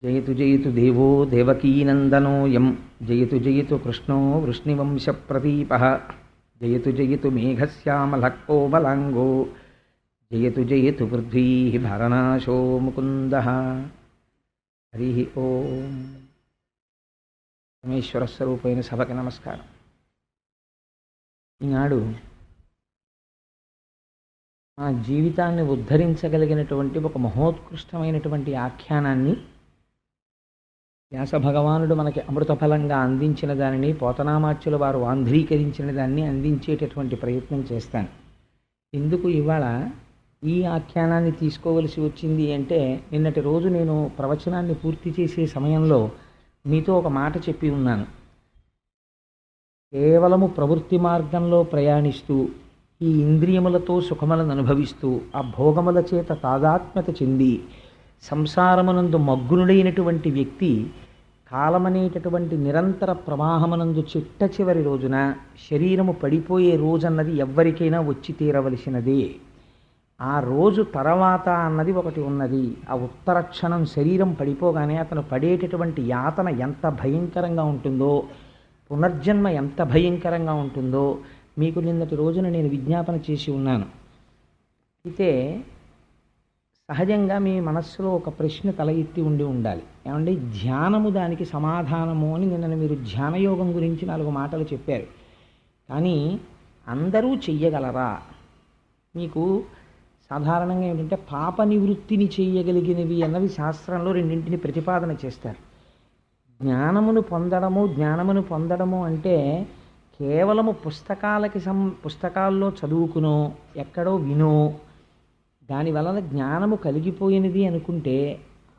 జయతు జయతు దేవో దేవకీనందనోయం జయతు జయతు కృష్ణో వృష్ణివంశప్రదీపః జయతు జయతు మేఘశ్యామలః కోమలాంగో జయతు జయతు పృథ్వీ భరనాశో ముకుందః. హరి ఓం. పరమేశ్వర స్వరూపైన సభకి నమస్కారం. ఈనాడు మా జీవితాన్ని ఉద్ధరించగలిగినటువంటి ఒక మహోత్కృష్టమైనటువంటి ఆఖ్యానాన్ని వ్యాస భగవానుడు మనకి అమృతఫలంగా అందించిన దానిని పోతనామాచ్యుల వారు ఆంధ్రీకరించిన దాన్ని అందించేటటువంటి ప్రయత్నం చేస్తాను. ఎందుకు ఇవాళ ఈ ఆఖ్యానాన్ని తీసుకోవలసి వచ్చింది అంటే, నిన్నటి రోజు నేను ప్రవచనాన్ని పూర్తి చేసే సమయంలో మీతో ఒక మాట చెప్పి ఉన్నాను. కేవలము ప్రవృత్తి మార్గంలో ప్రయాణిస్తూ ఈ ఇంద్రియములతో సుఖములను అనుభవిస్తూ ఆ భోగముల చేత తాదాత్మ్యత చెంది సంసారమునందు మగ్నుడైనటువంటి వ్యక్తి కాలమనేటటువంటి నిరంతర ప్రవాహమునందు చిట్ట చివరి రోజున శరీరము పడిపోయే రోజన్నది ఎవ్వరికైనా వచ్చి తీరవలసినదే. ఆ రోజు తర్వాత అన్నది ఒకటి ఉన్నది. ఆ ఉత్తర క్షణం శరీరం పడిపోగానే అతను పడేటటువంటి యాతన ఎంత భయంకరంగా ఉంటుందో, పునర్జన్మ ఎంత భయంకరంగా ఉంటుందో మీకు నిన్నటి రోజున నేను విజ్ఞాపన చేసి ఉన్నాను. అయితే సహజంగా మీ మనస్సులో ఒక ప్రశ్న తల ఎత్తి ఉండాలి. ఏమంటే ధ్యానము దానికి సమాధానము అని నిన్న మీరు ధ్యానయోగం గురించి 4 మాటలు చెప్పారు. కానీ అందరూ చెయ్యగలరా? మీకు సాధారణంగా ఏమిటంటే పాప నివృత్తిని చేయగలిగినవి అన్నవి శాస్త్రంలో రెండింటిని ప్రతిపాదన చేస్తారు. జ్ఞానమును పొందడము అంటే కేవలము పుస్తకాల్లో చదువుకునో ఎక్కడో వినో దానివలన జ్ఞానము కలిగిపోయినది అనుకుంటే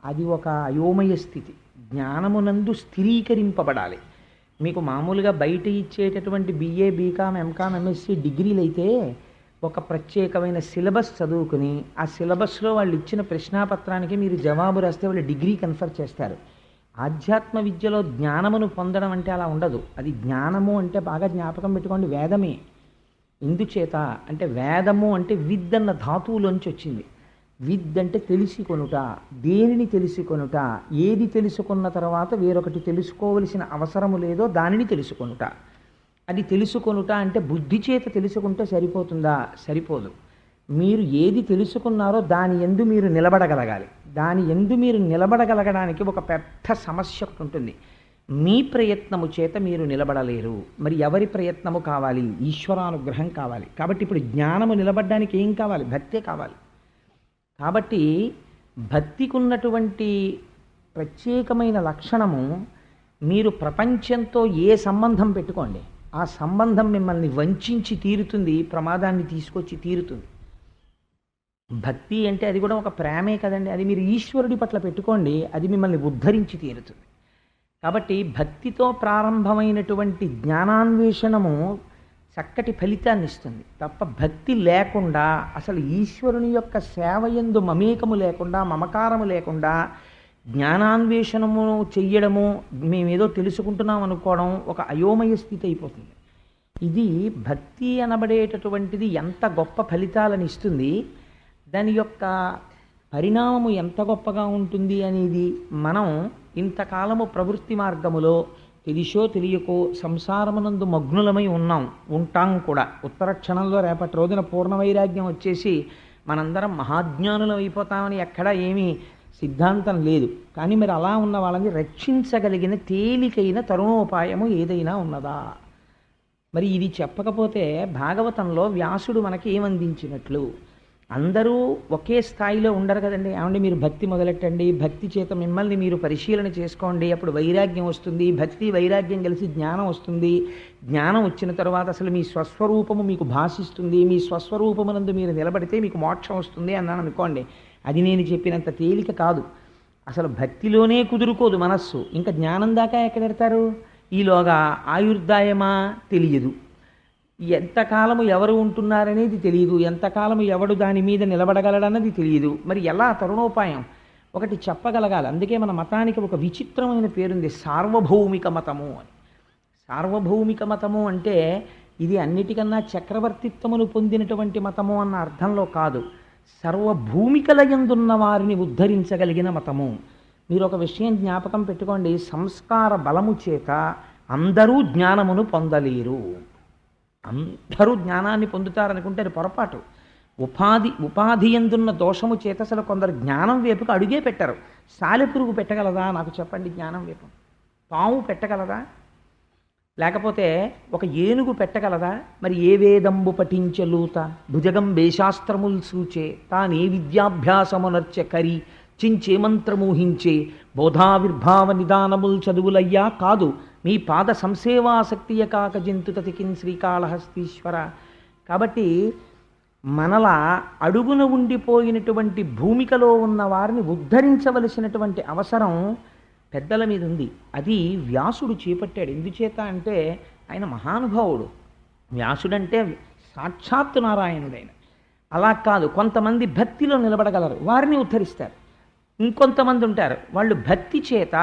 అది ఒక అయోమయ స్థితి. జ్ఞానమునందు స్థిరీకరింపబడాలి. మీకు మామూలుగా బయట ఇచ్చేటటువంటి BA, BCom, MCom, MSc డిగ్రీలు అయితే ఒక ప్రత్యేకమైన సిలబస్ చదువుకుని ఆ సిలబస్లో వాళ్ళు ఇచ్చిన ప్రశ్నాపత్రానికి మీరు జవాబు రాస్తే వాళ్ళు డిగ్రీ కన్ఫర్ చేస్తారు. ఆధ్యాత్మ విద్యలో జ్ఞానమును పొందడం అంటే అలా ఉండదు. అది జ్ఞానము అంటే బాగా జ్ఞాపకం పెట్టుకోండి, వేదమే. ఎందుచేత అంటే వేదము అంటే విద్ అన్న ధాతువులోంచి వచ్చింది. విద్ అంటే తెలుసుకొనుట. దేనిని తెలుసుకొనుట? ఏది తెలుసుకున్న తర్వాత వేరొకటి తెలుసుకోవలసిన అవసరము లేదో దానిని తెలుసుకొనుట. అది తెలుసుకొనుట అంటే బుద్ధి చేత తెలుసుకుంటే సరిపోతుందా? సరిపోదు. మీరు ఏది తెలుసుకున్నారో దాని యందు మీరు నిలబడగలగాలి. దాని యందు మీరు నిలబడగలగడానికి ఒక పెద్ద సమస్య ఒకటి ఉంటుంది. మీ ప్రయత్నము చేత మీరు నిలబడలేరు. మరి ఎవరి ప్రయత్నము కావాలి? ఈశ్వరానుగ్రహం కావాలి. కాబట్టి ఇప్పుడు జ్ఞానము నిలబడడానికి ఏం కావాలి? భక్తే కావాలి. కాబట్టి భక్తికి ఉన్నటువంటి ప్రత్యేకమైన లక్షణము, మీరు ప్రపంచంతో ఏ సంబంధం పెట్టుకోండి, ఆ సంబంధం మిమ్మల్ని వంచి తీరుతుంది, ప్రమాదాన్ని తీసుకొచ్చి తీరుతుంది. భక్తి అంటే అది కూడా ఒక ప్రేమే కదండి. అది మీరు ఈశ్వరుడి పట్ల పెట్టుకోండి, అది మిమ్మల్ని ఉద్ధరించి తీరుతుంది. కాబట్టి భక్తితో ప్రారంభమైనటువంటి జ్ఞానాన్వేషణము చక్కటి ఫలితాన్ని ఇస్తుంది తప్ప భక్తి లేకుండా, అసలు ఈశ్వరుని యొక్క సేవయందు మమేకము లేకుండా, మమకారము లేకుండా జ్ఞానాన్వేషణము చెయ్యడము, మేమేదో తెలుసుకుంటున్నాం అనుకోవడం ఒక అయోమయ స్థితి అయిపోతుంది. ఇది భక్తి అనబడేటటువంటిది ఎంత గొప్ప ఫలితాలను ఇస్తుంది, దాని యొక్క పరిణామము ఎంత గొప్పగా ఉంటుంది అనేది మనం ఇంతకాలము ప్రవృత్తి మార్గములో తెలిసో తెలియకో సంసారమునందు మగ్నులమై ఉంటాం కూడా. ఉత్తర క్షణంలో రేపటి రోజున పూర్ణ వైరాగ్యం వచ్చేసి మనందరం మహాజ్ఞానులం అయిపోతామని ఎక్కడా ఏమీ సిద్ధాంతం లేదు. కానీ మరి అలా ఉన్న వాళ్ళని రక్షించగలిగిన తేలికైన తరుణోపాయము ఏదైనా ఉన్నదా? మరి ఇది చెప్పకపోతే భాగవతంలో వ్యాసుడు మనకి ఏమందించినట్లు? అందరూ ఒకే స్థాయిలో ఉండరు కదండి. ఏమంటే మీరు భక్తి మొదలెట్టండి, భక్తి చేత మిమ్మల్ని మీరు పరిశీలన చేసుకోండి, అప్పుడు వైరాగ్యం వస్తుంది, భక్తి వైరాగ్యం కలిసి జ్ఞానం వస్తుంది, జ్ఞానం వచ్చిన తర్వాత అసలు మీ స్వస్వరూపము మీకు భాషిస్తుంది, మీ స్వస్వరూపమునందు మీరు నిలబడితే మీకు మోక్షం వస్తుంది అన్నాను అనుకోండి. అది నేను చెప్పినంత తేలిక కాదు. అసలు భక్తిలోనే కుదురుకోదు మనస్సు, ఇంకా జ్ఞానం దాకా ఎక్కడెడతారు? ఈలోగా ఆయుర్దాయమా తెలియదు, ఎంతకాలము ఎవరు ఉంటున్నారనేది తెలియదు, ఎంతకాలము ఎవడు దాని మీద నిలబడగలడన్నది తెలియదు. మరి ఎలా తరుణోపాయం ఒకటి చెప్పగలగాలి. అందుకే మన మతానికి ఒక విచిత్రమైన పేరుంది, సార్వభౌమిక మతము అని. సార్వభౌమిక మతము అంటే ఇది అన్నిటికన్నా చక్రవర్తిత్వమును పొందినటువంటి మతము అన్న అర్థంలో కాదు. సర్వభూమికల యందున్న వారిని ఉద్ధరించగలిగిన మతము. మీరు ఒక విషయం జ్ఞాపకం పెట్టుకోండి, సంస్కార బలము చేత అందరూ జ్ఞానమును పొందలేరు. అందరూ జ్ఞానాన్ని పొందుతారనుకుంటే అది పొరపాటు. ఉపాధి ఎందున్న దోషము చేత అసలు కొందరు జ్ఞానం వైపుకు అడుగే పెట్టరు. సాలెపురుగు పెట్టగలదా నాకు చెప్పండి జ్ఞానం వైపు? పాము పెట్టగలదా? లేకపోతే ఒక ఏనుగు పెట్టగలదా? మరి ఏ వేదంబు పఠించలూత భుజగం వేశాస్త్రముల్ సూచే తానే విద్యాభ్యాసమునర్చె కరి చించే మంత్రమూహించే బోధావిర్భావ నిదానముల్ చదువులయ్యా కాదు మీ పాద సంసేవాసక్తియ కాక జంతుతతికిన్ శ్రీకాళహస్తీశ్వర. కాబట్టి మనలా అడుగున ఉండిపోయినటువంటి భూమికలో ఉన్న వారిని ఉద్ధరించవలసినటువంటి అవసరం పెద్దల మీద ఉంది. అది వ్యాసుడు చేపట్టాడు. ఎందుచేత అంటే ఆయన మహానుభావుడు. వ్యాసుడంటే సాక్షాత్తు నారాయణుడైన. అలా కాదు, కొంతమంది భక్తిలో నిలబడగలరు, వారిని ఉద్ధరిస్తారు. ఇంకొంతమంది ఉంటారు, వాళ్ళు భక్తి చేత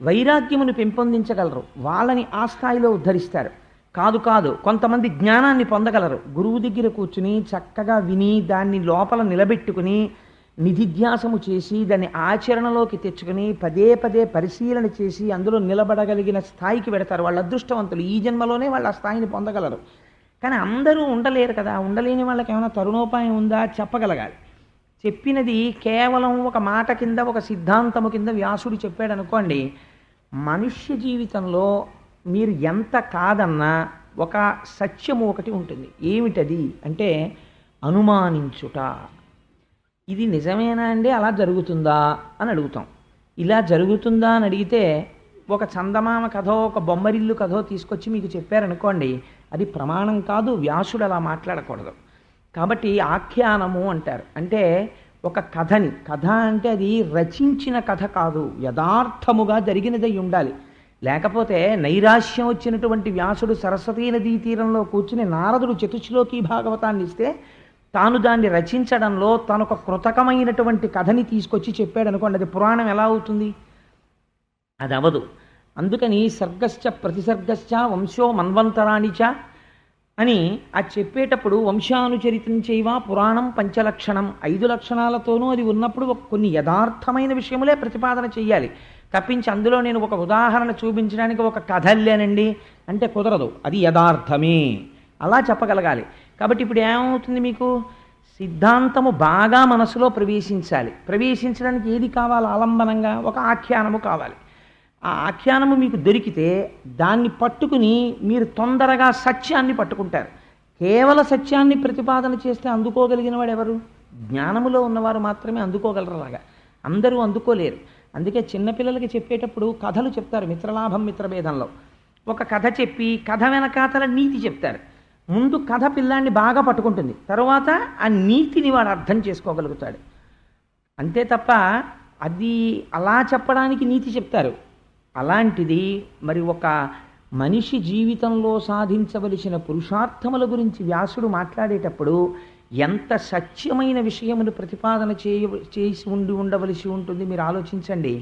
వైరాగ్యమును పెంపొందించగలరు, వాళ్ళని ఆ స్థాయిలో ఉద్ధరిస్తారు. కాదు కాదు కొంతమంది జ్ఞానాన్ని పొందగలరు, గురువు దగ్గర కూర్చుని చక్కగా విని దాన్ని లోపల నిలబెట్టుకుని నిధిధ్యాసము చేసి దాన్ని ఆచరణలోకి తెచ్చుకుని పదే పదే పరిశీలన చేసి అందులో నిలబడగలిగిన స్థాయికి పెడతారు. వాళ్ళు అదృష్టవంతులు, ఈ జన్మలోనే వాళ్ళు ఆ స్థాయిని పొందగలరు. కానీ అందరూ ఉండలేరు కదా. ఉండలేని వాళ్ళకి ఏమైనా తరుణోపాయం ఉందా చెప్పగలగాలి. చెప్పినది కేవలం ఒక మాట కింద ఒక సిద్ధాంతము కింద వ్యాసుడు చెప్పాడు అనుకోండి. మనుష్య జీవితంలో మీరు ఎంత కాదన్నా ఒక సత్యము ఒకటి ఉంటుంది. ఏమిటది అంటే అనుమానించుట. ఇది నిజమేనా అండి, అలా జరుగుతుందా అని అడుగుతాం. ఇలా జరుగుతుందా అని అడిగితే ఒక చందమామ కథో ఒక బొమ్మరిల్లు కథో తీసుకొచ్చి మీకు చెప్పారనుకోండి, అది ప్రమాణం కాదు. వ్యాసుడు అలా మాట్లాడకూడదు. కాబట్టి ఆఖ్యానము అంటారు. అంటే ఒక కథని, కథ అంటే అది రచించిన కథ కాదు, యథార్థముగా జరిగినదై ఉండాలి. లేకపోతే నైరాశ్యం వచ్చినటువంటి వ్యాసుడు సరస్వతీ నదీ తీరంలో కూర్చుని నారదుడు చతుశ్లోకి భాగవతాన్ని ఇస్తే తాను దాన్ని రచించడంలో తనొక కృతకమైనటువంటి కథని తీసుకొచ్చి చెప్పాడు అనుకోండి, అది పురాణం ఎలా అవుతుంది? అది అవదు. అందుకని సర్గశ్చ ప్రతిసర్గశ్చ వంశో మన్వంతరాణిచ అని ఆ చెప్పేటప్పుడు వంశానుచరితం చేయవా పురాణం పంచలక్షణం, 5 లక్షణాలతోనూ అది ఉన్నప్పుడు కొన్ని యథార్థమైన విషయములే ప్రతిపాదన చెయ్యాలి. తప్పించి అందులో నేను ఒక ఉదాహరణ చూపించడానికి ఒక కథ లేనండి అంటే కుదరదు. అది యథార్థమే, అలా చెప్పగలగాలి. కాబట్టి ఇప్పుడు ఏమవుతుంది, మీకు సిద్ధాంతము బాగా మనసులో ప్రవేశించాలి. ప్రవేశించడానికి ఏది కావాలి? ఆలంబనంగా ఒక ఆఖ్యానము కావాలి. ఆ ఆఖ్యానము మీకు దొరికితే దాన్ని పట్టుకుని మీరు తొందరగా సత్యాన్ని పట్టుకుంటారు. కేవల సత్యాన్ని ప్రతిపాదన చేస్తే అందుకోగలిగిన వాడు ఎవరు? జ్ఞానములో ఉన్నవారు మాత్రమే అందుకోగలరు. అలాగా అందరూ అందుకోలేరు. అందుకే చిన్నపిల్లలకి చెప్పేటప్పుడు కథలు చెప్తారు. మిత్రలాభం మిత్రభేదంలో ఒక కథ చెప్పి కథ వెనకాతల నీతి చెప్తారు. ముందు కథ పిల్లాన్ని బాగా పట్టుకుంటుంది, తర్వాత ఆ నీతిని వాడు అర్థం చేసుకోగలుగుతాడు. అంతే తప్ప అది అలా చెప్పడానికి నీతి చెప్తారు. అలాంటిది మరి ఒక మనిషి జీవితంలో సాధించవలసిన పురుషార్థముల గురించి వ్యాసుడు మాట్లాడేటప్పుడు ఎంత సత్యమైన విషయమును ప్రతిపాదన చేసి ఉండవలసి ఉంటుంది మీరు ఆలోచించండి.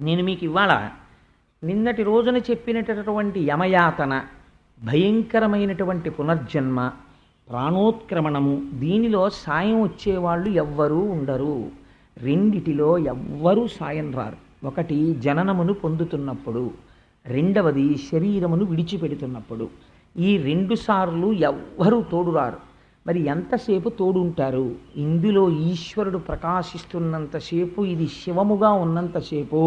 నేను మీకు ఇవాళ నిన్నటి రోజున చెప్పినటువంటి యమయాతన, భయంకరమైనటువంటి పునర్జన్మ, ప్రాణోత్క్రమణము, దీనిలో సాయం వచ్చేవాళ్ళు ఎవ్వరూ ఉండరు. రెండిటిలో ఎవ్వరూ సాయం రారు. ఒకటి జననమును పొందుతున్నప్పుడు, రెండవది శరీరమును విడిచిపెడుతున్నప్పుడు. ఈ 2 సార్లు ఎవ్వరూ తోడురారు. మరి ఎంతసేపు తోడుంటారు? ఇందులో ఈశ్వరుడు ప్రకాశిస్తున్నంతసేపు, ఇది శివముగా ఉన్నంతసేపు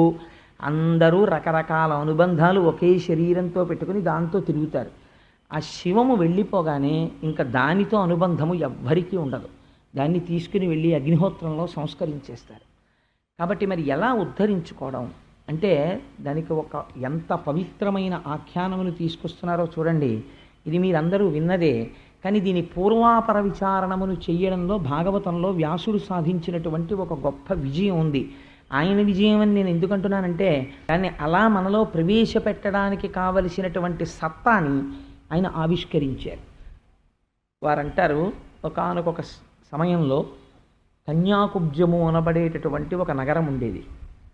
అందరూ రకరకాల అనుబంధాలు ఒకే శరీరంతో పెట్టుకుని దాంతో తిరుగుతారు. ఆ శివము వెళ్ళిపోగానే ఇంకా దానితో అనుబంధము ఎవ్వరికీ ఉండదు. దాన్ని తీసుకుని వెళ్ళి అగ్నిహోత్రంలో సంస్కరించేస్తారు. కాబట్టి మరి ఎలా ఉద్ధరించుకోవడం అంటే దానికి ఒక ఎంత పవిత్రమైన ఆఖ్యానమును తీసుకొస్తున్నారో చూడండి. ఇది మీరందరూ విన్నదే, కానీ దీని పూర్వాపర విచారణమును చెయ్యడంలో భాగవతంలో వ్యాసుడు సాధించినటువంటి ఒక గొప్ప విజయం ఉంది. ఆయన విజయం అని నేను ఎందుకంటున్నానంటే దాన్ని అలా మనలో ప్రవేశపెట్టడానికి కావలసినటువంటి సత్తాని ఆయన ఆవిష్కరించారు. వారంటారు, ఒకానొక సమయంలో కన్యాకుబ్జము అనబడేటటువంటి ఒక నగరం ఉండేది.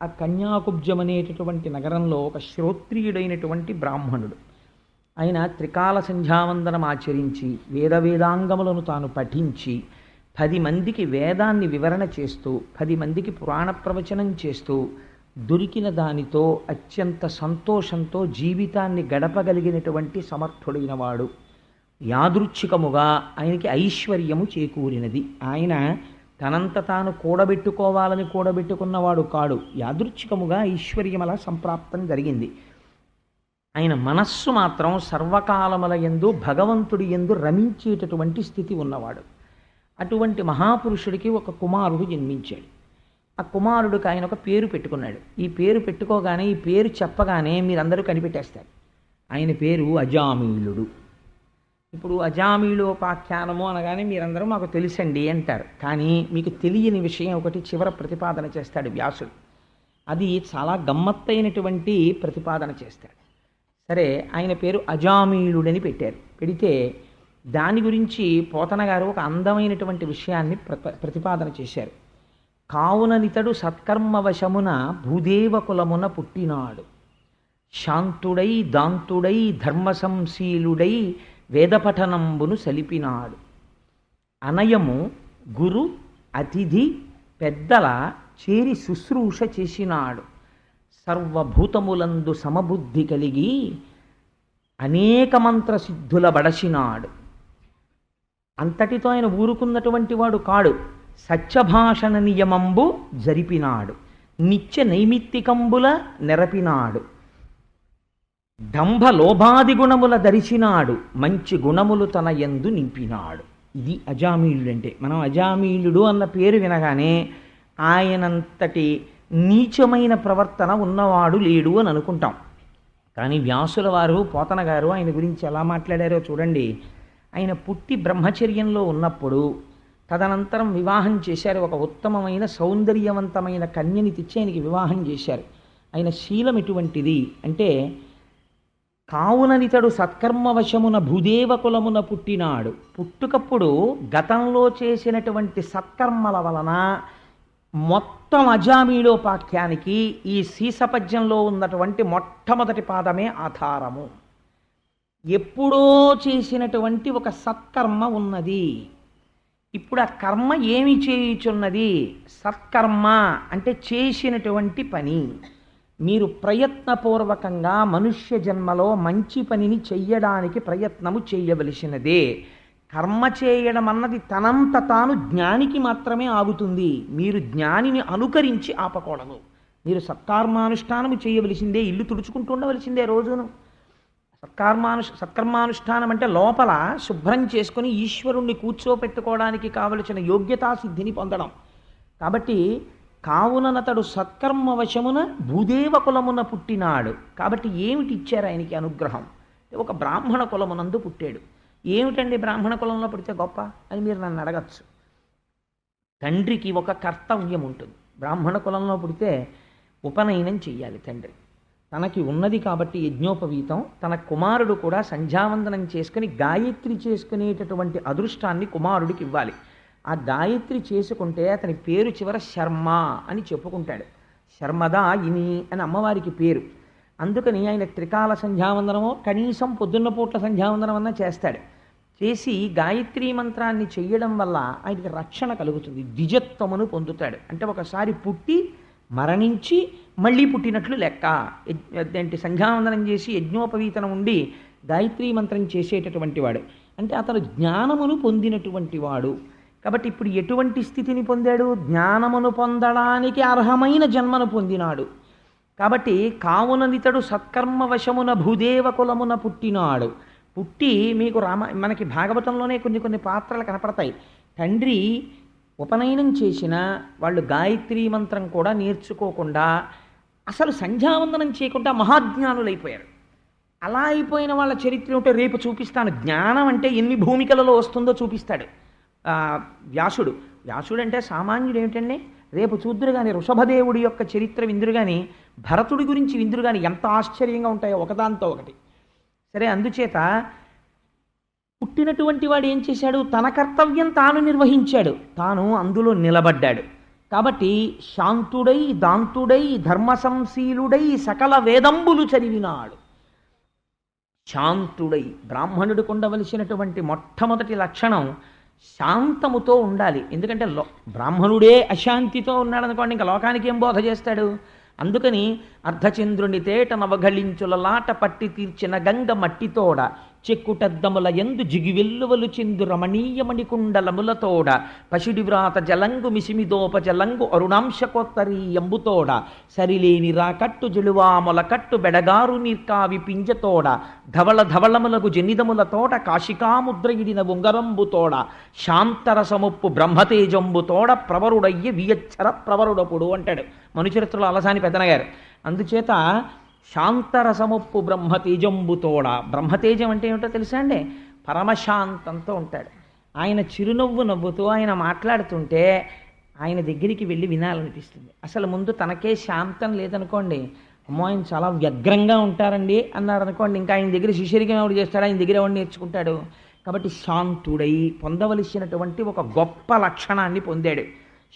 ఆ కన్యాకుబ్జం అనేటటువంటి నగరంలో ఒక శ్రోత్రియుడైనటువంటి బ్రాహ్మణుడు. ఆయన త్రికాల సంధ్యావందనం ఆచరించి వేదాంగములను తాను పఠించి 10 మందికి వేదాన్ని వివరణ చేస్తూ 10 మందికి పురాణ ప్రవచనం చేస్తూ దొరికిన దానితో అత్యంత సంతోషంతో జీవితాన్ని గడపగలిగినటువంటి సమర్థుడైన వాడు. యాదృచ్ఛికముగా ఆయనకి ఐశ్వర్యము చేకూరినది. ఆయన తనంత తాను కూడబెట్టుకోవాలని కూడబెట్టుకున్నవాడు కాడు. యాదృచ్ఛికముగా ఐశ్వర్యం అలా సంప్రాప్తం జరిగింది. ఆయన మనస్సు మాత్రం సర్వకాలముల యందు భగవంతుడి యందు రమించేటటువంటి స్థితి ఉన్నవాడు. అటువంటి మహాపురుషుడికి ఒక కుమారుడు జన్మించాడు. ఆ కుమారుడికి ఆయన ఒక పేరు పెట్టుకున్నాడు. ఈ పేరు పెట్టుకోగానే, ఈ పేరు చెప్పగానే మీరందరూ కనిపెట్టేస్తారు. ఆయన పేరు అజామీళుడు. ఇప్పుడు అజామీళోపాఖ్యానము అనగానే మీరందరూ మాకు తెలుసండి అంటారు. కానీ మీకు తెలియని విషయం ఒకటి చివర ప్రతిపాదన చేస్తాడు వ్యాసుడు. అది చాలా గమ్మత్తైనటువంటి ప్రతిపాదన చేస్తాడు. సరే, ఆయన పేరు అజామీళుడని పెట్టారు. పెడితే దాని గురించి పోతన గారు ఒక అందమైనటువంటి విషయాన్ని ప్రతిపాదన చేశారు. కావుననితడు సత్కర్మవశమున భూదేవ కులమున పుట్టినాడు. శాంతుడై దాంతుడై ధర్మసంశీలుడై వేదపఠనంబును సలిపినాడు. అనయము గురు అతిథి పెద్దల చేరి శుశ్రూష చేసినాడు. సర్వభూతములందు సమబుద్ధి కలిగి అనేక మంత్రసిద్ధుల బడసినాడు. అంతటితో ఆయన ఊరుకున్నటువంటి వాడు కాడు. సత్యభాషణ నియమంబు జరిపినాడు. నిత్య నైమిత్తికంబుల నెరపినాడు. డంభ లోభాది గుణముల ధరిచినాడు. మంచి గుణములు తన యందు నింపినాడు. ఇది అజామీళుడు అంటే. మనం అజామీళుడు అన్న పేరు వినగానే ఆయనంతటి నీచమైన ప్రవర్తన ఉన్నవాడు లేడు అని అనుకుంటాం. కానీ వ్యాసుల వారు, పోతన గారు ఆయన గురించి ఎలా మాట్లాడారో చూడండి. ఆయన పుట్టి బ్రహ్మచర్యంలో ఉన్నప్పుడు తదనంతరం వివాహం చేశారు. ఒక ఉత్తమమైన సౌందర్యవంతమైన కన్యని తెచ్చి ఆయనకి వివాహం చేశారు. ఆయన శీలం ఎటువంటిది అంటే, కావుననితడు సత్కర్మవశమున భూదేవ కులమున పుట్టినాడు. పుట్టుకప్పుడు గతంలో చేసినటువంటి సత్కర్మల వలన మొత్తం అజామీళోపాఖ్యానికి ఈ సీసపద్యంలో ఉన్నటువంటి మొట్టమొదటి పాదమే ఆధారము. ఎప్పుడో చేసినటువంటి ఒక సత్కర్మ ఉన్నది. ఇప్పుడు ఆ కర్మ ఏమి చేయుచున్నది? సత్కర్మ అంటే చేసినటువంటి పని. మీరు ప్రయత్నపూర్వకంగా మనుష్య జన్మలో మంచి పనిని చెయ్యడానికి ప్రయత్నము చేయవలసినదే. కర్మ చేయడం అన్నది తనంత తాను జ్ఞానికి మాత్రమే ఆగుతుంది. మీరు జ్ఞానిని అనుకరించి ఆపకూడదు. మీరు సత్కర్మానుష్ఠానము చేయవలసిందే. ఇల్లు తుడుచుకుంటూ ఉండవలసిందే రోజును. సత్కర్మానుష్ఠానం అంటే లోపల శుభ్రం చేసుకుని ఈశ్వరుణ్ణి కూర్చోపెట్టుకోవడానికి కావలసిన యోగ్యతా సిద్ధిని పొందడం. కాబట్టి కావుననతడు సత్కర్మ వశమున భూదేవ కులమున పుట్టినాడు. కాబట్టి ఏమిటి ఇచ్చారు ఆయనకి అనుగ్రహం? ఒక బ్రాహ్మణ కులమునందు పుట్టాడు. ఏమిటండి బ్రాహ్మణ కులంలో పుడితే గొప్ప అని మీరు నన్ను అడగచ్చు. తండ్రికి ఒక కర్తవ్యం ఉంటుంది. బ్రాహ్మణ కులంలో పుడితే ఉపనయనం చెయ్యాలి తండ్రి. తనకి ఉన్నది కాబట్టి యజ్ఞోపవీతం. తన కుమారుడు కూడా సంధ్యావందనం చేసుకుని గాయత్రి చేసుకునేటటువంటి అదృష్టాన్ని కుమారుడికి ఇవ్వాలి. ఆ గాయత్రి చేసుకుంటే అతని పేరు చివర శర్మ అని చెప్పుకుంటాడు. శర్మదా ఇని అని అమ్మవారికి పేరు. అందుకని ఆయన త్రికాల సంధ్యావందనమో కనీసం పొద్దున్న పూట్ల సంధ్యావందనం అన్నా చేస్తాడు. చేసి గాయత్రీ మంత్రాన్ని చెయ్యడం వల్ల ఆయనకి రక్షణ కలుగుతుంది. ద్విజత్వమును పొందుతాడు. అంటే ఒకసారి పుట్టి మరణించి మళ్ళీ పుట్టినట్లు లెక్క. ఏంటి సంధ్యావందనం చేసి యజ్ఞోపవీతనం ఉండి గాయత్రీ మంత్రం చేసేటటువంటి వాడు అంటే అతను జ్ఞానమును పొందినటువంటి వాడు. కాబట్టి ఇప్పుడు ఎటువంటి స్థితిని పొందాడు? జ్ఞానమును పొందడానికి అర్హమైన జన్మను పొందినాడు. కాబట్టి కావుననితడు సత్కర్మ వశమున భూదేవ కులమున పుట్టినాడు. పుట్టి మీకు మనకి భాగవతంలోనే కొన్ని పాత్రలు కనపడతాయి. తండ్రి ఉపనయనం చేసిన వాళ్ళు గాయత్రీ మంత్రం కూడా నేర్చుకోకుండా అసలు సంధ్యావందనం చేయకుండా మహాజ్ఞానులైపోయారు. అలా అయిపోయిన వాళ్ళ చరిత్ర ఉంటే రేపు చూపిస్తాను. జ్ఞానం అంటే ఎన్ని భూమికలలో వస్తుందో చూపిస్తాడు వ్యాసుడు. వ్యాసుడు అంటే సామాన్యుడు ఏమిటండి? రేపు చూద్దురు కానీ వృషభదేవుడి యొక్క చరిత్ర విందురు కానీ భరతుడి గురించి విందురు కానీ ఎంత ఆశ్చర్యంగా ఉంటాయో ఒకదాంతో ఒకటి. సరే, అందుచేత పుట్టినటువంటి వాడు ఏం చేశాడు? తన కర్తవ్యం తాను నిర్వహించాడు. తాను అందులో నిలబడ్డాడు. కాబట్టి శాంతుడై దాంతుడై ధర్మసంశీలుడై సకల వేదంబులు చదివినాడు. శాంతుడై, బ్రాహ్మణుడికి ఉండవలసినటువంటి మొట్టమొదటి లక్షణం శాంతముతో ఉండాలి. ఎందుకంటే బ్రాహ్మణుడే అశాంతితో ఉన్నాడు అనుకోండి, ఇంకా లోకానికి ఏం బోధ చేస్తాడు? అందుకని అర్ధచంద్రుని తేట నవఘళించుల లాట పట్టి తీర్చిన గంగ మట్టితోడ చెక్కుటద్దముల ఎందు జిగివెల్లువలు చిందు రమణీయమణి కుండలములతోడ పసిడి వ్రాత జలంగు మిసిమిదోప జలంగు అరుణాంశకోత్తరీ ఎంబుతోడ సరిలేని రాకట్టు జులువాముల కట్టు బెడగారు నీర్కావి పింజతోడ ధవళ ధవళములకు జనిదములతోడ కాశికాముద్రయిడిన ఉంగరంబుతోడ శాంతరసముప్పు బ్రహ్మతేజంబుతోడ ప్రవరుడయ్య వియచ్చర ప్రవరుడపుడు అంటాడు మనుచరిత్రలో అలసాని పెద్దనగారు. అందుచేత శాంతరసముప్పు బ్రహ్మతేజంబుతోడ, బ్రహ్మతేజం అంటే ఏమిటో తెలుసా అండి? పరమశాంతంతో ఉంటాడు. ఆయన చిరునవ్వు నవ్వుతూ ఆయన మాట్లాడుతుంటే ఆయన దగ్గరికి వెళ్ళి వినాలనిపిస్తుంది. అసలు ముందు తనకే శాంతం లేదనుకోండి, అమ్మో ఆయన చాలా వ్యగ్రంగా ఉంటారండి అన్నారు అనుకోండి, ఇంకా ఆయన దగ్గర శిష్యరికం ఎవడు చేస్తాడు? ఆయన దగ్గర ఎవడు నేర్చుకుంటాడు? కాబట్టి శాంతుడై పొందవలసినటువంటి ఒక గొప్ప లక్షణాన్ని పొందాడు.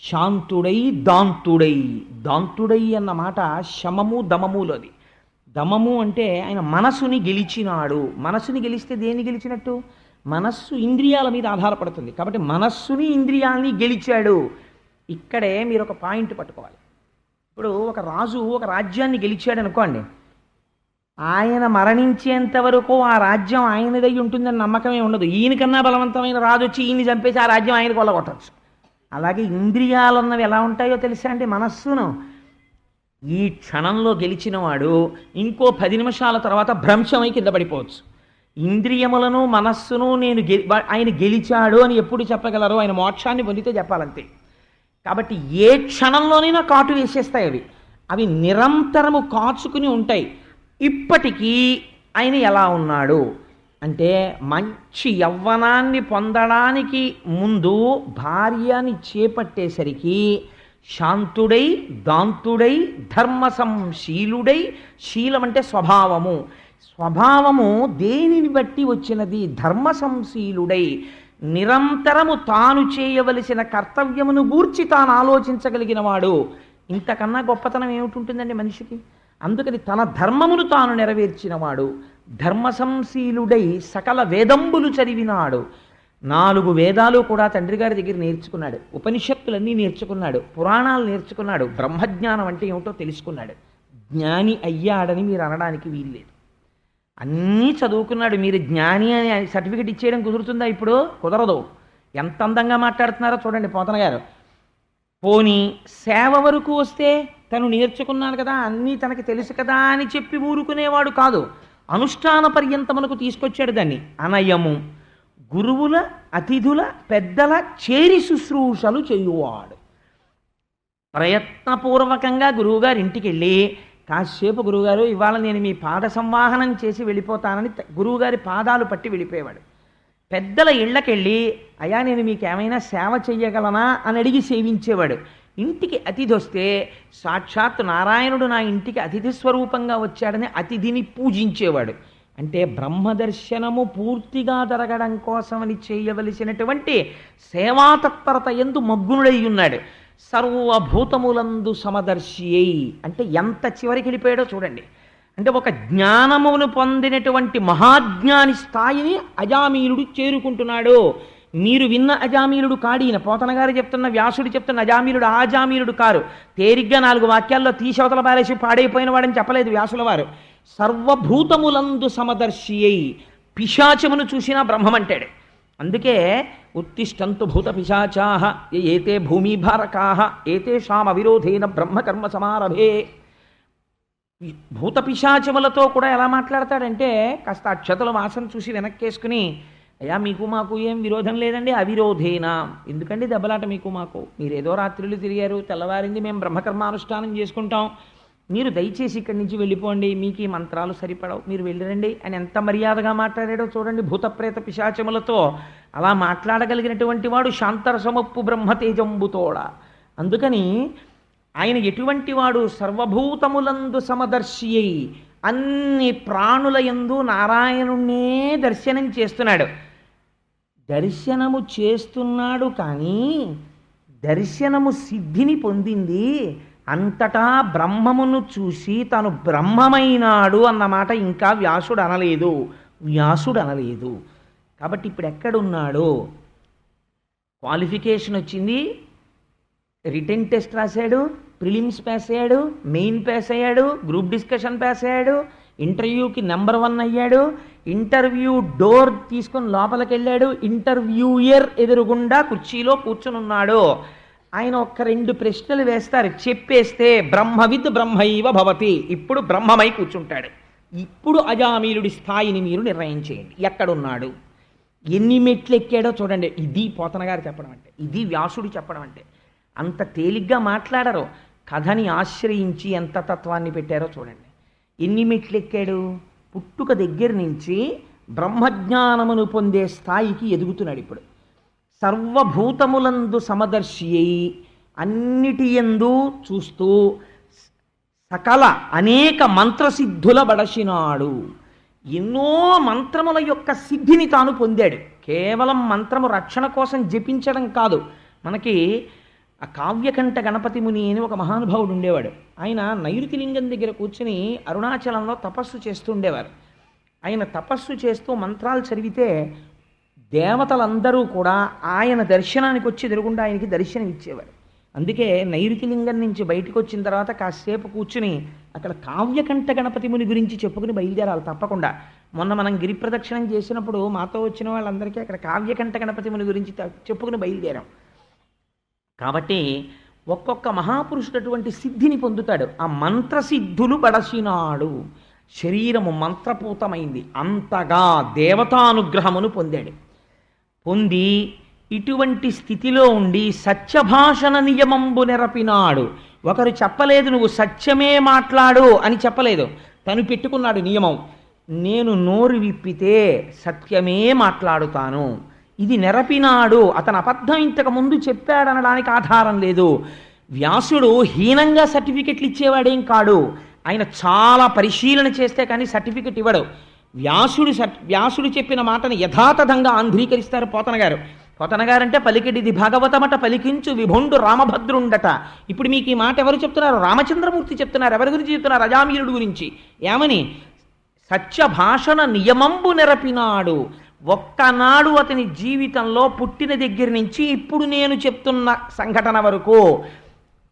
శాంతుడై దాంతుడై. దాంతుడై అన్న మాట శమము దమములోది. దమము అంటే ఆయన మనసుని గెలిచినాడు. మనసుని గెలిస్తే దేన్ని గెలిచినట్టు? మనస్సు ఇంద్రియాల మీద ఆధారపడుతుంది కాబట్టి మనస్సుని ఇంద్రియాలని గెలిచాడు. ఇక్కడే మీరు ఒక పాయింట్ పట్టుకోవాలి. ఇప్పుడు ఒక రాజు ఒక రాజ్యాన్ని గెలిచాడు అనుకోండి, ఆయన మరణించేంత వరకు ఆ రాజ్యం ఆయనదై ఉంటుందని నమ్మకమే ఉండదు. ఈయనకన్నా బలవంతమైన రాజు వచ్చి ఈయన్ని చంపేసి ఆ రాజ్యం ఆయనకు కొల్లగొట్టచ్చు. అలాగే ఇంద్రియాలు అన్నవి ఎలా ఉంటాయో తెలుసా అంటే, మనస్సును ఈ క్షణంలో గెలిచినవాడు ఇంకో 10 నిమిషాల తర్వాత భ్రంశమై కింద పడిపోవచ్చు. ఇంద్రియములను మనస్సును ఆయన గెలిచాడు అని ఎప్పుడు చెప్పగలరు? ఆయన మోక్షాన్ని పొందితే చెప్పాలంతే. కాబట్టి ఏ క్షణంలోనైనా కాటు వేసేస్తాయి అవి. అవి నిరంతరము కాచుకుని ఉంటాయి. ఇప్పటికీ ఆయన ఎలా ఉన్నాడు అంటే, మంచి యవ్వనాన్ని పొందడానికి ముందు భార్యని చేపట్టేసరికి శాంతుడై దాంతుడై ధర్మ సంశీలుడై. శీలం అంటే స్వభావము. స్వభావము దేనిని బట్టి వచ్చినది? ధర్మ సంశీలుడై నిరంతరము తాను చేయవలసిన కర్తవ్యమును గూర్చి తాను ఆలోచించగలిగిన వాడు. ఇంతకన్నా గొప్పతనం ఏమిటి మనిషికి? అందుకని తన ధర్మమును తాను నెరవేర్చినవాడు. ధర్మ సంశీలుడై సకల వేదంబులు చదివినాడు. 4 వేదాలు కూడా తండ్రి గారి దగ్గర నేర్చుకున్నాడు. ఉపనిషత్తులన్నీ నేర్చుకున్నాడు. పురాణాలు నేర్చుకున్నాడు. బ్రహ్మజ్ఞానం అంటే ఏమిటో తెలుసుకున్నాడు. జ్ఞాని అయ్యాడని మీరు అనడానికి వీల్లేదు. అన్నీ చదువుకున్నాడు. మీరు జ్ఞాని అని సర్టిఫికెట్ ఇచ్చేయడం కుదురుతుందా? ఇప్పుడు కుదరదు. ఎంత అందంగా మాట్లాడుతున్నారో చూడండి పోతన గారు. పోనీ సేవ వరకు వస్తే తను నేర్చుకున్నాను కదా, అన్నీ తనకి తెలుసు కదా అని చెప్పి ఊరుకునేవాడు కాదు. అనుష్ఠాన పర్యంతమునకు తీసుకొచ్చాడు దాన్ని. అనయము గురువుల అతిథుల పెద్దల చేరి శుశ్రూషలు చేయువాడు. ప్రయత్నపూర్వకంగా గురువుగారి ఇంటికి వెళ్ళి, కాసేపు గురువుగారు ఇవాళ నేను మీ పాద సంవాహనం చేసి వెళ్ళిపోతానని గురువుగారి పాదాలు పట్టి వెళ్ళిపోయేవాడు. పెద్దల ఇళ్ళకెళ్ళి, అయ్యా నేను మీకేమైనా సేవ చెయ్యగలనా అని అడిగి సేవించేవాడు. ఇంటికి అతిథి వస్తే సాక్షాత్ నారాయణుడు నా ఇంటికి అతిథి స్వరూపంగా వచ్చాడని అతిథిని పూజించేవాడు. అంటే బ్రహ్మదర్శనము పూర్తిగా జరగడం కోసమని చేయవలసినటువంటి సేవాతత్పరత యందు మగ్గునుడై ఉన్నాడు. సర్వభూతములందు సమదర్శి అయి అంటే ఎంత చివరికి వెళ్ళిపోయాడో చూడండి. అంటే ఒక జ్ఞానమును పొందినటువంటి మహాజ్ఞాని స్థాయిని అజామీలుడు చేరుకుంటున్నాడు. మీరు విన్న అజామీలుడు కాడీన పోతన గారు చెప్తున్న, వ్యాసుడు చెప్తున్న అజామీలుడు ఆజామీలుడు కారు. తేరిగ్గా 4 వాక్యాల్లో తీశవతల పారేసి పాడైపోయిన వాడని చెప్పలేదు వ్యాసుల వారు. సర్వభూతములందు సమదర్శి అయి పిశాచమును చూసినా బ్రహ్మమంటాడు. అందుకే ఉత్తిష్టంతు భూత పిశాచాః ఏతే భూమిభారకాః ఏతేషాం అవిరోధేన బ్రహ్మకర్మ సమారభే. భూత పిశాచములతో కూడా ఎలా మాట్లాడతాడంటే, కాస్త అక్షతల వాసన చూసి వెనక్కేసుకుని, అయ్యా మీకు మాకు ఏం విరోధం లేదండి, అవిరోధేనా. ఎందుకండి దెబ్బలాట మీకు మాకు? మీరేదో రాత్రులు తిరిగారు, తెల్లవారింది, మేము బ్రహ్మకర్మానుష్ఠానం చేసుకుంటాం, మీరు దయచేసి ఇక్కడి నుంచి వెళ్ళిపోండి, మీకు ఈ మంత్రాలు సరిపడవు, మీరు వెళ్ళిరండి అని ఎంత మర్యాదగా మాట్లాడాడో చూడండి. భూతప్రేత పిశాచములతో అలా మాట్లాడగలిగినటువంటి వాడు శాంతరసమప్పు బ్రహ్మతేజంబుతోడ. అందుకని ఆయన ఎటువంటి వాడు? సర్వభూతములందు సమదర్శి అయి అన్ని ప్రాణుల యందు నారాయణుణ్ణే దర్శనం చేస్తున్నాడు. దర్శనము చేస్తున్నాడు కానీ దర్శనము సిద్ధిని పొందింది. అంతటా బ్రహ్మమును చూసి తను బ్రహ్మమైనాడు అన్నమాట ఇంకా వ్యాసుడు అనలేదు. కాబట్టి ఇప్పుడు ఎక్కడున్నాడు? క్వాలిఫికేషన్ వచ్చింది, రిటన్ టెస్ట్ రాశాడు, ప్రిలిమ్స్ పాస్ అయ్యాడు, మెయిన్ పాస్ అయ్యాడు, గ్రూప్ డిస్కషన్ పాస్ అయ్యాడు, ఇంటర్వ్యూకి నెంబర్ 1 అయ్యాడు, ఇంటర్వ్యూ డోర్ తీసుకొని లోపలికి వెళ్ళాడు, ఇంటర్వ్యూయర్ ఎదురుగుండా కుర్చీలో కూర్చుని ఉన్నాడు. ఆయన ఒక్క 2 ప్రశ్నలు వేస్తారు, చెప్పేస్తే బ్రహ్మవిద్ బ్రహ్మైవ భవతి, ఇప్పుడు బ్రహ్మమై కూర్చుంటాడు. ఇప్పుడు అజామీలుడి స్థాయిని మీరు నిర్ణయం చేయండి, ఎక్కడున్నాడు, ఎన్ని మెట్లు ఎక్కాడో చూడండి. ఇది పోతన గారు చెప్పడం అంటే, ఇది వ్యాసుడు చెప్పడం అంటే. అంత తేలిగ్గా మాట్లాడరు, కథని ఆశ్రయించి ఎంత తత్వాన్ని పెట్టారో చూడండి. ఎన్ని మెట్లు ఎక్కాడు, పుట్టుక దగ్గర నుంచి బ్రహ్మజ్ఞానమును పొందే స్థాయికి ఎదుగుతున్నాడు. ఇప్పుడు సర్వభూతములందు సమదర్శి అయి అన్నిటి యందు చూస్తూ సకల అనేక మంత్రసిద్ధుల బడసినాడు. ఎన్నో మంత్రముల యొక్క సిద్ధిని తాను పొందాడు. కేవలం మంత్రము రక్షణ కోసం జపించడం కాదు. మనకి ఆ కావ్యకంఠ గణపతి ముని అని ఒక మహానుభావుడు ఉండేవాడు. ఆయన నైరుతి లింగం దగ్గర కూర్చుని అరుణాచలంలో తపస్సు చేస్తూ ఉండేవారు. ఆయన తపస్సు చేస్తూ మంత్రాలు చదివితే దేవతలందరూ కూడా ఆయన దర్శనానికి వచ్చి ఎదురుగుండా ఆయనకి దర్శనం ఇచ్చేవారు. అందుకే నైరుతి లింగం నుంచి బయటకు వచ్చిన తర్వాత కాసేపు కూర్చుని అక్కడ కావ్యకంఠ గణపతి ముని గురించి చెప్పుకుని బయలుదేరాలి తప్పకుండా. మొన్న మనం గిరి ప్రదక్షిణం చేసినప్పుడు మాతో వచ్చిన వాళ్ళందరికీ అక్కడ కావ్యకంఠ గణపతి ముని గురించి చెప్పుకుని బయలుదేరాం. కాబట్టి ఒక్కొక్క మహాపురుషుడు అటువంటి సిద్ధిని పొందుతాడు. ఆ మంత్రసిద్ధులు బడసినాడు. శరీరము మంత్రపూతమైంది, అంతగా దేవతానుగ్రహమును పొందాడు. పొంది ఇటువంటి స్థితిలో ఉండి సత్యభాషణ నియమంబు నెరపినాడు. ఒకరు చెప్పలేదు నువ్వు సత్యమే మాట్లాడు అని చెప్పలేదు, తను పెట్టుకున్నాడు నియమం. నేను నోరు విప్పితే సత్యమే మాట్లాడుతాను, ఇది నెరపినాడు. అతను అబద్ధం ఇంతకు ముందు చెప్పాడనడానికి ఆధారం లేదు. వ్యాసుడు హీనంగా సర్టిఫికెట్లు ఇచ్చేవాడేం కాడు. ఆయన చాలా పరిశీలన చేస్తే కానీ సర్టిఫికెట్ ఇవ్వడు. వ్యాసుడు చెప్పిన మాటను యథాతథంగా ఆంధ్రీకరిస్తారు పోతన గారు. పోతన గారంటే పలికిడిది భాగవతమట పలికించు విభుండు రామభద్రుండట. ఇప్పుడు మీకు ఈ మాట ఎవరు చెప్తున్నారు? రామచంద్రమూర్తి చెప్తున్నారు. ఎవరి గురించి చెప్తున్నారు? అజామీలుడు గురించి. ఏమని? సత్యభాషణ నియమంబు నెరపినాడు. ఒక్కనాడు అతని జీవితంలో పుట్టిన దగ్గర నుంచి ఇప్పుడు నేను చెప్తున్న సంఘటన వరకు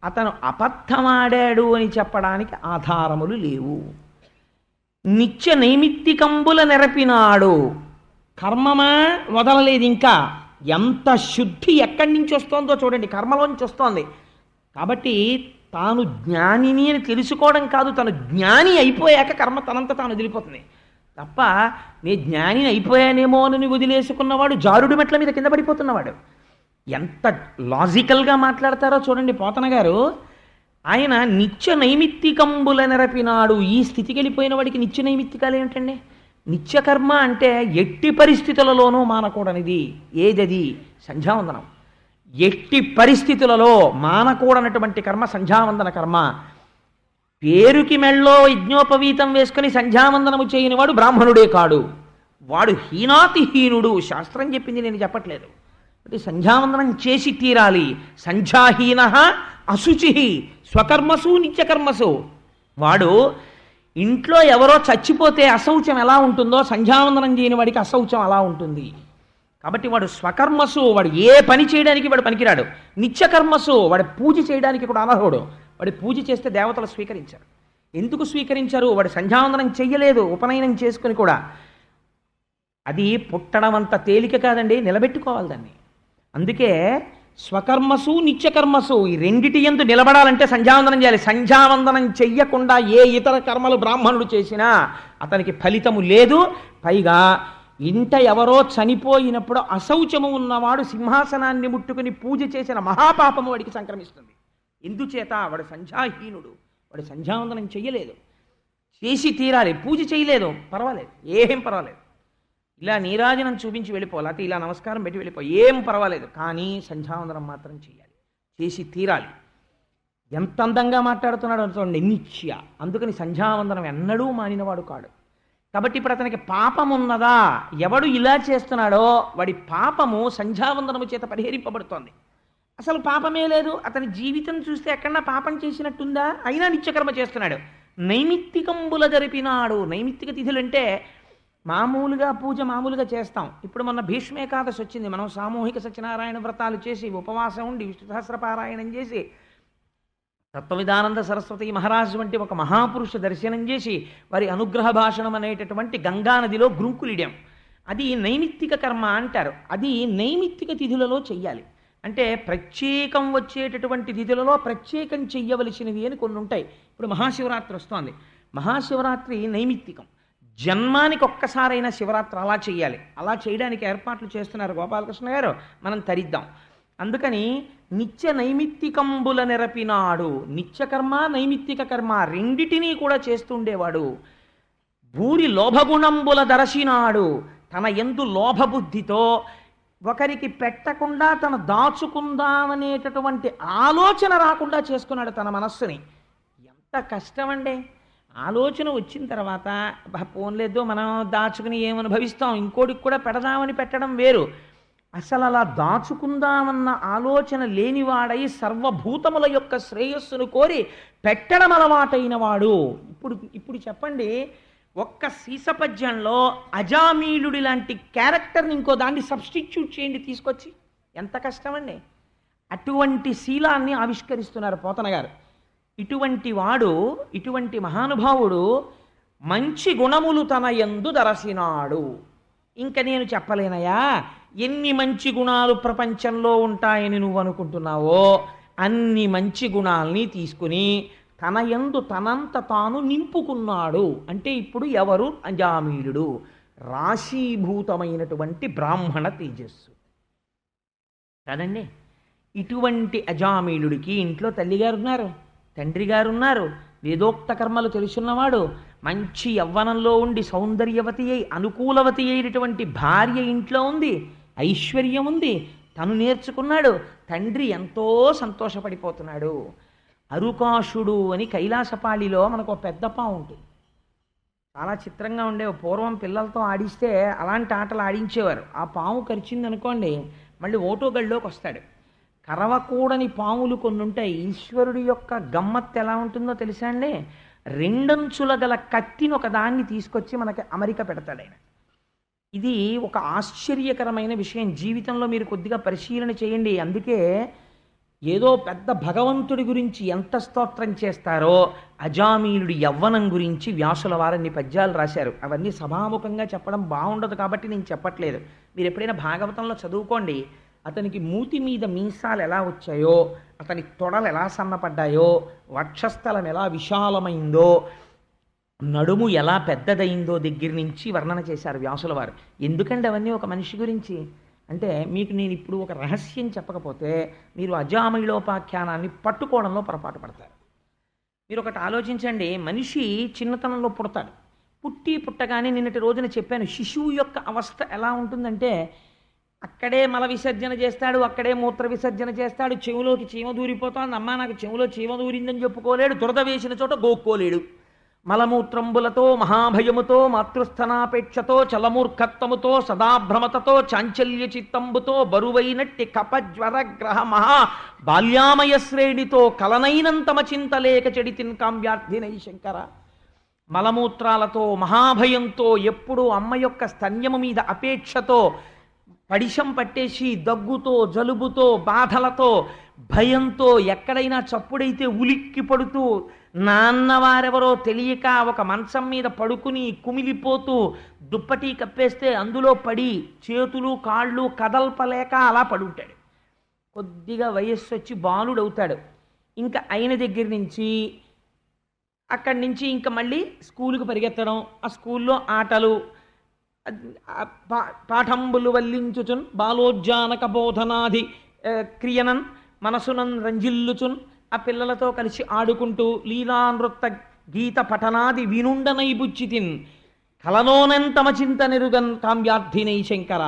అతను అబద్ధమాడాడు అని చెప్పడానికి ఆధారములు లేవు. నిత్య నైమిత్తికంబుల నెరపినాడు. కర్మమా వదలలేదు. ఇంకా ఎంత శుద్ధి ఎక్కడి నుంచి వస్తోందో చూడండి, కర్మలోంచి వస్తోంది. కాబట్టి తాను జ్ఞానిని అని తెలుసుకోవడం కాదు, తను జ్ఞాని అయిపోయాక కర్మ తనంత తాను వదిలిపోతుంది తప్ప నేను జ్ఞానిని అయిపోయానేమో అని వదిలేసుకున్నవాడు జారుడు మెట్ల మీద కింద పడిపోతున్నవాడు. ఎంత లాజికల్గా మాట్లాడతారో చూడండి పోతన గారు. ఆయన నిత్య నైమిత్తికంబుల నెరపినాడు. ఈ స్థితికి వెళ్ళిపోయిన వాడికి నిత్య నైమిత్తికాలు ఏమిటండి? నిత్యకర్మ అంటే ఎట్టి పరిస్థితులలోనూ మానకూడనిది ఏదది? సంధ్యావందనం. ఎట్టి పరిస్థితులలో మానకూడనటువంటి కర్మ సంధ్యావందన కర్మ. పేరుకి మెళ్ళో యజ్ఞోపవీతం వేసుకుని సంధ్యావందనము చేయని వాడు బ్రాహ్మణుడే కాడు, వాడు హీనాతి హీనుడు. శాస్త్రం చెప్పింది, నేను చెప్పట్లేదు. అంటే సంధ్యావందనం చేసి తీరాలి. సంధ్యాహీన అశుచి స్వకర్మసు నిత్యకర్మసు. వాడు ఇంట్లో ఎవరో చచ్చిపోతే అశౌచం ఎలా ఉంటుందో సంధ్యావందనం చేయని వాడికి అశౌచం అలా ఉంటుంది. కాబట్టి వాడు స్వకర్మసు, వాడు ఏ పని చేయడానికి వాడు పనికిరాడు. నిత్యకర్మసు, వాడు పూజ చేయడానికి కూడా అనర్హుడు. వాడు పూజ చేస్తే దేవతలు స్వీకరించారు. ఎందుకు స్వీకరించారు? వాడు సంధ్యావందనం చెయ్యలేదు, ఉపనయనం చేసుకుని కూడా. అది పుట్టడం అంత తేలిక కాదండి, నిలబెట్టుకోవాలి దాన్ని. అందుకే స్వకర్మసు నిత్యకర్మసు ఈ రెండిటి యందు నిలబడాలంటే సంధ్యావందనం చేయాలి. సంధ్యావందనం చెయ్యకుండా ఏ ఇతర కర్మలు బ్రాహ్మణుడు చేసినా అతనికి ఫలితము లేదు. పైగా ఇంట ఎవరో చనిపోయినప్పుడు అశౌచము ఉన్నవాడు సింహాసనాన్ని ముట్టుకుని పూజ చేసిన మహాపాపము వాడికి సంక్రమిస్తుంది. ఎందుచేత? వాడు సంధ్యాహీనుడు, వాడు సంధ్యావందనం చెయ్యలేదు. చేసి తీరాలి. పూజ చేయలేదు, పర్వాలేదు, ఏం పర్వాలేదు. ఇలా నీరాజనం చూపించి వెళ్ళిపోవాలి, అయితే ఇలా నమస్కారం పెట్టి వెళ్ళిపో, ఏం పర్వాలేదు. కానీ సంధ్యావందనం మాత్రం చేయాలి, చేసి తీరాలి. ఎంత అందంగా మాట్లాడుతున్నాడు అనుకోండి, నిత్య. అందుకని సంధ్యావందనం ఎన్నడూ మానినవాడు కాడు. కాబట్టి ఇప్పుడు అతనికి పాపం ఉన్నదా? ఎవడు ఇలా చేస్తున్నాడో వాడి పాపము సంధ్యావందనము చేత పరిహరింపబడుతోంది. అసలు పాపమే లేదు. అతని జీవితం చూస్తే ఎక్కడన్నా పాపం చేసినట్టుందా? అయినా నిత్యకర్మ చేస్తున్నాడు. నైమిత్తికంబుల జరిపినాడు. నైమిత్తిక తిథులు అంటే మామూలుగా పూజ మామూలుగా చేస్తాం. ఇప్పుడు మొన్న భీష్మేకాదశి వచ్చింది, మనం సామూహిక సత్యనారాయణ వ్రతాలు చేసి ఉపవాసం ఉండి విష్ణు సహస్రపారాయణం చేసి తత్వవిధానంద సరస్వతి మహారాజు వంటి ఒక మహాపురుష దర్శనం చేసి వారి అనుగ్రహ భాషణం అనేటటువంటి గంగానదిలో గ్రుంకులిడాం. అది నైమిత్తిక కర్మ అంటారు. అది నైమిత్తిక తిథులలో చెయ్యాలి. అంటే ప్రత్యేకం వచ్చేటటువంటి తిథులలో ప్రత్యేకం చెయ్యవలసినవి అని కొన్ని ఉంటాయి. ఇప్పుడు మహాశివరాత్రి వస్తోంది. మహాశివరాత్రి నైమిత్తికం. జన్మానికి ఒక్కసారైనా శివరాత్రి అలా చెయ్యాలి. అలా చేయడానికి ఏర్పాట్లు చేస్తున్నారు గోపాలకృష్ణ గారు, మనం తరిద్దాం. అందుకని నిత్య నైమిత్తికంబుల నెరపినాడు, నిత్యకర్మ నైమిత్తిక కర్మ రెండిటినీ కూడా చేస్తుండేవాడు. భూరి లోభగుణంబుల దరసినాడు, తన యందు లోభబుద్ధితో ఒకరికి పెట్టకుండా తను దాచుకుందామనేటటువంటి ఆలోచన రాకుండా చేసుకున్నాడు తన మనస్సుని. ఎంత కష్టమండి! ఆలోచన వచ్చిన తర్వాత పోన్లేదో మనం దాచుకుని ఏమనుభవిస్తాం, ఇంకోటికి కూడా పెడదామని పెట్టడం వేరు. అసలు అలా దాచుకుందామన్న ఆలోచన లేనివాడై సర్వభూతముల యొక్క శ్రేయస్సును కోరి పెట్టడం అలవాటైన వాడు. ఇప్పుడు చెప్పండి, ఒక్క సీసపద్యంలో అజామీలుడి లాంటి క్యారెక్టర్ని ఇంకో దాన్ని సబ్స్టిట్యూట్ చేయండి తీసుకొచ్చి, ఎంత కష్టమండి! అటువంటి శీలాన్ని ఆవిష్కరిస్తున్నారు పోతన గారు. ఇటువంటి వాడు, ఇటువంటి మహానుభావుడు మంచి గుణములు తన యందు దరసినాడు. ఇంక నేను చెప్పలేనయా ఎన్ని మంచి గుణాలు ప్రపంచంలో ఉంటాయని నువ్వు అనుకుంటున్నావో అన్ని మంచి గుణాల్ని తీసుకుని తన యందు తనంత తాను నింపుకున్నాడు. అంటే ఇప్పుడు ఎవరు? అజామీలుడు, రాశీభూతమైనటువంటి బ్రాహ్మణ తేజస్సు కదండి. ఇటువంటి అజామీలుడికి ఇంట్లో తల్లిగారు ఉన్నారు, తండ్రి గారు ఉన్నారు, వేదోక్త కర్మలు తెలుసున్నవాడు, మంచి యవ్వనంలో ఉండి సౌందర్యవతి అయి అనుకూలవతి అయినటువంటి భార్య ఇంట్లో ఉంది, ఐశ్వర్యం ఉంది, తను నేర్చుకున్నాడు, తండ్రి ఎంతో సంతోషపడిపోతున్నాడు. అరుకాషుడు అని కైలాసపాళిలో మనకు ఒక పెద్ద పాము ఉంటుంది. చాలా చిత్రంగా ఉండేవి. పూర్వం పిల్లలతో ఆడిస్తే అలాంటి ఆటలు ఆడించేవారు. ఆ పాము కరిచిందనుకోండి మళ్ళీ ఓటోగల్లోకి వస్తాడు. కరవకూడని పాములు కొన్ని ఉంటాయి. ఈశ్వరుడి యొక్క గమ్మత్తు ఎలా ఉంటుందో తెలుసా అండి? రెండంచుల గల కత్తిని ఒక దాన్ని తీసుకొచ్చి మనకి అమరిక పెడతాడు ఆయన. ఇది ఒక ఆశ్చర్యకరమైన విషయం. జీవితంలో మీరు కొద్దిగా పరిశీలన చేయండి. అందుకే ఏదో పెద్ద భగవంతుడి గురించి ఎంత స్తోత్రం చేస్తారో అజామీలుడి యవ్వనం గురించి వ్యాసుల వారన్ని పద్యాలు రాశారు. అవన్నీ సభాముఖంగా చెప్పడం బాగుండదు కాబట్టి నేను చెప్పట్లేదు. మీరు ఎప్పుడైనా భాగవతంలో చదువుకోండి. అతనికి మూతి మీద మీసాలు ఎలా వచ్చాయో, అతని తొడలు ఎలా సన్నపడ్డాయో, వక్షస్థలం ఎలా విశాలమైందో, నడుము ఎలా పెద్దదైందో దగ్గర నుంచి వర్ణన చేశారు వ్యాసుల వారు. ఎందుకంటే అవన్నీ ఒక మనిషి గురించి అంటే మీకు నేను ఇప్పుడు ఒక రహస్యం చెప్పకపోతే మీరు అజామీలోపాఖ్యానాన్ని పట్టుకోవడంలో పొరపాటు పడతారు. మీరు ఒకటి ఆలోచించండి. మనిషి చిన్నతనంలో పుడతాడు. పుట్టగానే నిన్నటి రోజున చెప్పాను, శిశువు యొక్క అవస్థ ఎలా ఉంటుందంటే అక్కడే మల విసర్జన చేస్తాడు, అక్కడే మూత్ర విసర్జన చేస్తాడు, చెవులోకి చీమ దూరిపోతుంది, అమ్మ నాకు చెవులో చీమ దూరిందని చెప్పుకోలేడు, దురద వేసిన చోట గోక్కోలేడు. మలమూత్రంబులతో మహాభయముతో మాతృస్థనాపేక్షతో చలమూర్ఖత్వముతో సదాభ్రమతతో చాంచల్య చిత్తంబుతో బరువైనట్టి కపజ్వర గ్రహ మహా బాల్యామయ శ్రేణితో కలనైనంతమ చింతలేక చెడితిన్ కామ్యార్థినై శంకర. మలమూత్రాలతో మహాభయంతో ఎప్పుడూ అమ్మ యొక్క స్తన్యము మీద అపేక్షతో పడిశం పట్టేసి దగ్గుతో జలుబుతో బాధలతో భయంతో ఎక్కడైనా చప్పుడైతే ఉలిక్కి పడుతూ నాన్నవారెవరో తెలియక ఒక మంచం మీద పడుకుని కుమిలిపోతూ దుప్పటి కప్పేస్తే అందులో పడి చేతులు కాళ్ళు కదల్పలేక అలా పడుంటాడు. కొద్దిగా వయస్సు వచ్చి బాలుడవుతాడు. ఇంకా అయిన దగ్గర నుంచి అక్కడి నుంచి ఇంకా మళ్ళీ స్కూలుకు పరిగెత్తడం, ఆ స్కూల్లో ఆటలు, పాఠంబులు వల్లించుచున్ బాలోజ్జానక బోధనాది క్రియనన్ మనసునన్ రంజిల్లుచున్, ఆ పిల్లలతో కలిసి ఆడుకుంటూ లీలానృత్త గీత పఠనాది వినుండనై బుచ్చితిన్ కలనోనెంతమ చింత నెరుగన్ కామ్యార్థినై శంకర.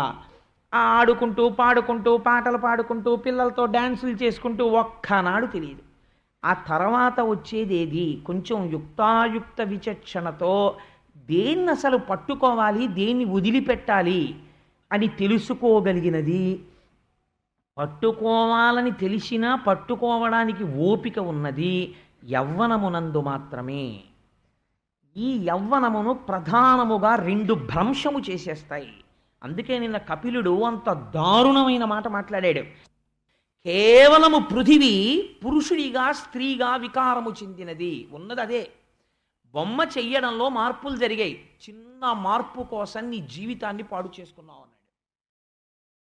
ఆ ఆడుకుంటూ పాడుకుంటూ పాటలు పాడుకుంటూ పిల్లలతో డ్యాన్సులు చేసుకుంటూ ఒక్కనాడు తెలియదు. ఆ తర్వాత వచ్చేదేది కొంచెం యుక్తాయుక్త విచక్షణతో దేన్ని అసలు పట్టుకోవాలి, దేన్ని వదిలిపెట్టాలి అని తెలుసుకోగలిగినది, పట్టుకోవాలని తెలిసినా పట్టుకోవడానికి ఓపిక ఉన్నది యవ్వనమునందు మాత్రమే. ఈ యవ్వనమును ప్రధానముగా రెండు భ్రంశము చేసేస్తాయి. అందుకే నిన్న కపిలుడు అంత దారుణమైన మాట మాట్లాడాడు. కేవలము పృథివీ పురుషుడిగా స్త్రీగా వికారము చెందినది, ఉన్నది అదే. బొమ్మ చెయ్యడంలో మార్పులు జరిగాయి, చిన్న మార్పు కోసం నీ జీవితాన్ని పాడు చేసుకున్నావు అన్నాడు.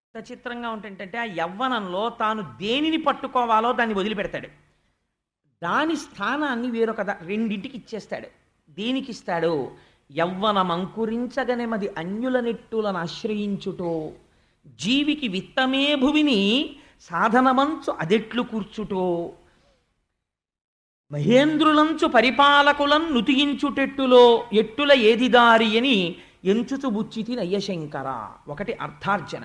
ఎంత చిత్రంగా ఉంటుందంటే ఆ యవ్వనంలో తాను దేనిని పట్టుకోవాలో దాన్ని వదిలిపెడతాడు, దాని స్థానాన్ని రెండింటికి ఇచ్చేస్తాడు. దేనికి ఇస్తాడు? యవ్వనం అంకురించగనెమది అన్యుల నెట్టులను ఆశ్రయించుటో, జీవికి విత్తమే భువిని సాధనమంచు అదెట్లు కూర్చుటో, మహేంద్రులంచు పరిపాలకులను నుతియించుటెట్టులో ఎట్టుల ఏది దారి అని ఎంచుచు బుచ్చితి నయ్యశంకర. ఒకటి అర్థార్జన.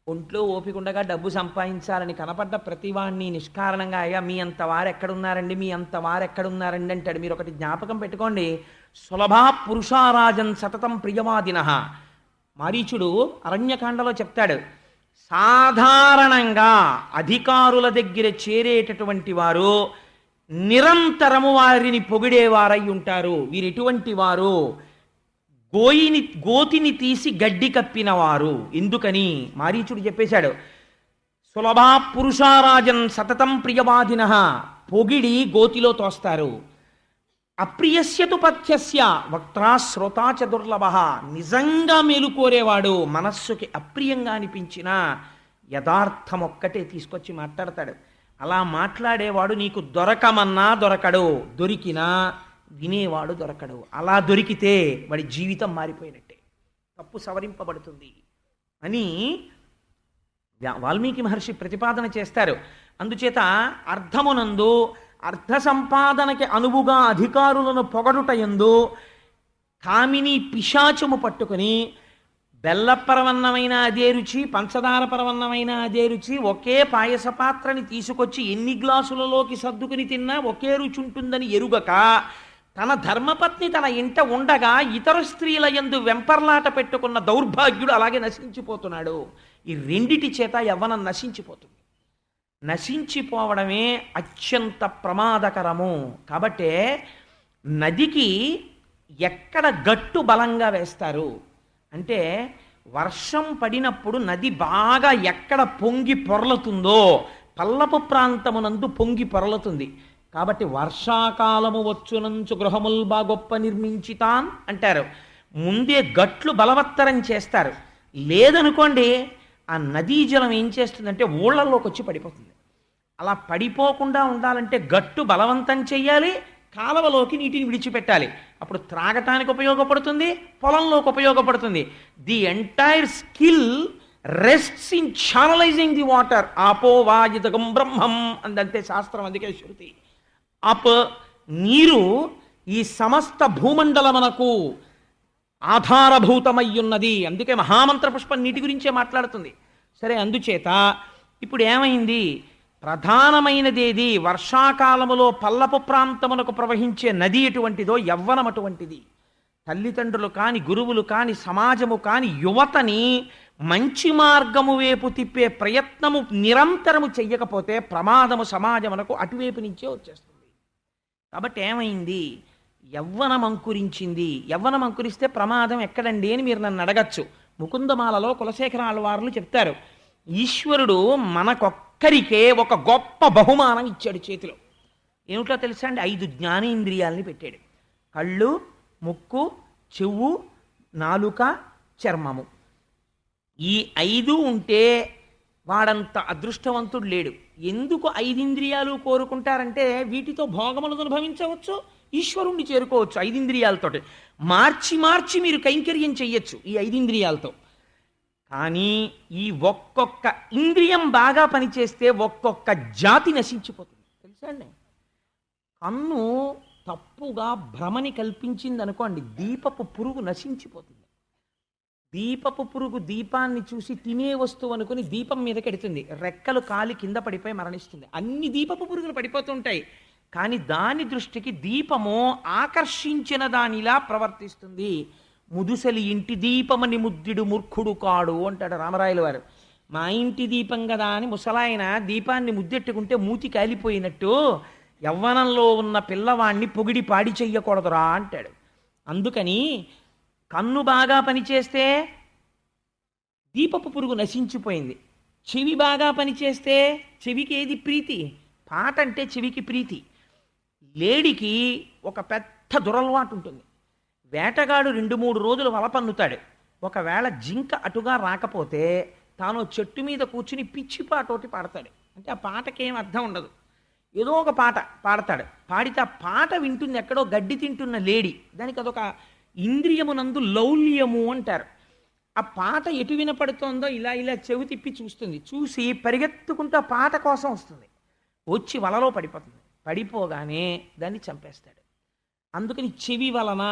ఒంట్లో ఓపికండగా డబ్బు సంపాదించాలని కనపడ్డ ప్రతివాణ్ణి నిష్కారణంగా అయ్యా మీ అంత వారు ఎక్కడున్నారండి, మీ అంత వారు ఎక్కడున్నారండి అంటాడు. మీరు ఒకటి జ్ఞాపకం పెట్టుకోండి, సులభా పురుషారాజన్ సతతం ప్రియవాదిన. మారీచుడు అరణ్యకాండలో చెప్తాడు, సాధారణంగా అధికారుల దగ్గర చేరేటటువంటి వారు నిరంతరము వారిని పొగిడేవారై ఉంటారు. వీరు ఎటువంటి వారు? గోతిని తీసి గడ్డి కప్పినవారు. ఎందుకని మారీచుడు చెప్పేశాడు, సులభా పురుషారాజన్ సతతం ప్రియవాదిన, పొగిడి గోతిలో తోస్తారు. అప్రియస్యతు పథ్యస్య వక్త్రా శ్రోతా చ దుర్లభ, నిజంగా మేలు కోరేవాడు మనస్సుకి అప్రియంగా అనిపించిన యథార్థం ఒక్కటే తీసుకొచ్చి మాట్లాడతాడు. అలా మాట్లాడేవాడు నీకు దొరకమన్నా దొరకడు, దొరికినా వినేవాడు దొరకడు. అలా దొరికితే వాడి జీవితం మారిపోయినట్టే, తప్పు సవరింపబడుతుంది అని వాల్మీకి మహర్షి ప్రతిపాదన చేస్తారు. అందుచేత అర్థమునందు అర్థ సంపాదనకి అనువుగా అధికారులను పొగడుటయందు కామిని పిశాచము పట్టుకుని బెల్లపరవన్నమైన అదే రుచి, పంచదార పరవన్నమైన అదే రుచి, ఒకే పాయస పాత్రని తీసుకొచ్చి ఎన్ని గ్లాసులలోకి సర్దుకుని తిన్నా ఒకే రుచి ఉంటుందని ఎరుగక తన ధర్మపత్ని తన ఇంట ఉండగా ఇతర స్త్రీల యందు వెంపర్లాట పెట్టుకున్న దౌర్భాగ్యుడు అలాగే నశించిపోతున్నాడు. ఈ రెండిటి చేత యవ్వనం నశించిపోతుంది. నశించిపోవడమే అత్యంత ప్రమాదకరము. కాబట్టే నదికి ఎక్కడ గట్టు బలంగా వేస్తారు అంటే, వర్షం పడినప్పుడు నది బాగా ఎక్కడ పొంగి పొరలుతుందో పల్లపు ప్రాంతమునందు పొంగి పొరలుతుంది. కాబట్టి వర్షాకాలము వచ్చునంచు గృహముల్ బాగొప్ప నిర్మించితాన్ అంటారు. ముందే గట్లు బలవత్తరం చేస్తారు. లేదనుకోండి ఆ నదీ జలం ఏం చేస్తుందంటే ఊళ్ళల్లోకి వచ్చి పడిపోతుంది. అలా పడిపోకుండా ఉండాలంటే గట్టు బలవంతం చెయ్యాలి, కాలవలోకి నీటిని విడిచిపెట్టాలి. అప్పుడు త్రాగటానికి ఉపయోగపడుతుంది, పొలంలోకి ఉపయోగపడుతుంది. The entire skill rests in channelizing the water. ఆపో వాయుదగం బ్రహ్మం అందంతే శాస్త్రం. అందుకే శృతి నీరు ఈ సమస్త భూమండలమునకు ఆధారభూతమయ్యున్నది. అందుకే మహామంత్ర పుష్పం నీటి గురించే మాట్లాడుతుంది. సరే, అందుచేత ఇప్పుడు ఏమైంది? ప్రధానమైనదేది? వర్షాకాలములో పల్లపు ప్రాంతమునకు ప్రవహించే నది ఎటువంటిదో యవ్వనం అటువంటిది. తల్లిదండ్రులు కాని, గురువులు కాని, సమాజము కాని యువతని మంచి మార్గము వైపు తిప్పే ప్రయత్నము నిరంతరము చెయ్యకపోతే ప్రమాదము సమాజమునకు అటువైపు నుంచే వచ్చేస్తుంది. కాబట్టి ఏమైంది? యవ్వనం అంకురించింది. యవ్వనం అంకురిస్తే ప్రమాదం ఎక్కడండి అని మీరు నన్ను అడగచ్చు. ముకుందమాలలో కులశేఖర ఆళ్వార్లు చెప్తారు, ఈశ్వరుడు మనకొక్కరికే ఒక గొప్ప బహుమానం ఇచ్చాడు చేతిలో. ఏమిటో తెలుసా అండి? 5 జ్ఞానేంద్రియాలని పెట్టాడు. కళ్ళు, ముక్కు, చెవు, నాలుక, చర్మము. ఈ 5 ఉంటే వాడంత అదృష్టవంతుడు లేడు. ఎందుకు 5 ఇంద్రియాలు కోరుకుంటారంటే వీటితో భోగములను అనుభవించవచ్చు, ఈశ్వరుణ్ణి చేరుకోవచ్చు. 5 ఇంద్రియాలతో మార్చి మార్చి మీరు కైంకర్యం చెయ్యొచ్చు ఈ 5 ఇంద్రియాలతో. కానీ ఈ ఒక్కొక్క ఇంద్రియం బాగా పనిచేస్తే ఒక్కొక్క జాతి నశించిపోతుంది. తెలుసా అండి? కన్ను తప్పుగా భ్రమని కల్పించింది అనుకోండి, దీపపు పురుగు నశించిపోతుంది. దీపపు పురుగు దీపాన్ని చూసి తినే వస్తువు అనుకుని దీపం మీద కెడుతుంది, రెక్కలు కాలి కింద పడిపోయి మరణిస్తుంది. అన్ని దీపపు పురుగులు పడిపోతుంటాయి. కానీ దాని దృష్టికి దీపము ఆకర్షించిన దానిలా ప్రవర్తిస్తుంది. ముదుసలి ఇంటి దీపమని ముద్దుడు మూర్ఖుడు కాడు అంటాడు రామరాయల వారు. మా ఇంటి దీపం కదా అని ముసలాయన దీపాన్ని ముద్దెట్టుకుంటే మూతి కాలిపోయినట్టు యవ్వనంలో ఉన్న పిల్లవాణ్ణి పొగిడి పాడి చెయ్యకూడదురా అంటాడు. అందుకని కన్ను బాగా పనిచేస్తే దీపపు పురుగు నశించిపోయింది. చెవి బాగా పనిచేస్తే చెవికి ఏది ప్రీతి? పాట అంటే చెవికి ప్రీతి. లేడికి ఒక పెద్ద దురలవాటు ఉంటుంది. వేటగాడు 2-3 రోజులు వల పన్నుతాడు. ఒకవేళ జింక అటుగా రాకపోతే తాను చెట్టు మీద కూర్చుని పిచ్చి పాటోటి పాడతాడు. అంటే ఆ పాటకేం అర్థం ఉండదు, ఏదో ఒక పాట పాడతాడు. పాడితే ఆ పాట వింటుంది ఎక్కడో గడ్డి తింటున్న లేడి. దానికి అదొక ఇంద్రియమునందు లౌల్యము అంటారు. ఆ పాట ఎటు వినపడుతోందో ఇలా ఇలా చెవి తిప్పి చూస్తుంది. చూసి పరిగెత్తుకుంటూ ఆ పాట కోసం వస్తుంది. వచ్చి వలలో పడిపోతుంది. పడిపోగానే దాన్ని చంపేస్తాడు. అందుకని చెవి వలన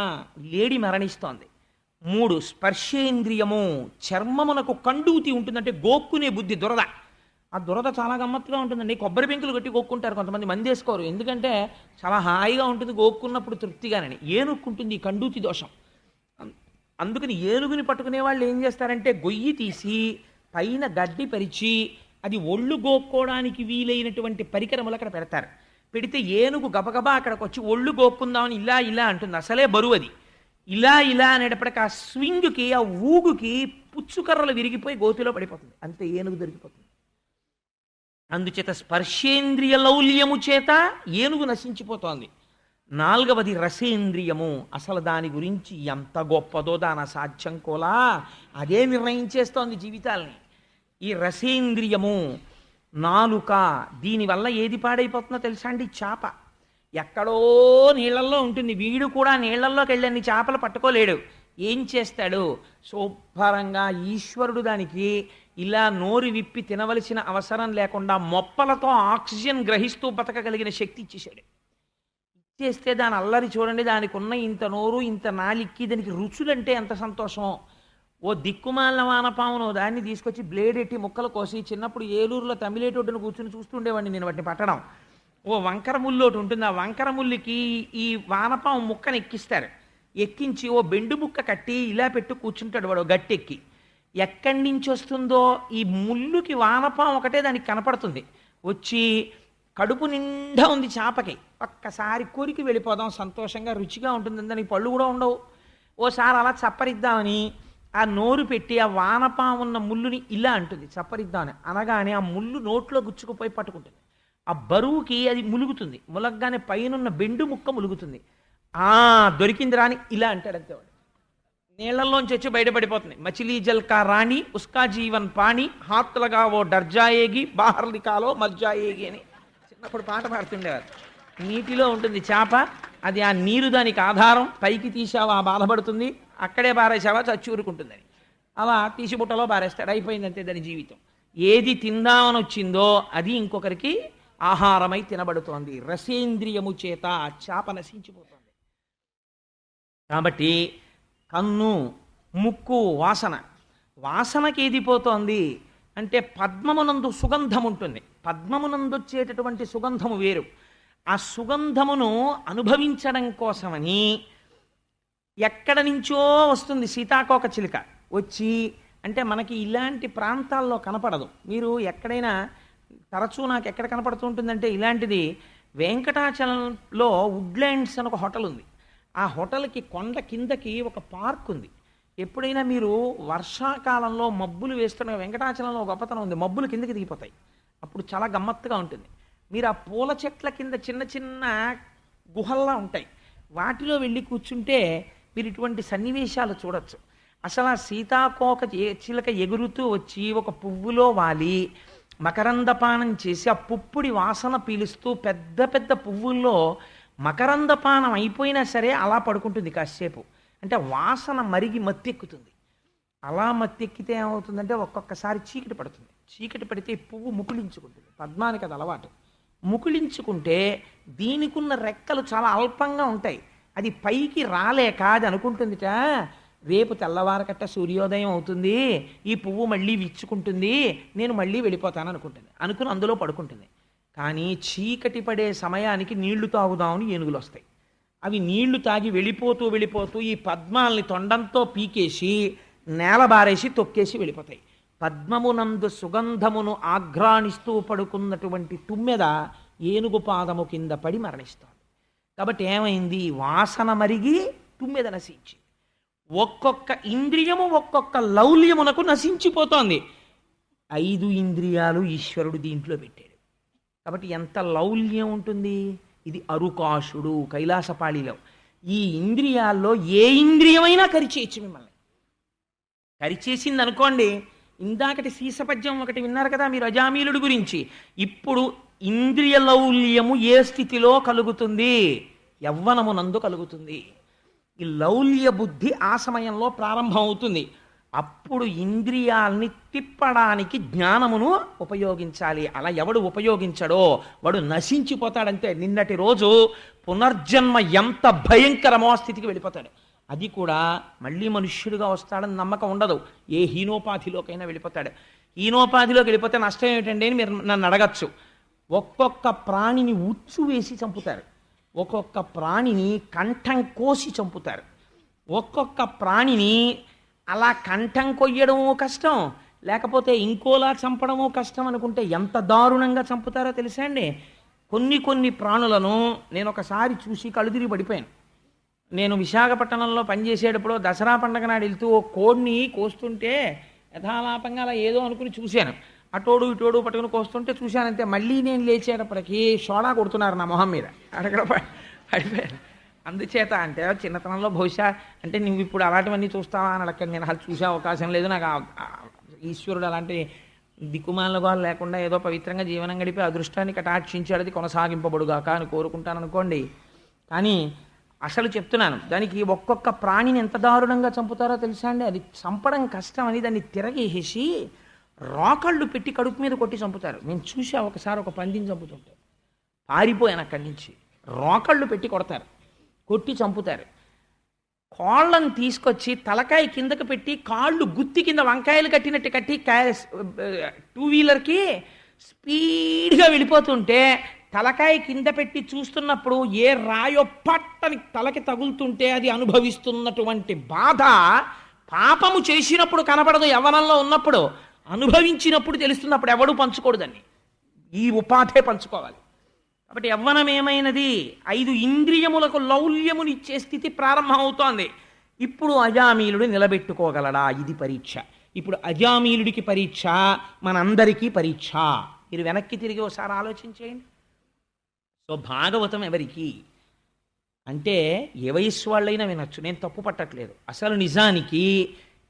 లేడి మరణిస్తోంది. 3 స్పర్శేంద్రియము. చర్మమునకు కండూతి ఉంటుందంటే గోక్కునే బుద్ధి, దురద. ఆ దురద చాలా గమ్మత్తుగా ఉంటుందండి. కొబ్బరి పెంకులు కట్టి గోక్కుంటారు కొంతమంది, మంది వేసుకోరు. ఎందుకంటే చాలా హాయిగా ఉంటుంది గోక్కున్నప్పుడు తృప్తిగానని. ఏనుక్కుంటుంది ఈ కండూతి దోషం. అందుకని ఏనుగుని పట్టుకునే వాళ్ళు ఏం చేస్తారంటే గొయ్యి తీసి పైన గడ్డి పరిచి అది ఒళ్ళు గోక్కోవడానికి వీలైనటువంటి పరికరములు అక్కడ పెడతారు. పెడితే ఏనుగు గబగబా అక్కడికి వచ్చి ఒళ్ళు గోక్కుందామని ఇలా ఇలా అంటుంది. అసలే బరువు అది. ఇలా ఇలా అనేటప్పటికి ఆ స్వింగ్కి, ఆ ఊగుకి పుచ్చుకర్రలు విరిగిపోయి గోతిలో పడిపోతుంది. అంతే, ఏనుగు దొరికిపోతుంది. అందుచేత స్పర్శేంద్రియ లౌల్యము చేత ఏనుగు నశించిపోతోంది. 4వది రసేంద్రియము. అసలు దాని గురించి ఎంత గొప్పదో దాని అసాధ్యం కూడా అదే నిర్ణయించేస్తోంది జీవితాలని. ఈ రసేంద్రియము. నాలుక. దీనివల్ల ఏది పాడైపోతుందో తెలుసా అండి? చేప. ఎక్కడో నీళ్లల్లో ఉంటుంది. వీడు కూడా నీళ్లల్లోకి వెళ్ళని చేపలు పట్టుకోలేడు. ఏం చేస్తాడు? శుభ్రంగా ఈశ్వరుడు దానికి ఇలా నోరు విప్పి తినవలసిన అవసరం లేకుండా మొప్పలతో ఆక్సిజన్ గ్రహిస్తూ బతకగలిగిన శక్తి ఇచ్చేశాడు. ఇచ్చేస్తే దాని అల్లరి చూడండి. దానికి ఉన్న ఇంత నోరు, ఇంత నాలిక్కి, దానికి రుచులంటే ఎంత సంతోషం. ఓ దిక్కుమాలిన వానపామును దాన్ని తీసుకొచ్చి బ్లేడ్ ఎట్టి ముక్కలు కోసి, చిన్నప్పుడు ఏలూరులో తమిళేటొడ్డును కూర్చుని చూస్తుండేవాడిని నేను వాటిని పట్టడం. ఓ వంకర ముళ్ళు ఒకటి ఉంటుంది. ఆ వంకర ముళ్ళుకి ఈ వానపాము ముక్కను ఎక్కిస్తారు. ఎక్కించి ఓ బెండు ముక్క కట్టి ఇలా పెట్టు కూర్చుంటాడు వాడు గట్టెక్కి. ఎక్కడి నుంచి వస్తుందో ఈ ముళ్ళుకి వానపాము ఒకటే దానికి కనపడుతుంది. వచ్చి కడుపు నిండా ఉంది చేపకి. ఒక్కసారి కోరికి వెళ్ళిపోదాం, సంతోషంగా రుచిగా ఉంటుంది, దానికి పళ్ళు కూడా ఉండవు. ఓసారి అలా చప్పరిద్దామని ఆ నోరు పెట్టి ఆ వానపాము ఉన్న ముళ్ళుని ఇలా అంటుంది చప్పరిద్దామని. అనగానే ఆ ముళ్ళు నోట్లో గుచ్చుకుపోయి పట్టుకుంటుంది. ఆ బరువుకి అది ములుగుతుంది. ములగ్గానే పైనున్న బెండు ముక్క ములుగుతుంది. దొరికింది రాని ఇలా అంటాడు అంతే. వాడు నీళ్లలోంచి వచ్చి బయటపడిపోతుంది. మచిలీ జల్కా రాణి ఉస్కా జీవన్ పాణి హాత్ లగా ఓ డర్జాయేగి బాహర్ నికాలో మర్జాయేగి అని చిన్నప్పుడు పాట పాడుతుండేవారు. నీటిలో ఉంటుంది చేప. అది ఆ నీరు దానికి ఆధారం. పైకి తీసావా బాధపడుతుంది, అక్కడే పారేసావా చచ్చూరుకుంటుందని. అలా తీసి బుట్టలో పారేస్తాడు. అయిపోయిందంతే దాని జీవితం. ఏది తిందామని వచ్చిందో అది ఇంకొకరికి ఆహారమై తినబడుతోంది. రసేంద్రియము చేత చేప నశించిపోతుంది. కాబట్టి కన్ను, ముక్కు, వాసన. వాసనకి ఏది పోతోంది అంటే పద్మమునందు సుగంధం ఉంటుంది. పద్మమునందు వచ్చేటటువంటి సుగంధము వేరు. ఆ సుగంధమును అనుభవించడం కోసమని ఎక్కడ నుంచో వస్తుంది సీతాకోక చిలుక వచ్చి. అంటే మనకి ఇలాంటి ప్రాంతాల్లో కనపడదు. మీరు ఎక్కడైనా తరచూ నాకు ఎక్కడ కనపడుతూ ఉంటుందంటే ఇలాంటిది వెంకటాచలంలో వుడ్లాండ్స్ అని ఒక హోటల్ ఉంది. ఆ హోటల్కి కొండ కిందకి ఒక పార్క్ ఉంది. ఎప్పుడైనా మీరు వర్షాకాలంలో మబ్బులు వేస్తున్న వెంకటాచలంలో ఒక గొప్పతనం ఉంది. మబ్బులు కిందకి దిగిపోతాయి. అప్పుడు చాలా గమ్మత్తుగా ఉంటుంది. మీరు ఆ పూల చెట్ల కింద చిన్న చిన్న గుహల్లా ఉంటాయి. వాటిలో వెళ్ళి కూర్చుంటే మీరు ఇటువంటి సన్నివేశాలు చూడొచ్చు. అసలు ఆ సీతాకోక చిలక ఎగురుతూ వచ్చి ఒక పువ్వులో వాలి మకరందపానం చేసి ఆ పుప్పుడి వాసన పీలుస్తూ పెద్ద పెద్ద పువ్వుల్లో మకరందపానం అయిపోయినా సరే అలా పడుకుంటుంది కాసేపు. అంటే వాసన మరిగి మత్తెక్కుతుంది. అలా మత్తెక్కితే ఏమవుతుందంటే ఒక్కొక్కసారి చీకటి పడుతుంది. చీకటి పడితే పువ్వు ముకుళించుకుంటుంది. పద్మానికి అది అలవాటు. ముకుళించుకుంటే దీనికున్న రెక్కలు చాలా అల్పంగా ఉంటాయి. అది పైకి రాలేక అది అనుకుంటుందిట, రేపు తెల్లవారకట్ట సూర్యోదయం అవుతుంది, ఈ పువ్వు మళ్ళీ విచ్చుకుంటుంది, నేను మళ్ళీ వెళ్ళిపోతాను అనుకుంటుంది. అనుకుని అందులో పడుకుంటుంది. కానీ చీకటి పడే సమయానికి నీళ్లు తాగుదామని ఏనుగులు వస్తాయి. అవి నీళ్లు తాగి వెళ్ళిపోతూ వెళ్ళిపోతూ ఈ పద్మాల్ని తొండంతో పీకేసి నేల బారేసి తొక్కేసి వెళ్ళిపోతాయి. పద్మమునందు సుగంధమును ఆఘ్రాణిస్తూ పడుకున్నటువంటి తుమ్మెద ఏనుగు పాదము కింద పడి మరణిస్తోంది. కాబట్టి ఏమైంది? వాసన మరిగి తుమ్మెద నశించి, ఒక్కొక్క ఇంద్రియము ఒక్కొక్క లౌల్యమునకు నశించిపోతోంది. 5 ఇంద్రియాలు ఈశ్వరుడు దీంట్లో పెట్టాడు. కాబట్టి ఎంత లౌల్యం ఉంటుంది. ఇది అరుకాశుడు కైలాసపాళిలో. ఈ ఇంద్రియాల్లో ఏ ఇంద్రియమైనా కరిచేయచ్చు మిమ్మల్ని. కరిచేసింది అనుకోండి. ఇందాకటి సీసపద్యం ఒకటి విన్నారు కదా మీరు అజామీలుడి గురించి. ఇప్పుడు ఇంద్రియ లౌల్యము ఏ స్థితిలో కలుగుతుంది? యవ్వనమునందు కలుగుతుంది. ఈ లౌల్య బుద్ధి ఆ సమయంలో ప్రారంభం అవుతుంది. అప్పుడు ఇంద్రియాల్ని తిప్పడానికి జ్ఞానమును ఉపయోగించాలి. అలా ఎవడు ఉపయోగించడో వాడు నశించిపోతాడంతే. నిన్నటి రోజు పునర్జన్మ ఎంత భయంకరమో ఆ స్థితికి వెళ్ళిపోతాడు. అది కూడా మళ్ళీ మనుష్యుడిగా వస్తాడని నమ్మకం ఉండదు. ఏ హీనోపాధిలోకైనా వెళ్ళిపోతాడు. హీనోపాధిలోకి వెళ్ళిపోతే నష్టం ఏమిటండి అని మీరు నన్ను అడగచ్చు. ఒక్కొక్క ప్రాణిని ఉచ్చు వేసి చంపుతారు. ఒక్కొక్క ప్రాణిని కంఠం కోసి చంపుతారు. ఒక్కొక్క ప్రాణిని అలా కంఠం కొయ్యడమో కష్టం, లేకపోతే ఇంకోలా చంపడమో కష్టం అనుకుంటే ఎంత దారుణంగా చంపుతారో తెలుసా అండి. కొన్ని ప్రాణులను నేను ఒకసారి చూసి కళ్ళు తిరిగి పడిపోయాను. నేను విశాఖపట్నంలో పనిచేసేటప్పుడు దసరా పండగ నాడు వెళ్తూ ఓ కోడిని కోస్తుంటే యథాలాపంగా అలా ఏదో అనుకుని చూశాను. అటోడు ఇటోడు పట్టుకుని కోస్తుంటే చూశానంతే. మళ్ళీ నేను లేచేటప్పటికి సోడా కొడుతున్నారు నా మొహం మీద. అక్కడ పడిపోయాను. అందుచేత అంటే చిన్నతనంలో బహుశా అంటే నువ్వు ఇప్పుడు అలాంటివన్నీ చూస్తావా అని అక్కడ నేను అసలు చూసే అవకాశం లేదు. నాకు ఈశ్వరుడు అలాంటి దిక్కుమాలగా లేకుండా ఏదో పవిత్రంగా జీవనం గడిపి అదృష్టాన్ని కటాక్షించాడు, అది కొనసాగింపబడుగాక అని కోరుకుంటాను అనుకోండి. కానీ అసలు చెప్తున్నాను, దానికి ఒక్కొక్క ప్రాణిని ఎంత దారుణంగా చంపుతారో తెలుసా అండి. అది చంపడం కష్టం అని దాన్ని తిరగేసి రోకళ్ళు పెట్టి కడుపు మీద కొట్టి చంపుతారు. నేను చూసా ఒకసారి ఒక పందిని చంపుతుంటే పారిపోయాను అక్కడి నుంచి. రోకళ్ళు పెట్టి కొడతారు, కొట్టి చంపుతారు. కాళ్ళను తీసుకొచ్చి తలకాయ కిందకు పెట్టి కాళ్ళు గుత్తి కింద వంకాయలు కట్టినట్టు కట్టి 2 వీలర్కి స్పీడ్గా వెళ్ళిపోతుంటే తలకాయ కింద పెట్టి చూస్తున్నప్పుడు ఏ రాయో పట్టని తలకి తగులుతుంటే అది అనుభవిస్తున్నటువంటి బాధ పాపము చేసినప్పుడు కనపడదు. యవ్వనంలో ఉన్నప్పుడు అనుభవించినప్పుడు తెలుస్తున్నప్పుడు ఎవడు పంచుకోడుదని. ఈ ఉపాధే పంచుకోవాలి. కాబట్టి యవ్వనం ఏమైనది 5 ఇంద్రియములకు లౌల్యమునిచ్చే స్థితి ప్రారంభం అవుతోంది. ఇప్పుడు అజామీలుడు నిలబెట్టుకోగలడా? ఇది పరీక్ష. ఇప్పుడు అజామీలుడికి పరీక్ష, మనందరికీ పరీక్ష. మీరు వెనక్కి తిరిగి ఒకసారి ఆలోచించేయండి. సో భాగవతం ఎవరికి అంటే ఏ వయస్సు వాళ్ళైనా వినొచ్చు, నేను తప్పు పట్టట్లేదు. అసలు నిజానికి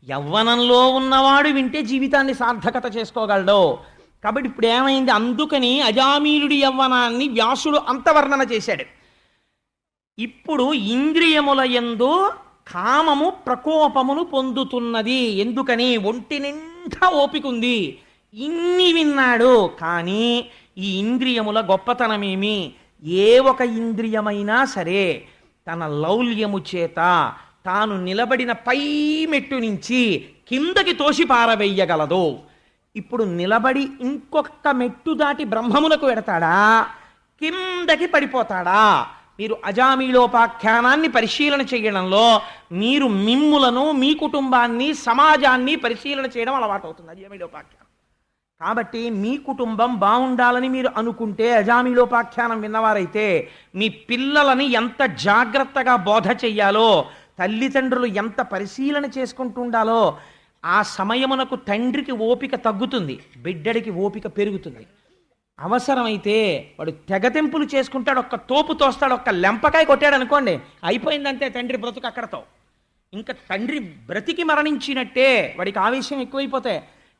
యవ్వనంలో ఉన్నవాడు వింటే జీవితాన్ని సార్థకత చేసుకోగలడు. కాబట్టి ఇప్పుడు ఏమైంది, అందుకని అజామీలుడి యవ్వనాన్ని వ్యాసుడు అంతవర్ణన చేశాడు. ఇప్పుడు ఇంద్రియముల యందు కామము ప్రకోపమును పొందుతున్నది. ఎందుకని? ఒంటి నిండా ఓపికంది, ఇన్ని విన్నాడు. కానీ ఈ ఇంద్రియముల గొప్పతనమేమి? ఏ ఒక ఇంద్రియమైనా సరే తన లౌల్యము చేత తాను నిలబడిన పై మెట్టు నుంచి కిందకి తోసి పారవేయగలదు. ఇప్పుడు నిలబడి ఇంకొక మెట్టు దాటి బ్రహ్మమునకు వెడతాడా, కిందకి పడిపోతాడా? మీరు అజామీలోపాఖ్యానాన్ని పరిశీలన చేయడంలో మీరు మిమ్ములను, మీ కుటుంబాన్ని, సమాజాన్ని పరిశీలన చేయడం అలవాటు అవుతుంది అజామీలోపాఖ్యానం. కాబట్టి మీ కుటుంబం బాగుండాలని మీరు అనుకుంటే అజామీలోపాఖ్యానం విన్నవారైతే మీ పిల్లలని ఎంత జాగ్రత్తగా బోధ చెయ్యాలో, తల్లిదండ్రులు ఎంత పరిశీలన చేసుకుంటూ ఉండాలో, ఆ సమయమునకు తండ్రికి ఓపిక తగ్గుతుంది, బిడ్డడికి ఓపిక పెరుగుతుంది. అవసరమైతే వాడు తెగతెంపులు చేసుకుంటాడు, ఒక్క తోపు తోస్తాడు, ఒక్క లెంపకాయ కొట్టాడు అనుకోండి, అయిపోయిందంతే తండ్రి బ్రతుకు అక్కడతో. ఇంకా తండ్రి బ్రతికి మరణించినట్టే, వాడికి ఆవేశం ఎక్కువైపోతే.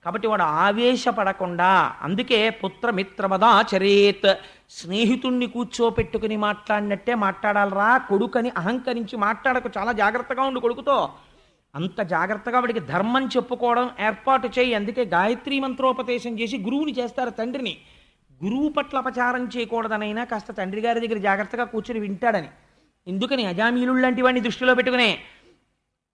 కాబట్టి వాడు ఆవేశపడకుండా, అందుకే పుత్రమిత్రమదాచరేత్, స్నేహితుణ్ణి కూర్చోపెట్టుకుని మాట్లాడినట్టే మాట్లాడాలరా, కొడుకని అహంకరించి మాట్లాడకు, చాలా జాగ్రత్తగా ఉండు కొడుకుతో. అంత జాగ్రత్తగా వాడికి ధర్మం చెప్పుకోవడం ఏర్పాటు చేయి. అందుకే గాయత్రీ మంత్రోపదేశం చేసి గురువుని చేస్తారు తండ్రిని. గురువు పట్ల అపచారం చేయకూడదనైనా కాస్త తండ్రి గారి దగ్గర జాగ్రత్తగా కూర్చుని వింటాడని. ఎందుకని? అజామీలుడు లాంటి వాడిని దృష్టిలో పెట్టుకునే.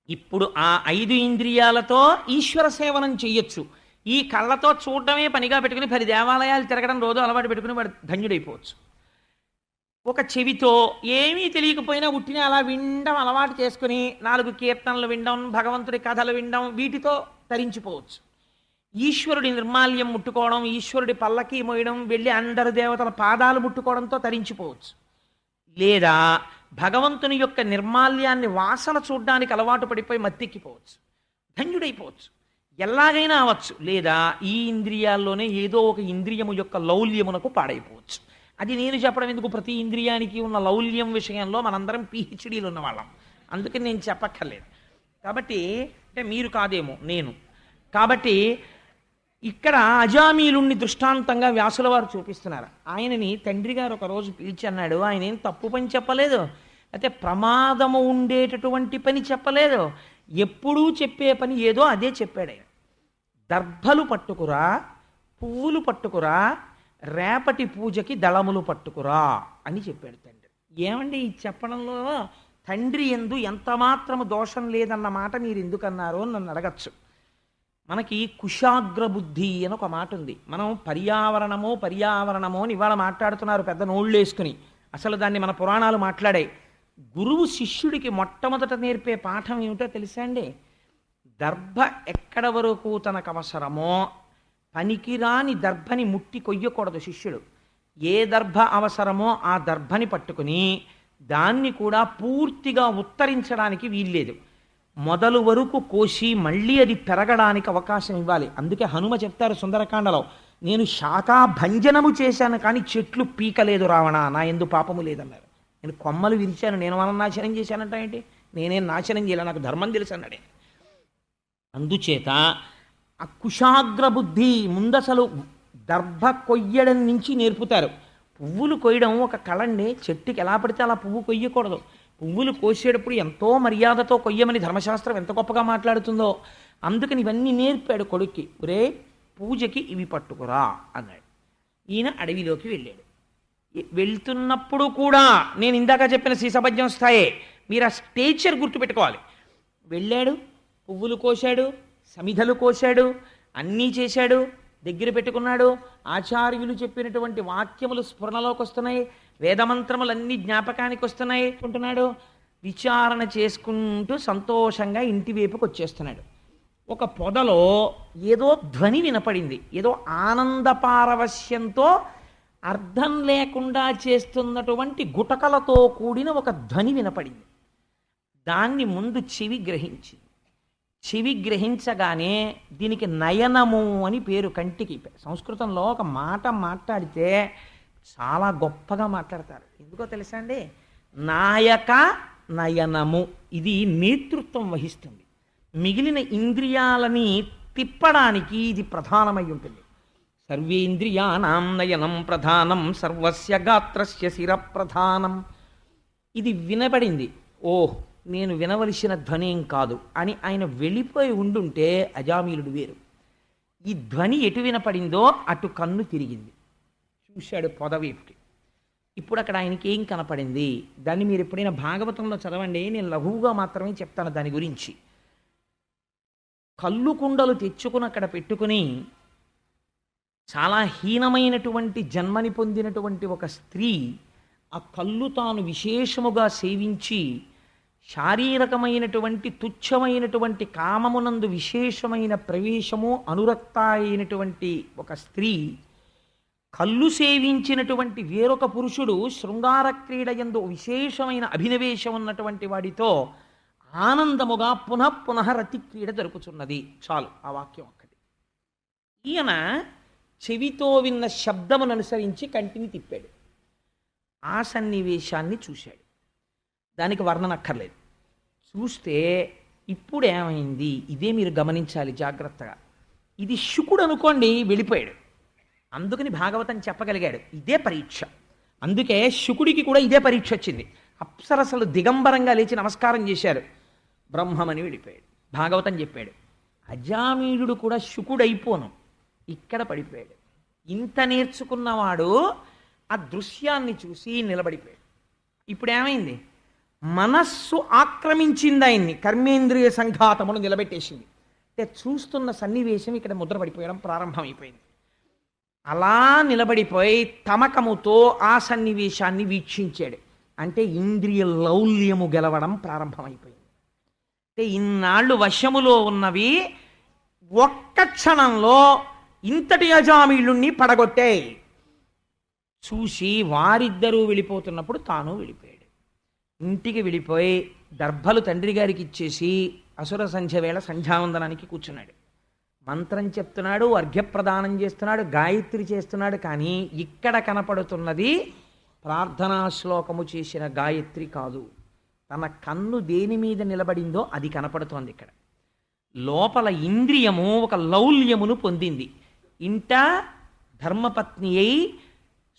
ఇప్పుడు ఆ 5 ఇంద్రియాలతో ఈశ్వర సేవనం చెయ్యొచ్చు. ఈ కళ్ళతో చూడడమే పనిగా పెట్టుకుని 10 దేవాలయాలు తిరగడం రోజు అలవాటు పెట్టుకుని వాడు ధన్యుడైపోవచ్చు. ఒక చెవితో ఏమీ తెలియకపోయినా ఉట్టిన అలా వినడం అలవాటు చేసుకుని 4 కీర్తనలు వినడం, భగవంతుడి కథలు వినడం, వీటితో తరించిపోవచ్చు. ఈశ్వరుడి నిర్మాల్యం ముట్టుకోవడం, ఈశ్వరుడి పల్లకి మోయడం, వెళ్ళి అందరి దేవతల పాదాలు ముట్టుకోవడంతో తరించిపోవచ్చు. లేదా భగవంతుని యొక్క నిర్మాల్యాన్ని వాసన చూడడానికి అలవాటు పడిపోయి మత్తెక్కిపోవచ్చు, ధన్యుడైపోవచ్చు, ఎలాగైనా అవ్వచ్చు. లేదా ఈ ఇంద్రియాల్లోనే ఏదో ఒక ఇంద్రియము యొక్క లౌల్యమునకు పాడైపోవచ్చు. అది నేను చెప్పడం ఎందుకు, ప్రతి ఇంద్రియానికి ఉన్న లౌల్యం విషయంలో మనందరం పిహెచ్డీలు ఉన్నవాళ్ళం, అందుకని నేను చెప్పక్కర్లేదు. కాబట్టి అంటే మీరు కాదేమో, నేను. కాబట్టి ఇక్కడ అజామీలుణ్ణి దృష్టాంతంగా వ్యాసుల వారు చూపిస్తున్నారు. ఆయనని తండ్రి గారు ఒకరోజు పిలిచి అన్నాడు, ఆయన ఏం తప్పు పని చెప్పలేదు, అయితే ప్రమాదము ఉండేటటువంటి పని చెప్పలేదు, ఎప్పుడూ చెప్పే పని ఏదో అదే చెప్పాడు ఆయన. దర్భలు పట్టుకురా, పువ్వులు పట్టుకురా, రేపటి పూజకి దళములు పట్టుకురా అని చెప్పాడు తండ్రి. ఏమండి ఈ చెప్పడంలో తండ్రి ఎందు ఎంత మాత్రము దోషం లేదన్న మాట మీరు ఎందుకన్నారో నన్ను అడగచ్చు. మనకి కుశాగ్ర బుద్ధి అని ఒక మాట ఉంది. మనం పర్యావరణమో అని ఇవాళ మాట్లాడుతున్నారు పెద్ద నోళ్ళు వేసుకుని, అసలు దాన్ని మన పురాణాలు మాట్లాడాయి. గురువు శిష్యుడికి మొట్టమొదట నేర్పే పాఠం ఏమిటో తెలుసా అండి? దర్భ ఎక్కడ వరకు తనకు అవసరమో, పనికిరాని దర్భని ముట్టి కొయ్యకూడదు శిష్యుడు. ఏ దర్భ అవసరమో ఆ దర్భని పట్టుకుని దాన్ని కూడా పూర్తిగా ఉత్తరించడానికి వీల్లేదు, మొదలు వరకు కోసి మళ్ళీ అది పెరగడానికి అవకాశం ఇవ్వాలి. అందుకే హనుమ చెప్తారు సుందరకాండలో, నేను శాఖా భంజనము చేశాను కానీ చెట్లు పీకలేదు రావణ, నా ఎందు పాపము లేదన్నారు. నేను కొమ్మలు విరిచాను, నేను మనం నాశనం చేశానంట ఏంటి, నేనేం నాశనం చేయాలి, నాకు ధర్మం తెలుసు అన్నాడే. అందుచేత ఆ కుశాగ్ర బుద్ధి ముందసలు దర్భ కొయ్యడం నుంచి నేర్పుతారు. పువ్వులు కొయ్యడం ఒక కళండి, చెట్టుకి ఎలా పడితే అలా పువ్వు కొయ్యకూడదు. పువ్వులు కోసేటప్పుడు ఎంతో మర్యాదతో కొయ్యమని ధర్మశాస్త్రం ఎంత గొప్పగా మాట్లాడుతుందో. అందుకని ఇవన్నీ నేర్పాడు కొడుక్కి. ఒరే పూజకి ఇవి పట్టుకురా అన్నాడు. ఈయన అడవిలోకి వెళ్ళాడు. వెళ్తున్నప్పుడు కూడా నేను ఇందాక చెప్పిన సీసభజ్యం స్థాయే, మీరు ఆ స్టేచర్ గుర్తుపెట్టుకోవాలి. వెళ్ళాడు, పువ్వులు కోశాడు, సమిధలు కోశాడు, అన్నీ చేశాడు, దగ్గర పెట్టుకున్నాడు. ఆచార్యులు చెప్పినటువంటి వాక్యములు స్ఫురణలోకి వస్తున్నాయి, వేదమంత్రములన్నీ జ్ఞాపకానికి వస్తున్నాయి అంటున్నాడు. విచారణ చేసుకుంటూ సంతోషంగా ఇంటి వైపుకి వచ్చేస్తున్నాడు. ఒక పొదలో ఏదో ధ్వని వినపడింది, ఏదో ఆనంద పారవశ్యంతో అర్థం లేకుండా చేస్తున్నటువంటి గుటకలతో కూడిన ఒక ధ్వని వినపడింది. దాన్ని ముందు చెవి గ్రహించింది. చెవి గ్రహించగానే దీనికి నయనము అని పేరు, కంటికి. సంస్కృతంలో ఒక మాట మాట్లాడితే చాలా గొప్పగా మాట్లాడతారు. ఎందుకో తెలుసా అండి? నాయక నయనము, ఇది నేతృత్వం వహిస్తుంది. మిగిలిన ఇంద్రియాలని తిప్పడానికి ఇది ప్రధానమై ఉంటుంది. సర్వేంద్రియానాం నయనం ప్రధానం సర్వస్య గాత్రస్య శిర ప్రధానం. ఇది వినబడింది. ఓహ్, నేను వినవలసిన ధ్వనేం కాదు అని ఆయన వెళ్ళిపోయి ఉండుంటే అజామీలుడు వేరు. ఈ ధ్వని ఎటు వినపడిందో అటు కన్ను తిరిగింది, చూశాడు పొదవైపుకి. ఇప్పుడు అక్కడ ఆయనకి ఏం కనపడింది? దాన్ని మీరు ఎప్పుడైనా భాగవతంలో చదవండి, నేను లఘువుగా మాత్రమే చెప్తాను దాని గురించి. కళ్ళు కుండలు తెచ్చుకుని అక్కడ పెట్టుకుని చాలా హీనమైనటువంటి జన్మని పొందినటువంటి ఒక స్త్రీ ఆ కళ్ళు తాను విశేషముగా సేవించి శారీరకమైనటువంటి తుచ్చమైనటువంటి కామమునందు విశేషమైన ప్రవేశము అనురక్త అయినటువంటి ఒక స్త్రీ కళ్ళు సేవించినటువంటి వేరొక పురుషుడు శృంగార క్రీడయందు విశేషమైన అభినవేశం ఉన్నటువంటి వాడితో ఆనందముగా పునః రతి క్రీడ జరుపుచున్నది. చాలు ఆ వాక్యం ఒక్కటి. ఈయన చెవితో విన్న శబ్దమును అనుసరించి కంటిని తిప్పాడు, ఆ సన్నివేశాన్ని చూశాడు. దానికి వర్ణన అక్కర్లేదు. చూస్తే ఇప్పుడు ఏమైంది, ఇదే మీరు గమనించాలి జాగ్రత్తగా. ఇది శుకుడు అనుకోండి, వెళ్ళిపోయాడు. అందుకని భాగవతం చెప్పగలిగాడు. ఇదే పరీక్ష. అందుకే శుకుడికి కూడా ఇదే పరీక్ష వచ్చింది. అప్సరసలు దిగంబరంగా లేచి నమస్కారం చేశారు, బ్రహ్మమని వెళ్ళిపోయాడు. భాగవతం చెప్పాడు. అజామీయుడు కూడా శుకుడైపోను ఇక్కడ పడిపోయాడు. ఇంత నేర్చుకున్నవాడు ఆ దృశ్యాన్ని చూసి నిలబడిపోయాడు. ఇప్పుడు ఏమైంది? మనస్సు ఆక్రమించింది ఆయన్ని, కర్మేంద్రియ సంఘాతమును నిలబెట్టేసింది. అంటే చూస్తున్న సన్నివేశం ఇక్కడ ముద్ర పడిపోయడం ప్రారంభమైపోయింది. అలా నిలబడిపోయి తమకముతో ఆ సన్నివేశాన్ని వీక్షించాడు. అంటే ఇంద్రియ లౌల్యము గెలవడం ప్రారంభమైపోయింది. అంటే ఇన్నాళ్ళు వశములో ఉన్నవి ఒక్క క్షణంలో ఇంతటి అజామీలుణ్ణి పడగొట్టాయి. చూసి వారిద్దరూ వెళ్ళిపోతున్నప్పుడు తాను వెళ్ళిపోయాడు. ఇంటికి వెళ్ళిపోయి దర్భలు తండ్రి గారికి ఇచ్చేసి అసుర సంధ్య వేళ సంధ్యావందనానికి కూర్చున్నాడు. మంత్రం చెప్తున్నాడు, అర్ఘ్యప్రదానం చేస్తున్నాడు, గాయత్రి చేస్తున్నాడు. కానీ ఇక్కడ కనపడుతున్నది ప్రార్థనా శ్లోకము చేసిన గాయత్రి కాదు. తన కన్ను దేని మీద నిలబడిందో అది కనపడుతోంది ఇక్కడ. లోపల ఇంద్రియము ఒక లౌల్యమును పొందింది. ఇంట ధర్మపత్ని అయి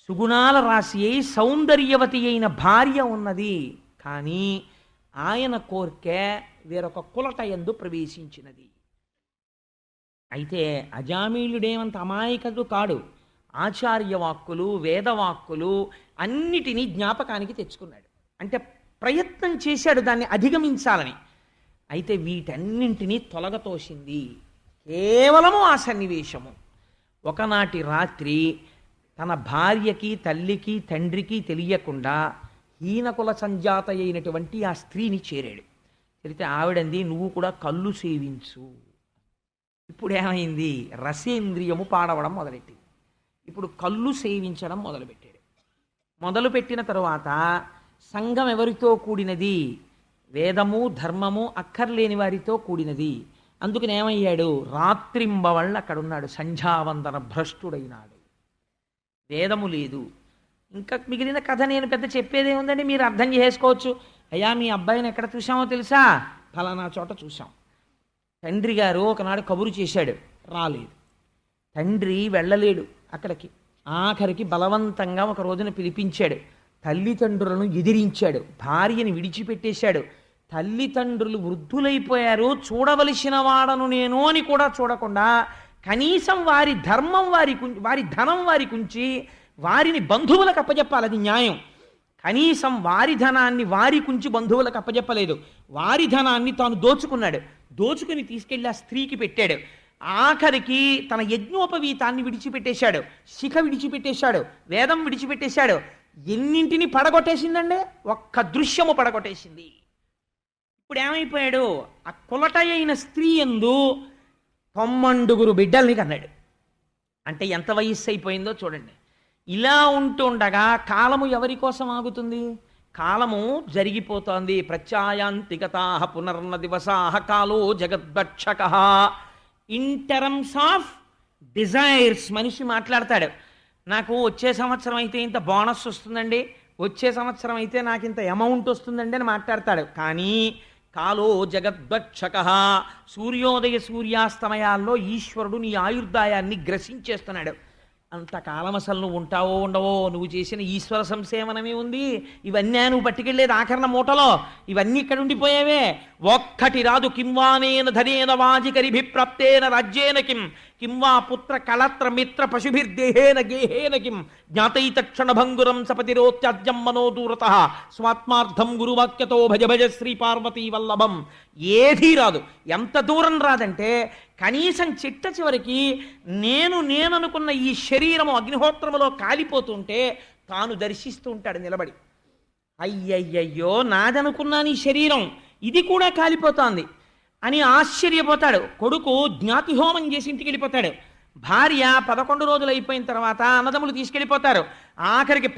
సుగుణాల రాశి అయి సౌందర్యవతి అయిన భార్య ఉన్నది. కానీ ఆయన కోర్కె వేరొక కులటయందు ప్రవేశించినది. అయితే అజామీళుడేమంత అమాయకుడు కాడు. ఆచార్యవాక్కులు, వేదవాక్కులు అన్నిటినీ జ్ఞాపకానికి తెచ్చుకున్నాడు. అంటే ప్రయత్నం చేశాడు దాన్ని అధిగమించాలని. అయితే వీటన్నింటినీ తొలగతోసింది కేవలము ఆ సన్నివేశము. ఒకనాటి రాత్రి తన భార్యకి, తల్లికి, తండ్రికి తెలియకుండా హీనకుల సంజాత అయినటువంటి ఆ స్త్రీని చేరాడు. చెరితే ఆవిడంది, నువ్వు కూడా కళ్ళు సేవించు. ఇప్పుడు ఏమైంది? రసేంద్రియము పాడవడం మొదలెట్టింది. ఇప్పుడు కళ్ళు సేవించడం మొదలుపెట్టాడు. మొదలుపెట్టిన తరువాత సంఘం ఎవరితో కూడినది? వేదము ధర్మము అక్కర్లేని వారితో కూడినది. అందుకని ఏమయ్యాడు? రాత్రింబవళ్ళు అక్కడున్నాడు, సంధ్యావందన భ్రష్టుడైనాడు. వేదము లేదు. ఇంకా మిగిలిన కథ నేను పెద్ద చెప్పేదే ఉందండి, మీరు అర్థం చేసుకోవచ్చు. అయ్యా మీ అబ్బాయిని ఎక్కడ చూసామో తెలుసా? ఫలానా చోట చూసాం. తండ్రి గారు ఒకనాడు కబురు చేశాడు, రాలేదు. తండ్రి వెళ్ళలేడు అక్కడికి. ఆఖరికి బలవంతంగా ఒక రోజున పిలిపించాడు. తల్లిదండ్రులను ఎదిరించాడు, భార్యని విడిచిపెట్టేశాడు. తల్లిదండ్రులు వృద్ధులైపోయారు, చూడవలసిన వాడను నేను అని కూడా చూడకుండా కనీసం వారి ధర్మం వారి ధనం వారికి ఉంచి వారిని బంధువులకు అప్పజెప్పాలి, అది న్యాయం. కనీసం వారి ధనాన్ని వారికుంచి బంధువులకు అప్పజెప్పలేదు. వారి ధనాన్ని తాను దోచుకున్నాడు. దోచుకుని తీసుకెళ్ళి ఆ స్త్రీకి పెట్టాడు. ఆఖరికి తన యజ్ఞోపవీతాన్ని విడిచిపెట్టేశాడు, శిఖ విడిచిపెట్టేశాడు, వేదం విడిచిపెట్టేశాడు. ఎన్నింటినీ పడగొట్టేసిందండి, ఒక్క దృశ్యము పడగొట్టేసింది. ఇప్పుడు ఏమైపోయాడు? ఆ కులట అయిన స్త్రీ యందు 9 బిడ్డల్ని కన్నాడు. అంటే ఎంత వయస్సు అయిపోయిందో చూడండి. ఇలా ఉంటుండగా కాలము ఎవరి కోసం ఆగుతుంది? కాలము జరిగిపోతోంది. ప్రత్యాయాంతిగతా పునర్న దివసాహ కాలో జగద్భక్షక. ఇన్ టర్మ్స్ ఆఫ్ డిజైర్స్ మనిషి మాట్లాడతాడు. నాకు వచ్చే సంవత్సరం అయితే ఇంత బోనస్ వస్తుందండి, వచ్చే సంవత్సరం అయితే నాకు ఇంత అమౌంట్ వస్తుందండి అని మాట్లాడతాడు. కానీ కాలో జగద్భక్షక, సూర్యోదయ సూర్యాస్తమయాల్లో ఈశ్వరుడు నీ ఆయుర్దాయాన్ని గ్రసించేస్తున్నాడు. అంతకాలం అసలు నువ్వు ఉంటావో ఉండవో, నువ్వు చేసిన ఈశ్వర సంసేవనమే ఉంది. ఇవన్నీ నువ్వు పట్టుకెళ్ళేది ఆఖరణ మూటలో, ఇవన్నీ ఇక్కడ ఉండిపోయేవే. ఒక్కటి రాదు. కింవానేన ధనేన వాజికరిభిప్రాప్తేన రాజ్యేన కింవా పుత్ర కళత్ర మిత్ర పశుభిర్దేహేన గేహేన కిం జ్ఞాతైతక్షణ భంగురం సపతిరోత్యాజ్యం మనోదూరత స్వాత్మార్థం గురువాక్యతో భజ భజ శ్రీ పార్వతీ వల్లభం. ఏదీ రాదు. ఎంత దూరం రాదంటే కనీసం చిట్ట చివరికి నేననుకున్న ఈ శరీరము అగ్నిహోత్రములో కాలిపోతుంటే తాను దర్శిస్తూ ఉంటాడు నిలబడి. అయ్యయ్యయ్యో, నాదనుకున్నాను ఈ శరీరం, ఇది కూడా కాలిపోతోంది అని ఆశ్చర్యపోతాడు. కొడుకు జ్ఞాతిహోమం చేసి ఇంటికి వెళ్ళిపోతాడు. భార్య 11 రోజులు అయిపోయిన తర్వాత అన్నదమ్ములు తీసుకెళ్ళిపోతారు. ఆఖరికి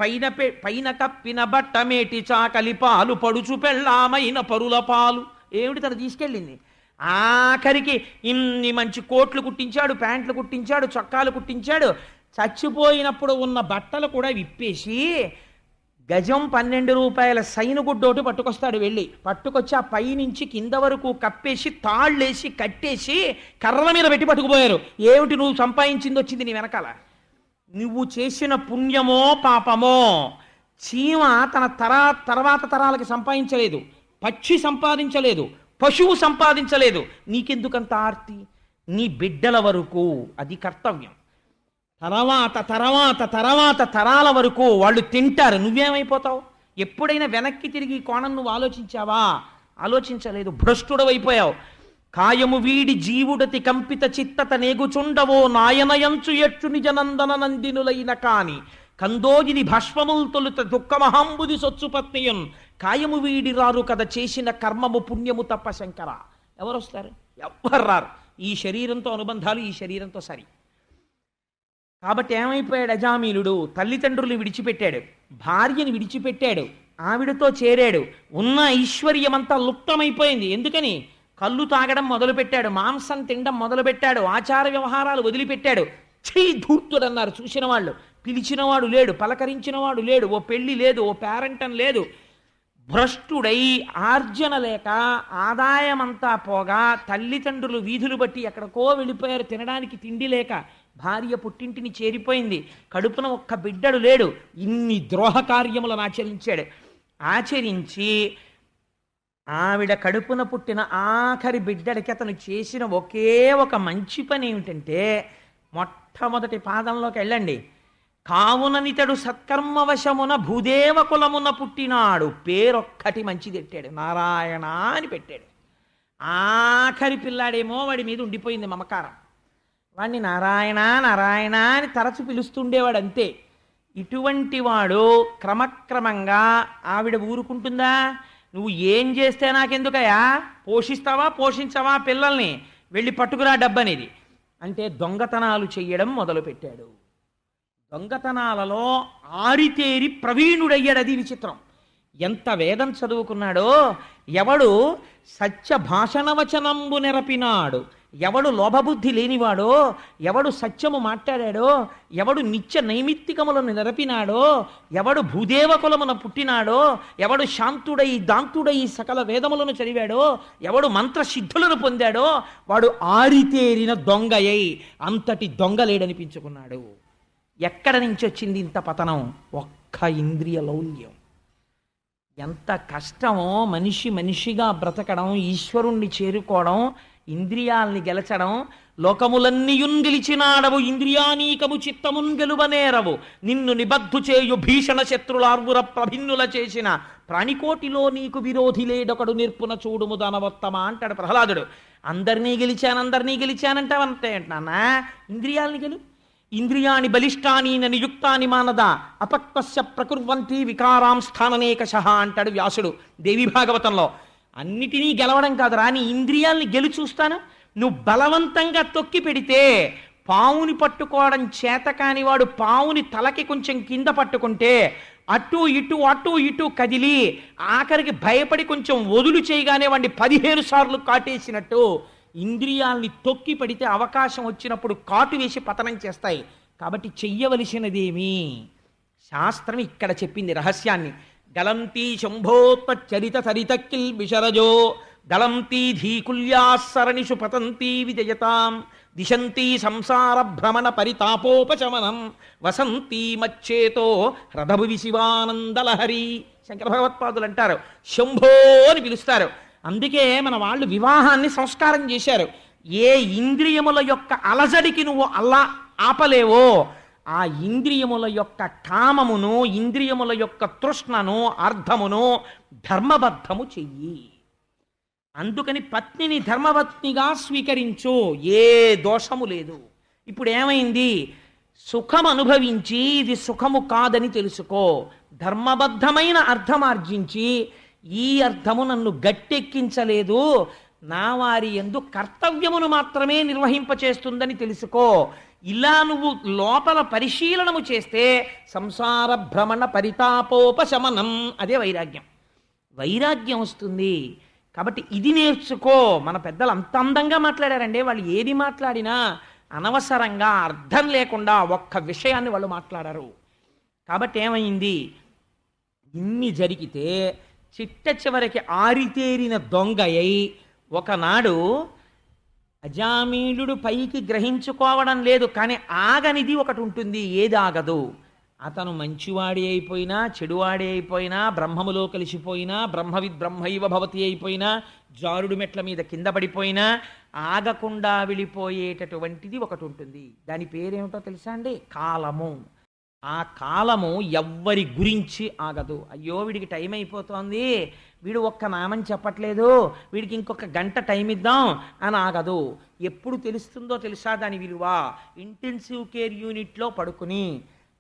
పైన కప్పిన బట్టమేటి చాకలి పాలు పడుచు పెళ్ళామైన పరుల పాలు. ఏమిటి తను తీసుకెళ్ళింది? ఆఖరికి ఇన్ని మంచి కోట్లు కుట్టించాడు, ప్యాంట్లు కుట్టించాడు, చొక్కాలు కుట్టించాడు. చచ్చిపోయినప్పుడు ఉన్న బట్టలు కూడా విప్పేసి గజం 12 రూపాయల సైనుగుడ్డోటి పట్టుకొస్తాడు. వెళ్ళి పట్టుకొచ్చి ఆ పైనుంచి కింద వరకు కప్పేసి తాళ్ళేసి కట్టేసి కర్రల మీద పెట్టి పట్టుకుపోయారు. ఏమిటి నువ్వు సంపాదించింది వచ్చింది నీ వెనకాల? నువ్వు చేసిన పుణ్యమో పాపమో. చీమ తన తర్వాత తరాలకి సంపాదించలేదు, పక్షి సంపాదించలేదు, పశువు సంపాదించలేదు. నీకెందుకంత ఆర్తి? నీ బిడ్డల వరకు అది కర్తవ్యం. తర్వాత తరాల వరకు వాళ్ళు తింటారు, నువ్వేమైపోతావు? ఎప్పుడైనా వెనక్కి తిరిగి కోణం నువ్వు ఆలోచించావా? ఆలోచించలేదు, భ్రష్టుడవైపోయావు. కాయము వీడి జీవుడతి కంపిత చిత్తత నేగుచుండవో నాయనయంచు ఎచ్చు నిజనందన నందినులైన కాని కందోజిని భస్మముల్ తొలుత దుఃఖమహాంబుది సొచ్చుపత్నియున్ కాయము వీడి రారు కదా చేసిన కర్మము పుణ్యము తప్ప శంకర. ఎవరు వస్తారు? ఎవ్వరు రారు. ఈ శరీరంతో అనుబంధాలు ఈ శరీరంతో సరి. కాబట్టి ఏమైపోయాడు అజామీలుడు? తల్లిదండ్రులు విడిచిపెట్టాడు, భార్యని విడిచిపెట్టాడు, ఆవిడతో చేరాడు. ఉన్న ఐశ్వర్యమంతా లుప్తమైపోయింది. ఎందుకని? కళ్ళు తాగడం మొదలుపెట్టాడు, మాంసం తినడం మొదలుపెట్టాడు, ఆచార వ్యవహారాలు వదిలిపెట్టాడు. చెయ్యి ధూర్తుడన్నారు చూసిన వాళ్ళు. పిలిచినవాడు లేడు, పలకరించినవాడు లేడు, ఓ పెళ్లి లేదు, ఓ పేరంటం లేదు. భ్రష్టుడై ఆర్జన లేక ఆదాయమంతా పోగా తల్లిదండ్రులు వీధులు బట్టి ఎక్కడికో వెళ్ళిపోయారు, తినడానికి తిండి లేక. భార్య పుట్టింటిని చేరిపోయింది, కడుపున ఒక్క బిడ్డడు లేడు. ఇన్ని ద్రోహ కార్యములను ఆచరించి ఆవిడ కడుపున పుట్టిన ఆఖరి బిడ్డడికి అతను చేసిన ఒకే ఒక మంచి పని ఏమిటంటే, మొట్టమొదటి పాదంలోకి వెళ్ళండి. కావుననితడు సత్కర్మవశమున భూదేవ కులమున పుట్టినాడు, పేరొక్కటి మంచిది పెట్టాడు, నారాయణ అని పెట్టాడు. ఆఖరి పిల్లాడేమో వాడి మీద ఉండిపోయింది మమకారం. వాడిని నారాయణ నారాయణ అని తరచు పిలుస్తుండేవాడు అంతే. ఇటువంటి వాడు క్రమక్రమంగా ఆవిడ ఊరుకుంటుందా? నువ్వు ఏం చేస్తే నాకెందుకయా, పోషిస్తావా పోషించవా పిల్లల్ని, వెళ్ళి పట్టుకురా డబ్బనేది అంటే దొంగతనాలు చెయ్యడం మొదలుపెట్టాడు. దొంగతనాలలో ఆరితేరి ప్రవీణుడయ్యాడు. అది విచిత్రం. ఎంత వేదం చదువుకున్నాడో, ఎవడు సత్య భాషణవచనంబు నెరపినాడు, ఎవడు లోభబుద్ధి లేనివాడో, ఎవడు సత్యము మాట్లాడాడో, ఎవడు నిత్య నైమిత్తికములను నెరపినాడో, ఎవడు భూదేవ కులమున పుట్టినాడో, ఎవడు శాంతుడై దాంతుడై సకల వేదములను చదివాడో, ఎవడు మంత్రసిద్ధులను పొందాడో, వాడు ఆరితేరిన దొంగయై అంతటి దొంగ లేడనిపించుకున్నాడు. ఎక్కడ నుంచి వచ్చింది ఇంత పతనం? ఒక్క ఇంద్రియ లౌల్యం. ఎంత కష్టమో మనిషిగా బ్రతకడం, ఈశ్వరుణ్ణి చేరుకోవడం, ఇంద్రియాల్ని గెలచడం. లోకములన్నీయున్ గెలిచినాడవు, ఇంద్రియానీకము చిత్తమున్ గెలువనేరవు, నిన్ను నిబద్ధు చేయు భీషణ శత్రులార్వుర ప్రభిన్నుల చేసిన ప్రాణికోటిలో నీకు విరోధి లేడొకడు నిర్పున చూడుము దానవత్తమ అంటాడు ప్రహ్లాదుడు. అందరినీ గెలిచానంటావంతే నాన్న. ఇంద్రియాల్ని గెలు. ఇంద్రియాణి బలిష్టాని నియుక్తాని మానద అపక్వస్య ప్రకుర్వంతి వికారాం స్థాననేకశః అంటాడు వ్యాసుడు దేవి భాగవతంలో. అన్నిటినీ గెలవడం కాదు రాని ఇంద్రియాల్ని గెలు చూస్తాను. నువ్వు బలవంతంగా తొక్కి పెడితే పావుని పట్టుకోవడం చేత కాని వాడు పావుని తలకి కొంచెం కింద పట్టుకుంటే అటు ఇటు కదిలి ఆఖరికి భయపడి కొంచెం వదులు చేయగానే వాడిని 15 సార్లు కాటేసినట్టు ఇంద్రియాల్ని తొక్కి పడితే అవకాశం వచ్చినప్పుడు కాటు వేసి పతనం చేస్తాయి. కాబట్టి చెయ్యవలసినదేమి? శాస్త్రం ఇక్కడ చెప్పింది రహస్యాన్ని. గలంతీ శంభోత్పచ్చరిత సరితక్కిల్ విశరజో దళంతీ ధీకుల్యాసరణిషు పతంతీ విజయతాం దిశంతీ సంసార భ్రమణ పరితాపోపశమనం వసంతీ మచ్చేతో హ్రదభువి శివానందలహరి. శంకర భగవత్పాదులు అంటారు శంభో అని పిలుస్తారు. అందుకే మన వాళ్ళు వివాహాన్ని సంస్కారం చేశారు. ఏ ఇంద్రియముల యొక్క అలజడికి నువ్వు అలా ఆపలేవో ఆ ఇంద్రియముల యొక్క కామమును, ఇంద్రియముల యొక్క తృష్ణను, అర్థమును ధర్మబద్ధము చెయ్యి. అందుకని పత్నిని ధర్మపత్నిగా స్వీకరించు, ఏ దోషము లేదు. ఇప్పుడు ఏమైంది? సుఖం అనుభవించి ఇది సుఖము కాదని తెలుసుకో, ధర్మబద్ధమైన అర్థమార్జించి ఈ అర్థము నన్ను గట్టెక్కించలేదు, నా వారి యందు కర్తవ్యమును మాత్రమే నిర్వహింపచేస్తుందని తెలుసుకో. ఇలా నువ్వు లోపల పరిశీలనము చేస్తే సంసార భ్రమణ పరితాపోపశమనం, అదే వైరాగ్యం. వైరాగ్యం వస్తుంది. కాబట్టి ఇది నేర్చుకో. మన పెద్దలు అంత అందంగా మాట్లాడారండి. వాళ్ళు ఏది మాట్లాడినా అనవసరంగా అర్థం లేకుండా ఒక్క విషయాన్ని వాళ్ళు మాట్లాడారు. కాబట్టి ఏమైంది? ఇన్ని జరిగితే చిట్ట చివరికి ఆరితేరిన దొంగయ్యి ఒకనాడు అజామీళుడు పైకి గ్రహించుకోవడం లేదు, కానీ ఆగనిది ఒకటి ఉంటుంది. ఏది ఆగదు? అతను మంచివాడి అయిపోయినా, చెడువాడి అయిపోయినా, బ్రహ్మములో కలిసిపోయినా, బ్రహ్మవిద్ బ్రహ్మైవ భవతి అయిపోయినా, జారుడు మెట్ల మీద కింద పడిపోయినా ఆగకుండా వెళ్ళిపోయేటటువంటిది ఒకటి ఉంటుంది. దాని పేరేమిటో తెలుసా అండి? కాలము. ఆ కాలము ఎవ్వరి గురించి ఆగదు. అయ్యో వీడికి టైం అయిపోతోంది, వీడు ఒక్క నామం చెప్పట్లేదు, వీడికి ఇంకొక గంట టైం ఇద్దాం అని ఆగదు. ఎప్పుడు తెలుస్తుందో తెలుసా దాని విలువ? ఇంటెన్సివ్ కేర్ యూనిట్లో పడుకుని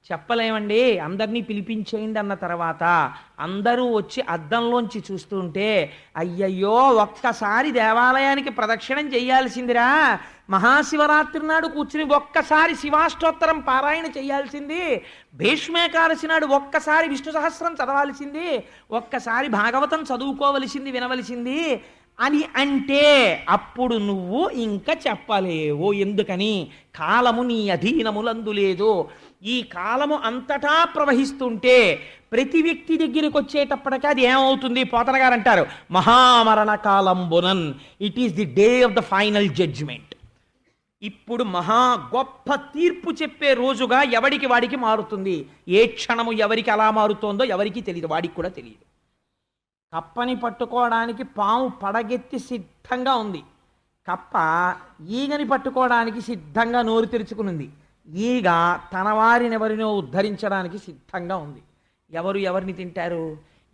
చెప్పలేమండి, అందరినీ పిలిపించేయండి అన్న తర్వాత అందరూ వచ్చి అద్దంలోంచి చూస్తుంటే, అయ్యయ్యో ఒక్కసారి దేవాలయానికి ప్రదక్షిణం చేయాల్సిందిరా, మహాశివరాత్రి నాడు కూర్చుని ఒక్కసారి శివాష్టోత్తరం పారాయణ చేయాల్సింది, భీష్మేకాదశి నాడు ఒక్కసారి విష్ణు సహస్రం చదవాల్సింది, ఒక్కసారి భాగవతం చదువుకోవలసింది, వినవలసింది అని అంటే అప్పుడు నువ్వు ఇంకా చెప్పలేవు. ఎందుకని? కాలము నీ అధీనములందు లేదు. ఈ కాలము అంతటా ప్రవహిస్తుంటే ప్రతి వ్యక్తి దగ్గరికి వచ్చేటప్పటికీ అది ఏమవుతుంది? పోతన గారు అంటారు, మహామరణ కాలంబునన్, it is the day of the final judgement. ఇప్పుడు మహా గొప్ప తీర్పు చెప్పే రోజుగా ఎవడికి వాడికి మారుతుంది. ఏ క్షణము ఎవరికి అలా మారుతోందో ఎవరికి తెలియదు, వాడికి కూడా తెలియదు. కప్పని పట్టుకోవడానికి పాము పడగెత్తి సిద్ధంగా ఉంది, కప్ప ఈగని పట్టుకోవడానికి సిద్ధంగా నోరు తెరుచుకునింది. ఈగ తన వారినెవరినో ఉద్ధరించడానికి సిద్ధంగా ఉంది. ఎవరు ఎవరిని తింటారు?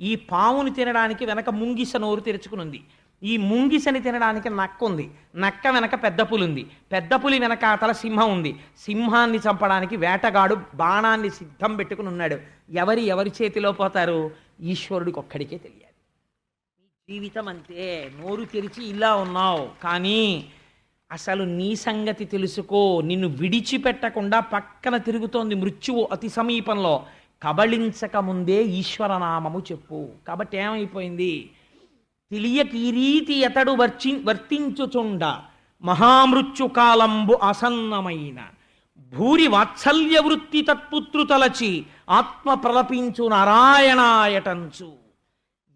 ఈ పాముని తినడానికి వెనక ముంగిస నోరు తెరుచుకునింది, ఈ ముంగిసని తినడానికి నక్క ఉంది, నక్క వెనక పెద్ద పులి ఉంది, పెద్ద పులి వెనక తల సింహం ఉంది, సింహాన్ని చంపడానికి వేటగాడు బాణాన్ని సిద్ధం పెట్టుకుని ఉన్నాడు. ఎవరి చేతిలో పోతారు? ఈశ్వరుడికి ఒక్కడికే తెలియాలి. జీవితం అంతే, నోరు తెరిచి ఇలా ఉన్నావు, కానీ అసలు నీ సంగతి తెలుసుకో. నిన్ను విడిచిపెట్టకుండా పక్కన తిరుగుతోంది మృత్యువు అతి సమీపంలో. కబళించక ముందే ఈశ్వరనామము చెప్పు. కాబట్టి ఏమైపోయింది? తెలియక ఈ రీతి అతడు వర్తించుచుండ మహామృత్యు కాలంబు ఆసన్నమైన భూరి వాత్సల్య వృత్తి తత్పుత్రు తలచి ఆత్మ ప్రలపించు నారాయణాయటంచు.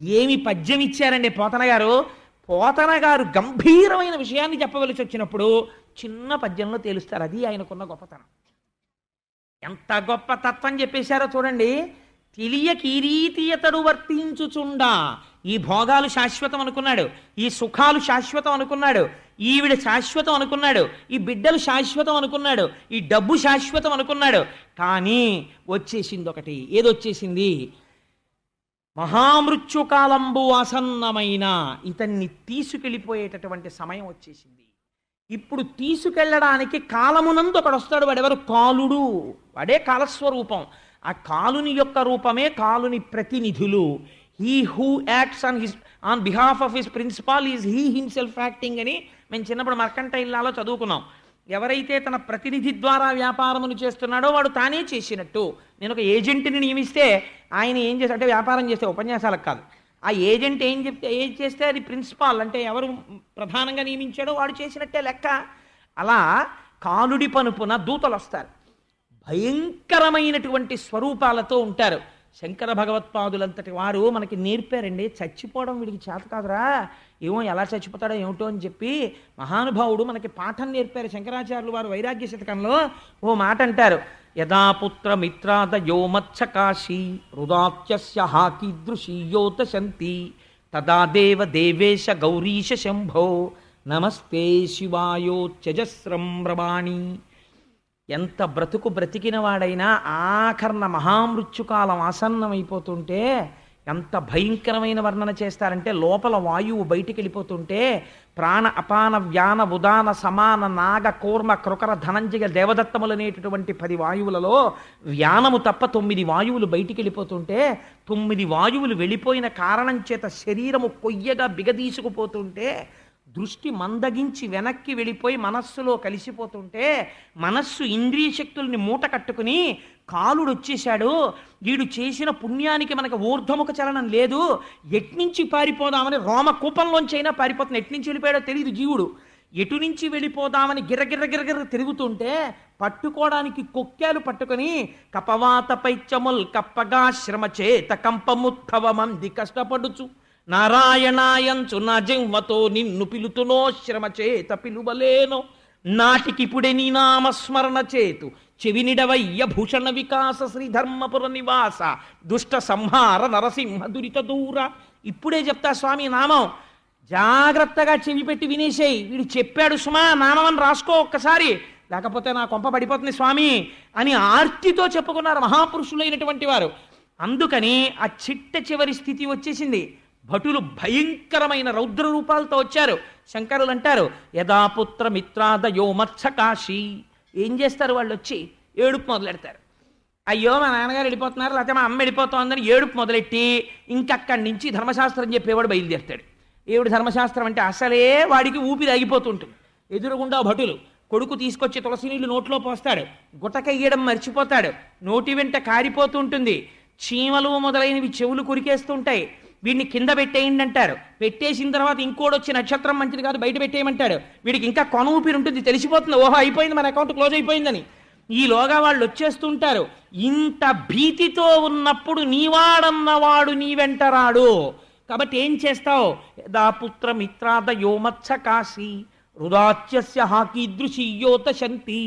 ఏమి పద్యం ఇచ్చారండి పోతన గారు. పోతన గారు గంభీరమైన విషయాన్ని చెప్పవలసి వచ్చినప్పుడు చిన్న పద్యంలో తేలుస్తారు. అది ఆయనకున్న గొప్పతనం. ఎంత గొప్ప తత్వం చెప్పేశారో చూడండి. తెలియక ఈ రీతి అతడు వర్తించుచుండా, ఈ భోగాలు శాశ్వతం అనుకున్నాడు, ఈ సుఖాలు శాశ్వతం అనుకున్నాడు, ఈవిడ శాశ్వతం అనుకున్నాడు, ఈ బిడ్డలు శాశ్వతం అనుకున్నాడు, ఈ డబ్బు శాశ్వతం అనుకున్నాడు. కానీ వచ్చేసింది ఒకటి. ఏదొచ్చేసింది? మహామృత్యుకాలంబు ఆసన్నమైన ఇతన్ని తీసుకెళ్ళిపోయేటటువంటి సమయం వచ్చేసింది. ఇప్పుడు తీసుకెళ్ళడానికి కాలమునందు ఒకడు వస్తాడు. వాడెవరు? కాలుడు. వాడే కాలస్వరూపం. ఆ కాలుని యొక్క రూపమే కాలుని ప్రతినిధులు. He who acts on behalf of his principal is he himself acting అని మేము చిన్నప్పుడు మర్కంటైల్లాలో చదువుకున్నాం. ఎవరైతే తన ప్రతినిధి ద్వారా వ్యాపారమును చేస్తున్నాడో వాడు తానే చేసినట్టు. నేను ఒక ఏజెంట్ని నియమిస్తే ఆయన ఏం చేస్తే, అంటే వ్యాపారం చేస్తే, ఉపన్యాసాలకు కాదు, ఆ ఏజెంట్ ఏం చేస్తే అది ప్రిన్సిపాల్, అంటే ఎవరు ప్రధానంగా నియమించాడో వాడు చేసినట్టే లెక్క. అలా కాలుడి పనుపున దూతలు వస్తారు, భయంకరమైనటువంటి స్వరూపాలతో ఉంటారు. శంకర భగవత్పాదులంతటి వారు మనకి నేర్పారండి. చచ్చిపోవడం వీడికి చేత కాదురా, ఏమో ఎలా చచ్చిపోతాడో ఏమిటో అని చెప్పి మహానుభావుడు మనకి పాఠం నేర్పారు. శంకరాచార్యులు వారు వైరాగ్య శతకంలో ఓ మాట అంటారు, యథాపుత్ర మిత్రాదయో మత్సకాశీ హృదాత్యస్య హాకీదృశీయోత శంతి తదా దేవ దేవేశ గౌరీశ శంభో నమస్తే శివాయోత్యజస్రం రవాణి. ఎంత బ్రతుకు బ్రతికిన వాడైనా ఆఖరణ మహామృత్యుకాలం ఆసన్నమైపోతుంటే ఎంత భయంకరమైన వర్ణన చేస్తారంటే, లోపల వాయువు బయటికి వెళ్ళిపోతుంటే ప్రాణ అపాన వ్యాన ఉదాన సమాన నాగ కూర్మ కృకర ధనంజయ దేవదత్తములనేటటువంటి 10 వాయువులలో వ్యానము తప్ప 9 వాయువులు బయటికి వెళ్ళిపోతుంటే, 9 వాయువులు వెళ్ళిపోయిన కారణం చేత శరీరము కొయ్యగా బిగదీసుకుపోతుంటే, దృష్టి మందగించి వెనక్కి వెళ్ళిపోయి మనస్సులో కలిసిపోతుంటే, మనస్సు ఇంద్రియ శక్తుల్ని మూట కట్టుకుని కాలుడు వచ్చేశాడు, వీడు చేసిన పుణ్యానికి మనకు ఊర్ధ్వముఖ చలనం లేదు, ఎట్నుంచి పారిపోదామని రోమకూపంలోంచైనా పారిపోతుంది. ఎట్నుంచి వెళ్ళిపోయాడో తెలియదు జీవుడు. ఎటు నుంచి వెళ్ళిపోదామని గిర్రగిర్ర తిరుగుతుంటే పట్టుకోవడానికి కొక్కాలు పట్టుకొని కపవాత పైచముల్ కప్పగా శ్రమ చేత కంపముత్థవమంది కష్టపడుచు నారాయణాయంచు నా జింవతో నిన్ను పిలుతునో శ్రమ చేత పిలువలేనో నాటికిపుడే నీ నామస్మరణ చేతు చెవినిడవయ్య భూషణ వికాస శ్రీధర్మపుర నివాస దుష్ట సంహార నరసింహ దురిత దూర. ఇప్పుడే చెప్తా స్వామి నామం, జాగ్రత్తగా చెవి పెట్టి వినేసేయి. వీడు చెప్పాడు సుమా, నామం అని రాసుకో ఒక్కసారి, లేకపోతే నా కొంప పడిపోతుంది స్వామి అని ఆర్తితో చెప్పుకున్నారు మహాపురుషులైనటువంటి వారు. అందుకని ఆ చిట్ట చివరి స్థితి వచ్చేసింది. భటులు భయంకరమైన రౌద్ర రూపాలతో వచ్చారు. శంకరులు అంటారు, యథాపుత్ర మిత్రాదయో మత్సకాశీ. ఏం చేస్తారు వాళ్ళు? వచ్చి ఏడుపు మొదలెడతారు. అయ్యో మా నాన్నగారు వెళ్ళిపోతున్నారు, లేకపోతే మా అమ్మ వెళ్ళిపోతోందని ఏడుపు మొదలెట్టి ఇంకక్కడి నుంచి ధర్మశాస్త్రం చెప్పేవాడు బయలుదేరుతాడు. ఏమిటి ధర్మశాస్త్రం అంటే? అసలే వాడికి ఊపిరి ఆగిపోతుంటుంది. ఎదురుగుండా భటులు, కొడుకు తీసుకొచ్చి తులసి నీళ్లు నోట్లో పోస్తాడు, గుటకయ్యడం మర్చిపోతాడు, నోటి వెంట కారిపోతుంటుంది, చీమలు మొదలైనవి చెవులు కురికేస్తుంటాయి. వీడిని కింద పెట్టేయండి అంటారు. పెట్టేసిన తర్వాత ఇంకోటి వచ్చి నక్షత్రం మంచిది కాదు బయట పెట్టేయమంటాడు. వీడికి ఇంకా కొన ఊపిరి ఉంటుంది, తెలిసిపోతుంది ఓహో అయిపోయింది మన అకౌంట్ క్లోజ్ అయిపోయిందని. ఈలోగా వాళ్ళు వచ్చేస్తుంటారు. ఇంత భీతితో ఉన్నప్పుడు నీవాడన్నవాడు నీ వెంట రాడు. కాబట్టి ఏం చేస్తావు? యదా పుత్ర మిత్రాద యోమత్స కాశీ రుదాచ్యస్య హాకీదృశీయోత శంతి.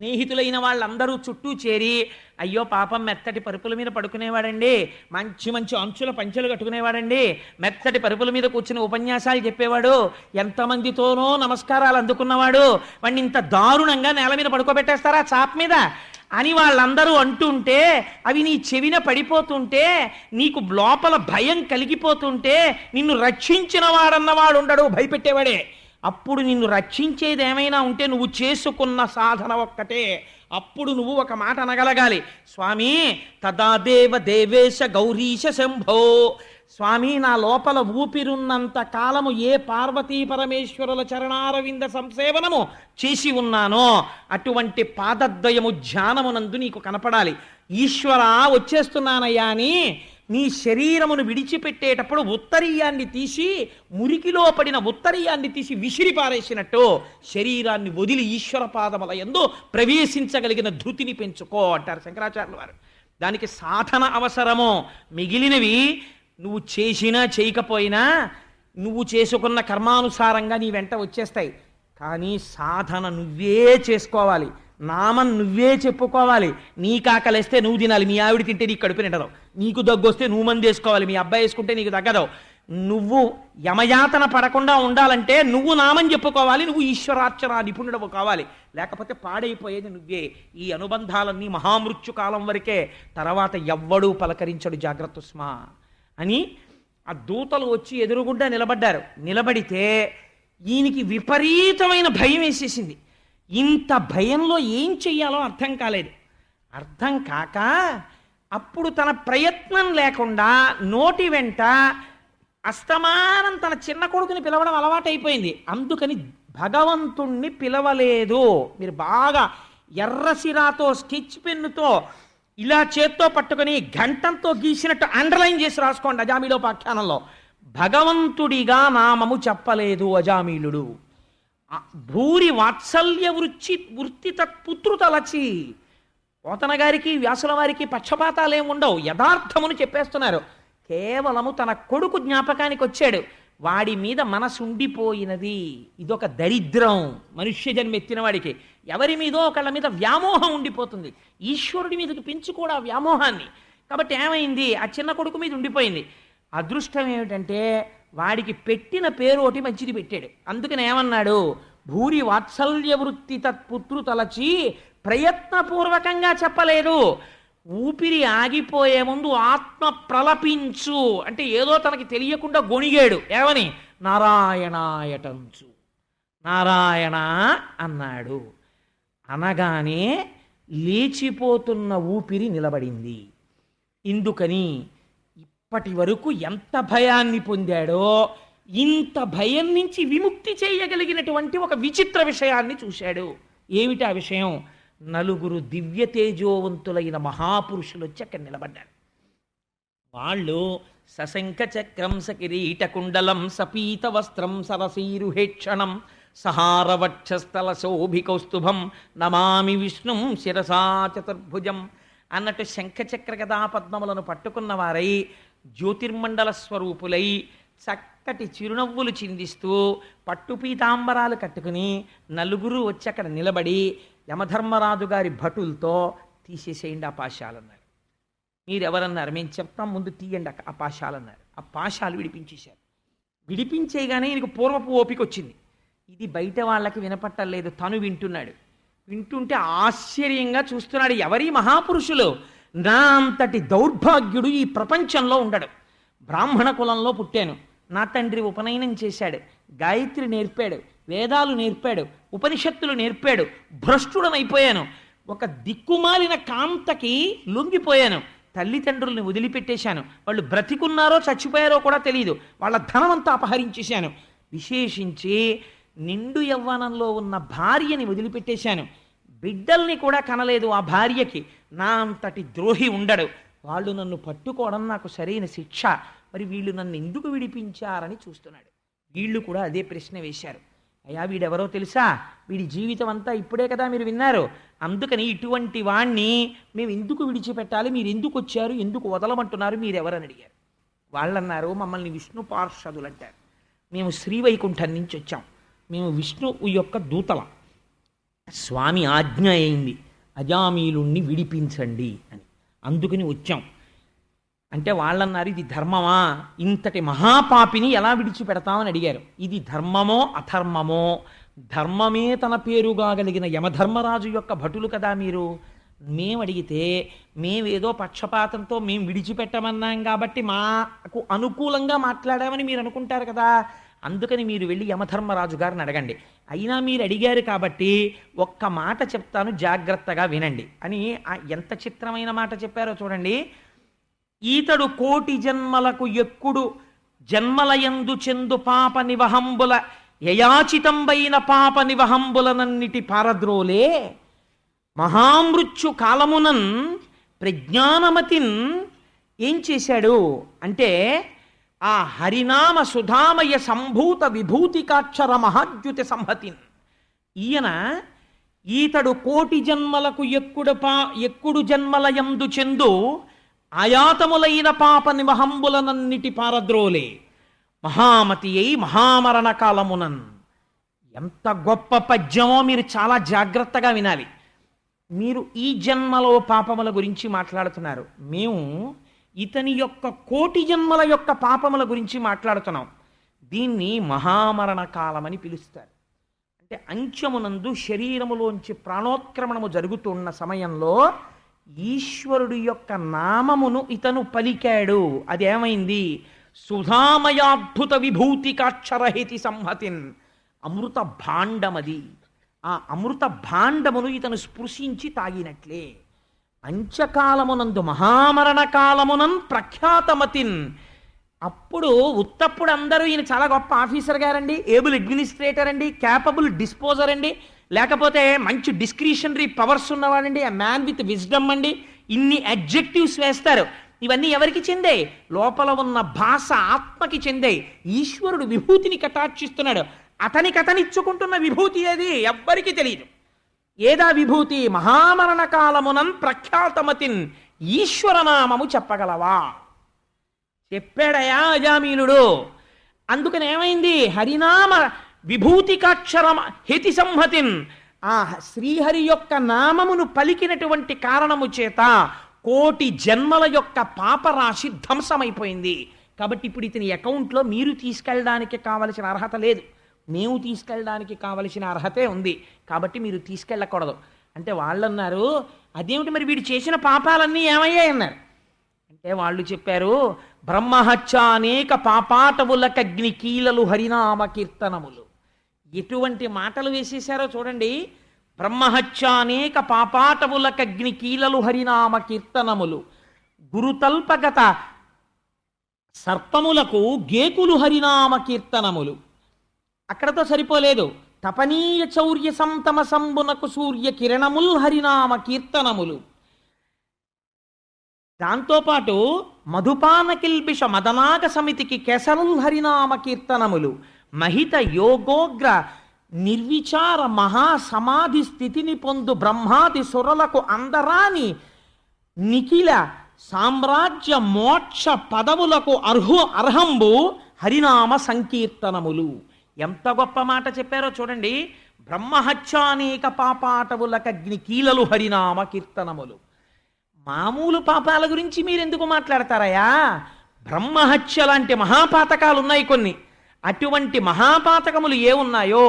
స్నేహితులైన వాళ్ళందరూ చుట్టూ చేరి, అయ్యో పాపం మెత్తటి పరుపుల మీద పడుకునేవాడండి, మంచి మంచి అంచుల పంచెలు కట్టుకునేవాడండి, మెత్తటి పరుపుల మీద కూర్చుని ఉపన్యాసాలు చెప్పేవాడు, ఎంతమందితోనో నమస్కారాలు అందుకున్నవాడు, వాడిని ఇంత దారుణంగా నేల మీద పడుకోబెట్టేస్తారా చాప్ మీద అని వాళ్ళందరూ అంటుంటే, అవి నీ చెవిన పడిపోతుంటే, నీకు లోపల భయం కలిగిపోతుంటే, నిన్ను రక్షించిన వాడన్నవాడు ఉండడు, భయపెట్టేవాడే. అప్పుడు నిన్ను రక్షించేది ఏమైనా ఉంటే నువ్వు చేసుకున్న సాధన ఒక్కటే. అప్పుడు నువ్వు ఒక మాట అనగలగాలి, స్వామి తదాదేవ దేవేశ గౌరీశ శంభో. స్వామి నా లోపల ఊపిరున్నంత కాలము ఏ పార్వతీ పరమేశ్వరుల చరణారవింద సంసేవనము చేసి ఉన్నానో అటువంటి పాదద్వయము ధ్యానమునందు నీకు కనపడాలి. ఈశ్వర వచ్చేస్తున్నానయ్యా అని నీ శరీరమును విడిచిపెట్టేటప్పుడు ఉత్తరీయాన్ని తీసి, మురికిలో పడిన ఉత్తరీయాన్ని తీసి విసిరి పారేసినట్టు శరీరాన్ని వదిలి ఈశ్వర పాదముల యందు ప్రవేశించగలిగిన ధృతిని పెంచుకో అంటారు శంకరాచార్యుల వారు. దానికి సాధన అవసరమో. మిగిలినవి నువ్వు చేసినా చేయకపోయినా నువ్వు చేసుకున్న కర్మానుసారంగా నీ వెంట వచ్చేస్తాయి. కానీ సాధన నువ్వే చేసుకోవాలి, నామం నువ్వే చెప్పుకోవాలి. నీకు ఆకలిస్తే నువ్వు తినాలి, మీ ఆవిడ తింటే నీకు కడుపు నిండదు. నీకు దగ్గు వస్తే నువ్వు మంది వేసుకోవాలి, మీ అబ్బాయి వేసుకుంటే నీకు తగ్గదు. నువ్వు యమయాతన పడకుండా ఉండాలంటే నువ్వు నామం చెప్పుకోవాలి, నువ్వు ఈశ్వరార్చన నిపుణుడవు కావాలి. లేకపోతే పాడైపోయేది నువ్వే. ఈ అనుబంధాలన్నీ మహామృత్యు కాలం వరకే, తర్వాత ఎవ్వడూ పలకరించడు, జాగ్రత్త స్మా అని ఆ దూతలు వచ్చి ఎదురుగుండా నిలబడ్డారు. నిలబడితే ఈయనకి విపరీతమైన భయం వేసేసింది. ఇంత భయంలో ఏం చెయ్యాలో అర్థం కాలేదు. అర్థం కాక అప్పుడు తన ప్రయత్నం లేకుండా నోటి వెంట అస్తమానం తన చిన్న కొడుకుని పిలవడం అలవాటైపోయింది. అందుకని భగవంతుణ్ణి పిలవలేదు. మీరు బాగా ఎర్రసిరాతో స్కెచ్ పెన్నుతో ఇలా చేత్తో పట్టుకొని గంటంతో గీసినట్టు అండర్లైన్ చేసి రాసుకోండి అజామిలోపాఖ్యానంలో. భగవంతుడిగా నామము చెప్పలేదు అజామీలుడు. భూరి వాత్సల్య వృత్తి తత్పుత్రు తలచి. పోతన గారికి వ్యాసుల వారికి పక్షపాతాలేం ఉండవు, యథార్థమును చెప్పేస్తున్నారు. కేవలము తన కొడుకు జ్ఞాపకానికి వచ్చాడు, వాడి మీద మనసు ఉండిపోయినది. ఇదొక దరిద్రం మనుష్య జన్మెత్తిన వాడికి. ఎవరి మీదో ఒకళ్ళ మీద వ్యామోహం ఉండిపోతుంది, ఈశ్వరుడి మీదకి పెంచుకోడా వ్యామోహాన్ని. కాబట్టి ఏమైంది, ఆ చిన్న కొడుకు మీద ఉండిపోయింది. అదృష్టం ఏమిటంటే వాడికి పెట్టిన పేరు ఒకటి మంచిది పెట్టాడు. అందుకని ఏమన్నాడు, భూరి వాత్సల్య వృత్తి తత్పుత్రు తలచి. ప్రయత్నపూర్వకంగా చెప్పలేదు. ఊపిరి ఆగిపోయే ముందు ఆత్మ ప్రలపించు అంటే ఏదో తనకి తెలియకుండా గొణిగాడు. ఏమని? నారాయణాయటంచు, నారాయణ అన్నాడు. అనగానే లేచిపోతున్న ఊపిరి నిలబడింది. ఇందుకని ఇప్పటి వరకు ఎంత భయాన్ని పొందాడో ఇంత భయం నుంచి విముక్తి చేయగలిగినటువంటి ఒక విచిత్ర విషయాన్ని చూశాడు. ఏమిటి ఆ విషయం? నలుగురు దివ్య తేజోవంతులైన మహాపురుషులు వచ్చి అక్కడ నిలబడ్డారు. వాళ్ళు సశంఖ చక్రం సకిరీటకుండలం సపీత వస్త్రం సరసీరుహేక్షణం సహారవక్షస్థల శోభికౌస్తుభం నమామి విష్ణుం శిరసా చతుర్భుజం అన్నట్టు శంఖచక్ర గదా పద్మములను పట్టుకున్న వారై జ్యోతిర్మండల స్వరూపులై చక్కటి చిరునవ్వులు చిందిస్తూ పట్టుపీతాంబరాలు కట్టుకుని నలుగురు వచ్చి అక్కడ నిలబడి యమధర్మరాజు గారి భటులతో తీసేసేయండి ఆ పాశాలన్నారు. మీరెవరన్నారు? మేము చెప్తాం, ముందు తీయండి ఆ పాశాలన్నారు. ఆ పాశాలు విడిపించేశారు. విడిపించేయగానే ఈయనకు పూర్వపు ఓపిక వచ్చింది. ఇది బయట వాళ్ళకి వినపట్టలేదు, తను వింటున్నాడు. వింటుంటే ఆశ్చర్యంగా చూస్తున్నాడు. ఎవరి మహాపురుషులు? నా అంతటి దౌర్భాగ్యుడు ఈ ప్రపంచంలో ఉండడు. బ్రాహ్మణ కులంలో పుట్టాను, నా తండ్రి ఉపనయనం చేశాడు, గాయత్రి నేర్పాడు, వేదాలు నేర్పాడు, ఉపనిషత్తులు నేర్పాడు, భ్రష్టుడనైపోయాను. ఒక దిక్కుమాలిన కాంతకి లొంగిపోయాను, తల్లిదండ్రుల్ని వదిలిపెట్టేశాను, వాళ్ళు బ్రతికున్నారో చచ్చిపోయారో కూడా తెలియదు, వాళ్ళ ధనమంతా అపహరించేశాను, విశేషించి నిండు యవ్వనంలో ఉన్న భార్యని వదిలిపెట్టేశాను, బిడ్డల్ని కూడా కనలేదు ఆ భార్యకి, నా అంతటి ద్రోహి ఉండడు, వాళ్ళు నన్ను పట్టుకోవడం నాకు సరైన శిక్ష, మరి వీళ్ళు నన్ను ఎందుకు విడిపించారని చూస్తున్నాడు. వీళ్ళు కూడా అదే ప్రశ్న వేశారు. అయ్యా వీడెవరో తెలుసా, వీడి జీవితం అంతా ఇప్పుడే కదా మీరు విన్నారు, అందుకని ఇటువంటి వాణ్ణి మేము ఎందుకు విడిచిపెట్టాలి, మీరు ఎందుకు వచ్చారు, ఎందుకు వదలమంటున్నారు, మీరెవరని అడిగారు. వాళ్ళన్నారు మమ్మల్ని విష్ణు పార్షదులు అంటారు, మేము శ్రీవైకుంఠం నుంచి వచ్చాం, మేము విష్ణువు యొక్క దూతలం, స్వామి ఆజ్ఞ అయింది అజామీలుణ్ణి విడిపించండి అని, అందుకని వచ్చాం అంటే వాళ్ళన్నారు ఇది ధర్మమా, ఇంతటి మహాపాపిని ఎలా విడిచిపెడతామని అడిగారు. ఇది ధర్మమో అధర్మమో, ధర్మమే తన పేరుగా కలిగిన యమధర్మరాజు యొక్క భటులు కదా మీరు, మేము అడిగితే మేమేదో పక్షపాతంతో మేము విడిచిపెట్టమన్నాం కాబట్టి మాకు అనుకూలంగా మాట్లాడామని మీరు అనుకుంటారు కదా, అందుకని మీరు వెళ్ళి యమధర్మరాజు గారిని అడగండి, అయినా మీరు అడిగారు కాబట్టి ఒక్క మాట చెప్తాను జాగ్రత్తగా వినండి అని. ఎంత చిత్రమైన మాట చెప్పారో చూడండి. ఈతడు కోటి జన్మలకు ఎక్కుడు జన్మలయందు చెందు పాప నివహంబుల యయాచితంబైన పాప నివహంబులనన్నిటి పారద్రోలే మహామృత్యు కాలమునన్ ప్రజ్ఞానమతిన్ ఏం చేశాడు అంటే ఆ హరినామ సుధామయ సంభూత విభూతికాక్షర మహాద్యుతి సంహతిన్, ఈతడు కోటి జన్మలకు ఎక్కుడు జన్మలయందు చెందు ఆయాతములైన పాప నివహంబులనన్నిటి పారద్రోలే మహామతి అయి మహామరణ కాలమునన్. ఎంత గొప్ప పద్యమో మీరు చాలా జాగ్రత్తగా వినాలి. మీరు ఈ జన్మలో పాపముల గురించి మాట్లాడుతున్నారు, మేము ఇతని యొక్క కోటి జన్మల యొక్క పాపముల గురించి మాట్లాడుతున్నాం. దీన్ని మహామరణ కాలమని పిలుస్తారు. అంటే అంత్యమునందు శరీరములోంచి ప్రాణోత్క్రమణము జరుగుతున్న సమయంలో ఈశ్వరుడు యొక్క నామమును ఇతను పలికాడు. అదేమైంది? సుధామయాద్భుత విభూతికాక్షరహితి సంహతిన్, అమృత భాండమది. ఆ అమృత భాండమును ఇతను స్పృశించి తాగినట్లే. అంత్యకాలమునందు మహామరణ కాలమునన్ ప్రఖ్యాతమతిన్. అప్పుడు ఉత్తప్పుడు అందరూ ఈయన చాలా గొప్ప ఆఫీసర్ గారండి, ఏబుల్ అడ్మినిస్ట్రేటర్ అండి, క్యాపబుల్ డిస్పోజర్ అండి, లేకపోతే మంచి డిస్క్రిషనరీ పవర్స్ ఉన్నవాడండి, ఆ మ్యాన్ విత్ విజ్డమ్ అండి, ఇన్ని అడ్జెక్టివ్స్ వేస్తారు. ఇవన్నీ ఎవరికి చెందాయి? లోపల ఉన్న భాష ఆత్మకి చెందాయి. ఈశ్వరుడు విభూతిని కటాక్షిస్తున్నాడు. అతనిచ్చుకుంటున్న విభూతి ఏది ఎవ్వరికి తెలియదు. ఏదా విభూతి? మహామరణ కాలమునన్ ప్రఖ్యాతమతిన్, ఈశ్వరనామము చెప్పగలవా? చెప్పాడయా అజామీలుడు. అందుకని ఏమైంది? హరినామ విభూతికాక్షరమ హేతి సంహతిన్, ఆ శ్రీహరి యొక్క నామమును పలికినటువంటి కారణము చేత కోటి జన్మల యొక్క పాపరాశి ధ్వంసమైపోయింది. కాబట్టి ఇప్పుడు ఇతని అకౌంట్లో మీరు తీసుకెళ్ళడానికి కావలసిన అర్హత లేదు, మేము తీసుకెళ్ళడానికి కావలసిన అర్హతే ఉంది, కాబట్టి మీరు తీసుకెళ్ళకూడదు అంటే వాళ్ళన్నారు. అదేమిటి మరి వీడు చేసిన పాపాలన్నీ ఏమయ్యాయి అన్నారు. అంటే వాళ్ళు చెప్పారు, బ్రహ్మహత్య అనేక పాపాటవులకగ్ని కీలలు హరినామ కీర్తనములు. ఎటువంటి మాటలు వేసేశారో చూడండి. బ్రహ్మహత్య అనేక పాపాటవులకగ్ని కీలలు హరినామ కీర్తనములు, గురుతల్పగత సర్పములకు గేకులు హరినామ కీర్తనములు. అక్కడతో సరిపోలేదు. తపనీయ చౌర్య సంతమ సంబునకు సూర్య కిరణముల్ హరినామ కీర్తనములు. దాంతోపాటు మధుపాన కిల్బిష మదనాగ సమితికి కేసరుల్ హరినామ కీర్తనములు, మహిత యోగోగ్ర నిర్విచార మహాసమాధి స్థితిని పొందు బ్రహ్మాది సురలకు అందరాని నిఖిల సామ్రాజ్య మోక్ష పదవులకు అర్హంబు హరినామ సంకీర్తనములు. ఎంత గొప్ప మాట చెప్పారో చూడండి. బ్రహ్మహత్యానేక పాపాటవులకగ్ని కీలలు హరినామ కీర్తనములు. మామూలు పాపాల గురించి మీరెందుకు మాట్లాడతారయా? బ్రహ్మహత్య లాంటి మహాపాతకాలు ఉన్నాయి కొన్ని. అటువంటి మహాపాతకములు ఏ ఉన్నాయో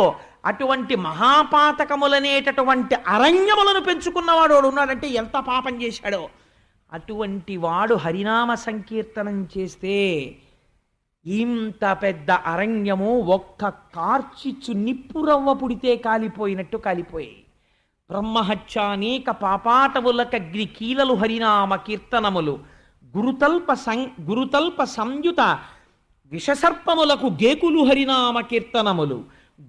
అటువంటి మహాపాతకములనేటటువంటి అరణ్యములను పెంచుకున్నవాడు ఉన్నాడంటే ఎంత పాపం చేశాడో. అటువంటి వాడు హరినామ సంకీర్తనం చేస్తే ఇంత పెద్ద అరణ్యము ఒక్క కార్చిచ్చు నిప్పురవ్వ పుడితే కాలిపోయినట్టు కాలిపోయాయి. బ్రహ్మహత్యానేక పాపాటవులకగ్ని కీలలు హరినామ కీర్తనములు గురుతల్ప సంయుత విషసర్పములకు గేకులు హరినామ కీర్తనములు.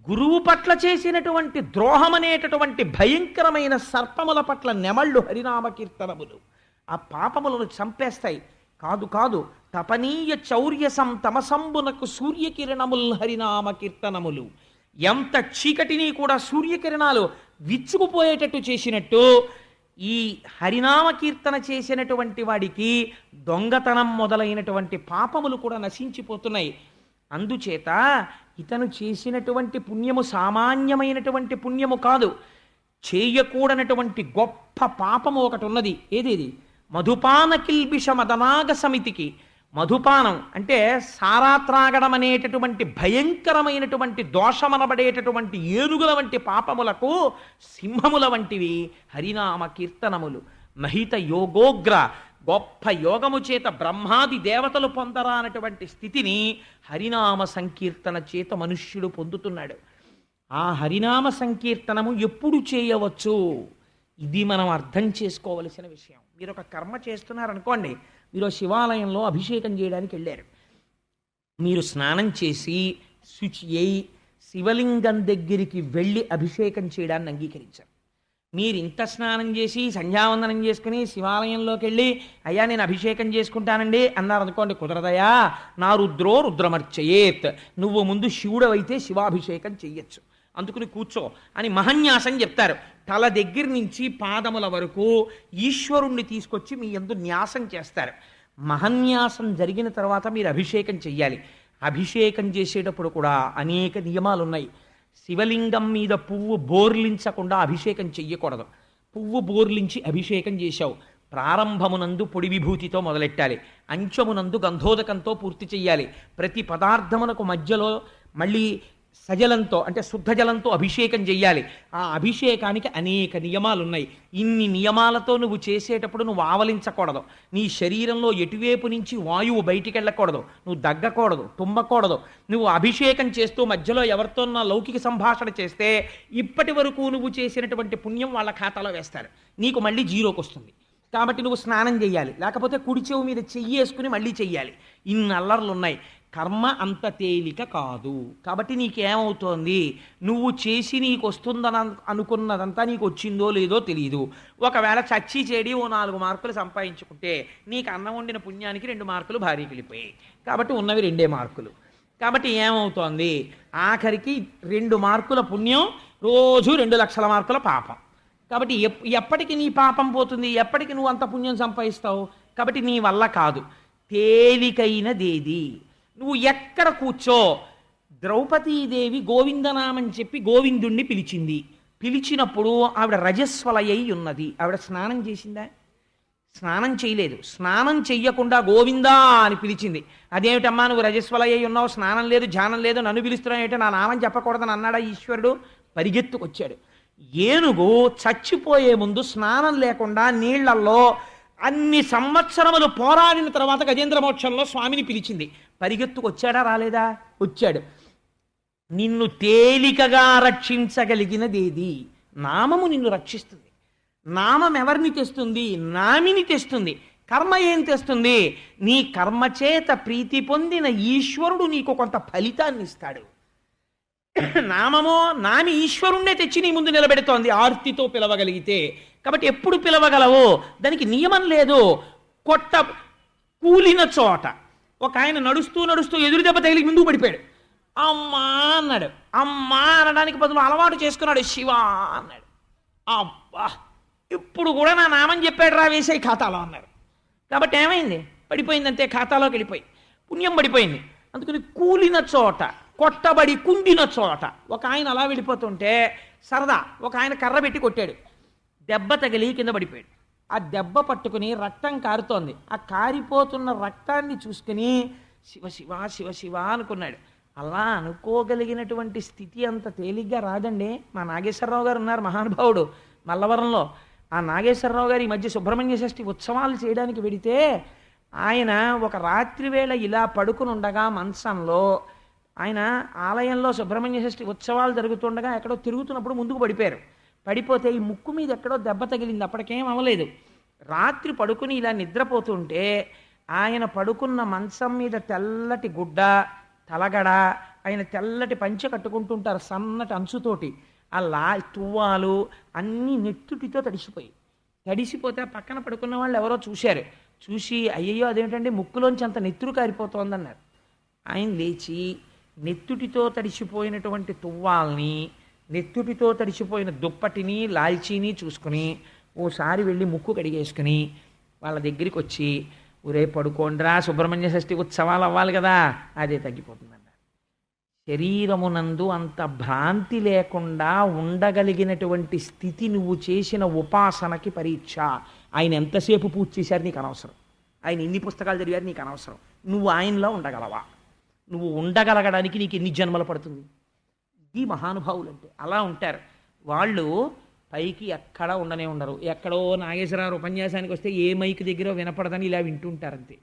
గురువు పట్ల చేసినటువంటి ద్రోహం అనేటటువంటి భయంకరమైన సర్పముల పట్ల నెమళ్ళు హరినామ కీర్తనములు. ఆ పాపములను చంపేస్తాయి. కాదు కాదు, తపనీయ చౌర్యసం తమసంబునకు సూర్యకిరణముల్ హరినామ కీర్తనములు. ఎంత చీకటిని కూడా సూర్యకిరణాలు విచ్చుకుపోయేటట్టు చేసినట్టు ఈ హరినామ కీర్తన చేసినటువంటి వాడికి దొంగతనం మొదలైనటువంటి పాపములు కూడా నశించిపోతున్నాయి. అందుచేత ఇతను చేసినటువంటి పుణ్యము సామాన్యమైనటువంటి పుణ్యము కాదు. చేయకూడనటువంటి గొప్ప పాపము ఒకటి ఉన్నది. ఏదేది? మధుపాన కిల్బిష మదనాగ సమితికి. మధుపానం అంటే సారా త్రాగడం అనేటటువంటి భయంకరమైనటువంటి దోషమనబడేటటువంటి ఏనుగుల వంటి పాపములకు సింహముల వంటివి హరినామ కీర్తనములు. మహిత యోగోగ్ర, గొప్ప యోగము చేత బ్రహ్మాది దేవతలు పొందరానటువంటి స్థితిని హరినామ సంకీర్తన చేత మనుష్యుడు పొందుతున్నాడు. ఆ హరినామ సంకీర్తనము ఎప్పుడు చేయవచ్చు? ఇది మనం అర్థం చేసుకోవలసిన విషయం. మీరు ఒక కర్మ చేస్తున్నారనుకోండి, మీరు శివాలయంలో అభిషేకం చేయడానికి వెళ్ళారు. మీరు స్నానం చేసి శుచి అయి శివలింగం దగ్గరికి వెళ్ళి అభిషేకం చేయడాన్ని అంగీకరించారు. మీరు ఇంత స్నానం చేసి సంధ్యావందనం చేసుకుని శివాలయంలోకి వెళ్ళి అయ్యా నేను అభిషేకం చేసుకుంటానండి అన్నారు అనుకోండి, కుదరదయా. నా రుద్రో రుద్రమర్చయేత్, నువ్వు ముందు శివుడవైతే శివాభిషేకం చెయ్యొచ్చు, అందుకుని కూర్చో అని మహన్యాసం చెప్తారు. తల దగ్గర నుంచి పాదముల వరకు ఈశ్వరుణ్ణి తీసుకొచ్చి మీ యందు న్యాసం చేస్తారు. మహన్యాసం జరిగిన తర్వాత మీరు అభిషేకం చెయ్యాలి. అభిషేకం చేసేటప్పుడు కూడా అనేక నియమాలు ఉన్నాయి. శివలింగం మీద పువ్వు బోర్లించకుండా అభిషేకం చెయ్యకూడదు. పువ్వు బోర్లించి అభిషేకం చేశావు, ప్రారంభమునందు పొడి విభూతితో మొదలెట్టాలి, అంచమునందు గంధోదకంతో పూర్తి చెయ్యాలి. ప్రతి పదార్థమునకు మధ్యలో మళ్ళీ సజలంతో అంటే శుద్ధ జలంతో అభిషేకం చెయ్యాలి. ఆ అభిషేకానికి అనేక నియమాలు ఉన్నాయి. ఇన్ని నియమాలతో నువ్వు చేసేటప్పుడు నువ్వు ఆవలించకూడదు. నీ శరీరంలో ఎటువైపు నుంచి వాయువు బయటికి వెళ్ళకూడదు, నువ్వు దగ్గకూడదు, తుమ్మకూడదు. నువ్వు అభిషేకం చేస్తూ మధ్యలో ఎవరితోన్నా లౌకిక సంభాషణ చేస్తే ఇప్పటి వరకు నువ్వు చేసినటువంటి పుణ్యం వాళ్ళ ఖాతాలో వేస్తారు, నీకు మళ్ళీ జీరోకి వస్తుంది. కాబట్టి నువ్వు స్నానం చేయాలి, లేకపోతే కుడి చెవు మీద చెయ్యి వేసుకుని మళ్ళీ చెయ్యాలి. ఇన్ని అల్లర్లు ఉన్నాయి. కర్మ అంత తేలిక కాదు. కాబట్టి నీకేమవుతోంది? నువ్వు చేసి నీకు వస్తుందని అనుకున్నదంతా నీకు వచ్చిందో లేదో తెలియదు. ఒకవేళ చచ్చి చెడి ఓ 4 మార్కులు సంపాదించుకుంటే నీకు అన్నం వండిన పుణ్యానికి 2 మార్కులు భారీకి వెళ్ళిపోయాయి. కాబట్టి ఉన్నవి 2 మార్కులు. కాబట్టి ఏమవుతోంది? ఆఖరికి 2 మార్కుల పుణ్యం రోజు 2 లక్షల మార్కుల పాపం. కాబట్టి ఎప్పటికి నీ పాపం పోతుంది? ఎప్పటికి నువ్వు అంత పుణ్యం సంపాదిస్తావు? కాబట్టి నీ వల్ల కాదు. తేలికైనదేది? నువ్వు ఎక్కడ కూర్చో. ద్రౌపదీదేవి గోవిందనామని చెప్పి గోవిందుణ్ణి పిలిచింది. పిలిచినప్పుడు ఆవిడ రజస్వలయ్యి ఉన్నది. ఆవిడ స్నానం చేసిందా? స్నానం చేయలేదు. స్నానం చెయ్యకుండా గోవిందా అని పిలిచింది. అదేమిటమ్మా నువ్వు రజస్వలయ్యి ఉన్నావు, స్నానం లేదు, ధ్యానం లేదు, నన్ను పిలుస్తున్నావు ఏంటో, నా నామం చెప్పకూడదని అన్నాడా ఈశ్వరుడు? పరిగెత్తుకొచ్చాడు. ఏనుగు చచ్చిపోయే ముందు స్నానం లేకుండా నీళ్లలో అన్ని సంవత్సరములు పోరాడిన తర్వాత గజేంద్ర మోక్షంలో స్వామిని పిలిచింది. పరిగెత్తుకొచ్చాడా? రాలేదా? వచ్చాడు. నిన్ను తేలికగా రక్షించగలిగినదేది? నామము నిన్ను రక్షిస్తుంది. నామం ఎవరిని తెస్తుంది? నామిని తెస్తుంది. కర్మ ఏం తెస్తుంది? నీ కర్మచేత ప్రీతి పొందిన ఈశ్వరుడు నీకు కొంత ఫలితాన్ని ఇస్తాడు. నామమో నామి ఈశ్వరుణ్ణే తెచ్చి నీ ముందు నిలబెడుతోంది ఆర్తితో పిలవగలిగితే. కాబట్టి ఎప్పుడు పిలవగలవో దానికి నియమం లేదు. కూలిన చోట ఒక ఆయన నడుస్తూ నడుస్తూ ఎదురు దెబ్బ తగిలి ముందుకు పడిపోయాడు. అమ్మా అన్నాడు. అమ్మా అనడానికి బదులు అలవాటు చేసుకున్నాడు, శివ అన్నాడు. అబ్బా ఇప్పుడు కూడా నా నామం చెప్పాడు రా, వేసాయి ఖాతాలో అన్నారు. కాబట్టి ఏమైంది? పడిపోయింది అంతే, ఖాతాలోకి వెళ్ళిపోయి పుణ్యం పడిపోయింది. అందుకని కూలిన చోట, కొట్టబడి కుండిన చోట ఒక ఆయన అలా వెళ్ళిపోతుంటే సరదా ఒక ఆయన కర్ర పెట్టి కొట్టాడు. దెబ్బ తగిలి కింద పడిపోయాడు. ఆ దెబ్బ పట్టుకుని రక్తం కారుతోంది. ఆ కారిపోతున్న రక్తాన్ని చూసుకుని శివ శివ శివ శివ అనుకున్నాడు. అలా అనుకోగలిగినటువంటి స్థితి అంత తేలిగ్గా రాదండి. మా నాగేశ్వరరావు గారు ఉన్నారు, మహానుభావుడు, మల్లవరంలో. ఆ నాగేశ్వరరావు గారు ఈ మధ్య సుబ్రహ్మణ్య షష్ఠి ఉత్సవాలు చేయడానికి వెడితే ఆయన ఒక రాత్రి వేళ ఇలా పడుకుని ఉండగా మంచంలో, ఆయన ఆలయంలో సుబ్రహ్మణ్య షష్ఠి ఉత్సవాలు జరుగుతుండగా ఎక్కడో తిరుగుతున్నప్పుడు ముందుకు పడిపోయారు. పడిపోతే ఈ ముక్కు మీద ఎక్కడో దెబ్బ తగిలింది, అప్పటికేం అవ్వలేదు. రాత్రి పడుకుని ఇలా నిద్రపోతుంటే ఆయన పడుకున్న మంచం మీద తెల్లటి గుడ్డ, తలగడ, ఆయన తెల్లటి పంచె కట్టుకుంటుంటారు సన్నటి అంచుతోటి, అలా తువ్వాలు అన్నీ నెత్తుటితో తడిసిపోతే పక్కన పడుకున్న వాళ్ళు ఎవరో చూశారు. చూసి అయ్యయ్యో అదేమిటంటే ముక్కులోంచి అంత నెత్తురు కారిపోతోందన్నారు. ఆయన లేచి నెత్తుటితో తడిసిపోయినటువంటి తువ్వాల్ని, నెత్తుటితో తడిసిపోయిన దుప్పటిని, లాల్చీని చూసుకుని ఓసారి వెళ్ళి ముక్కు కడిగేసుకుని వాళ్ళ దగ్గరికి వచ్చి, ఊరే పడుకోండ్రా, సుబ్రహ్మణ్య షష్ఠి ఉత్సవాలు అవ్వాలి కదా, అదే తగ్గిపోతుందన్నారు. శరీరమునందు అంత భ్రాంతి లేకుండా ఉండగలిగినటువంటి స్థితి నువ్వు చేసిన ఉపాసనకి పరీక్ష. ఆయన ఎంతసేపు పూజ చేశారు నీకు అనవసరం, ఆయన ఎన్ని పుస్తకాలు చదివారు నీకు అనవసరం. నువ్వు ఆయనలో ఉండగలవా? నువ్వు ఉండగలగడానికి నీకు ఎన్ని జన్మలు పడుతుంది? ఇది మహానుభావులు అంటే అలా ఉంటారు వాళ్ళు. పైకి ఎక్కడా ఉండనే ఉండరు. ఎక్కడో నాగేశ్వరరావు ఉపన్యాసానికి వస్తే ఏ మైక్ దగ్గర వినపడదని ఇలా వింటుంటారంతే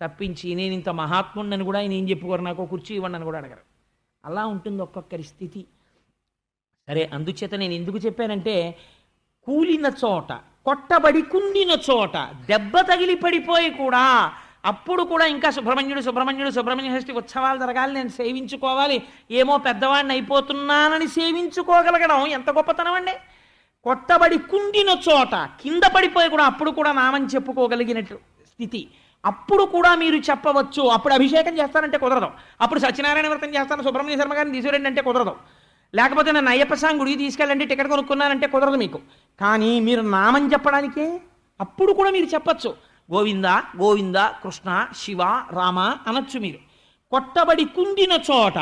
తప్పించి, నేను ఇంత మహాత్ముడిని కూడా ఆయన ఏం చెప్పుకోరు, నాకు కుర్చీ ఇవ్వండి అని కూడా అడగరు. అలా ఉంటుంది ఒక్కొక్కరి స్థితి. సరే, అందుచేత నేను ఎందుకు చెప్పానంటే, కూలిన చోట, కొట్టబడి కుండిన చోట, దెబ్బ తగిలి పడిపోయి కూడా అప్పుడు కూడా ఇంకా సుబ్రహ్మణ్య షష్ఠి ఉత్సవాలు జరగాలి, నేను సేవించుకోవాలి, ఏమో పెద్దవాడిని అయిపోతున్నానని సేవించుకోగలగడం ఎంత గొప్పతనం అండి. కొట్టబడి కుండిన చోట, కింద పడిపోయి కూడా అప్పుడు కూడా నామం చెప్పుకోగలిగినట్టు స్థితి. అప్పుడు కూడా మీరు చెప్పవచ్చు. అప్పుడు అభిషేకం చేస్తానంటే కుదరదు, అప్పుడు సత్యనారాయణ వ్రతం చేస్తాను సుబ్రహ్మణ్య శర్మ గారిని తీసుకురండి అంటే కుదరదు, లేకపోతే నన్ను అయ్యప్ప స్వామి గుడికి తీసుకెళ్ళండి టికెట్ కొనుక్కున్నానంటే కుదరదు మీకు. కానీ మీరు నామం చెప్పడానికే అప్పుడు కూడా మీరు చెప్పచ్చు. గోవింద గోవింద కృష్ణ శివ రామ అనొచ్చు మీరు. కొట్టబడి కుండిన చోట,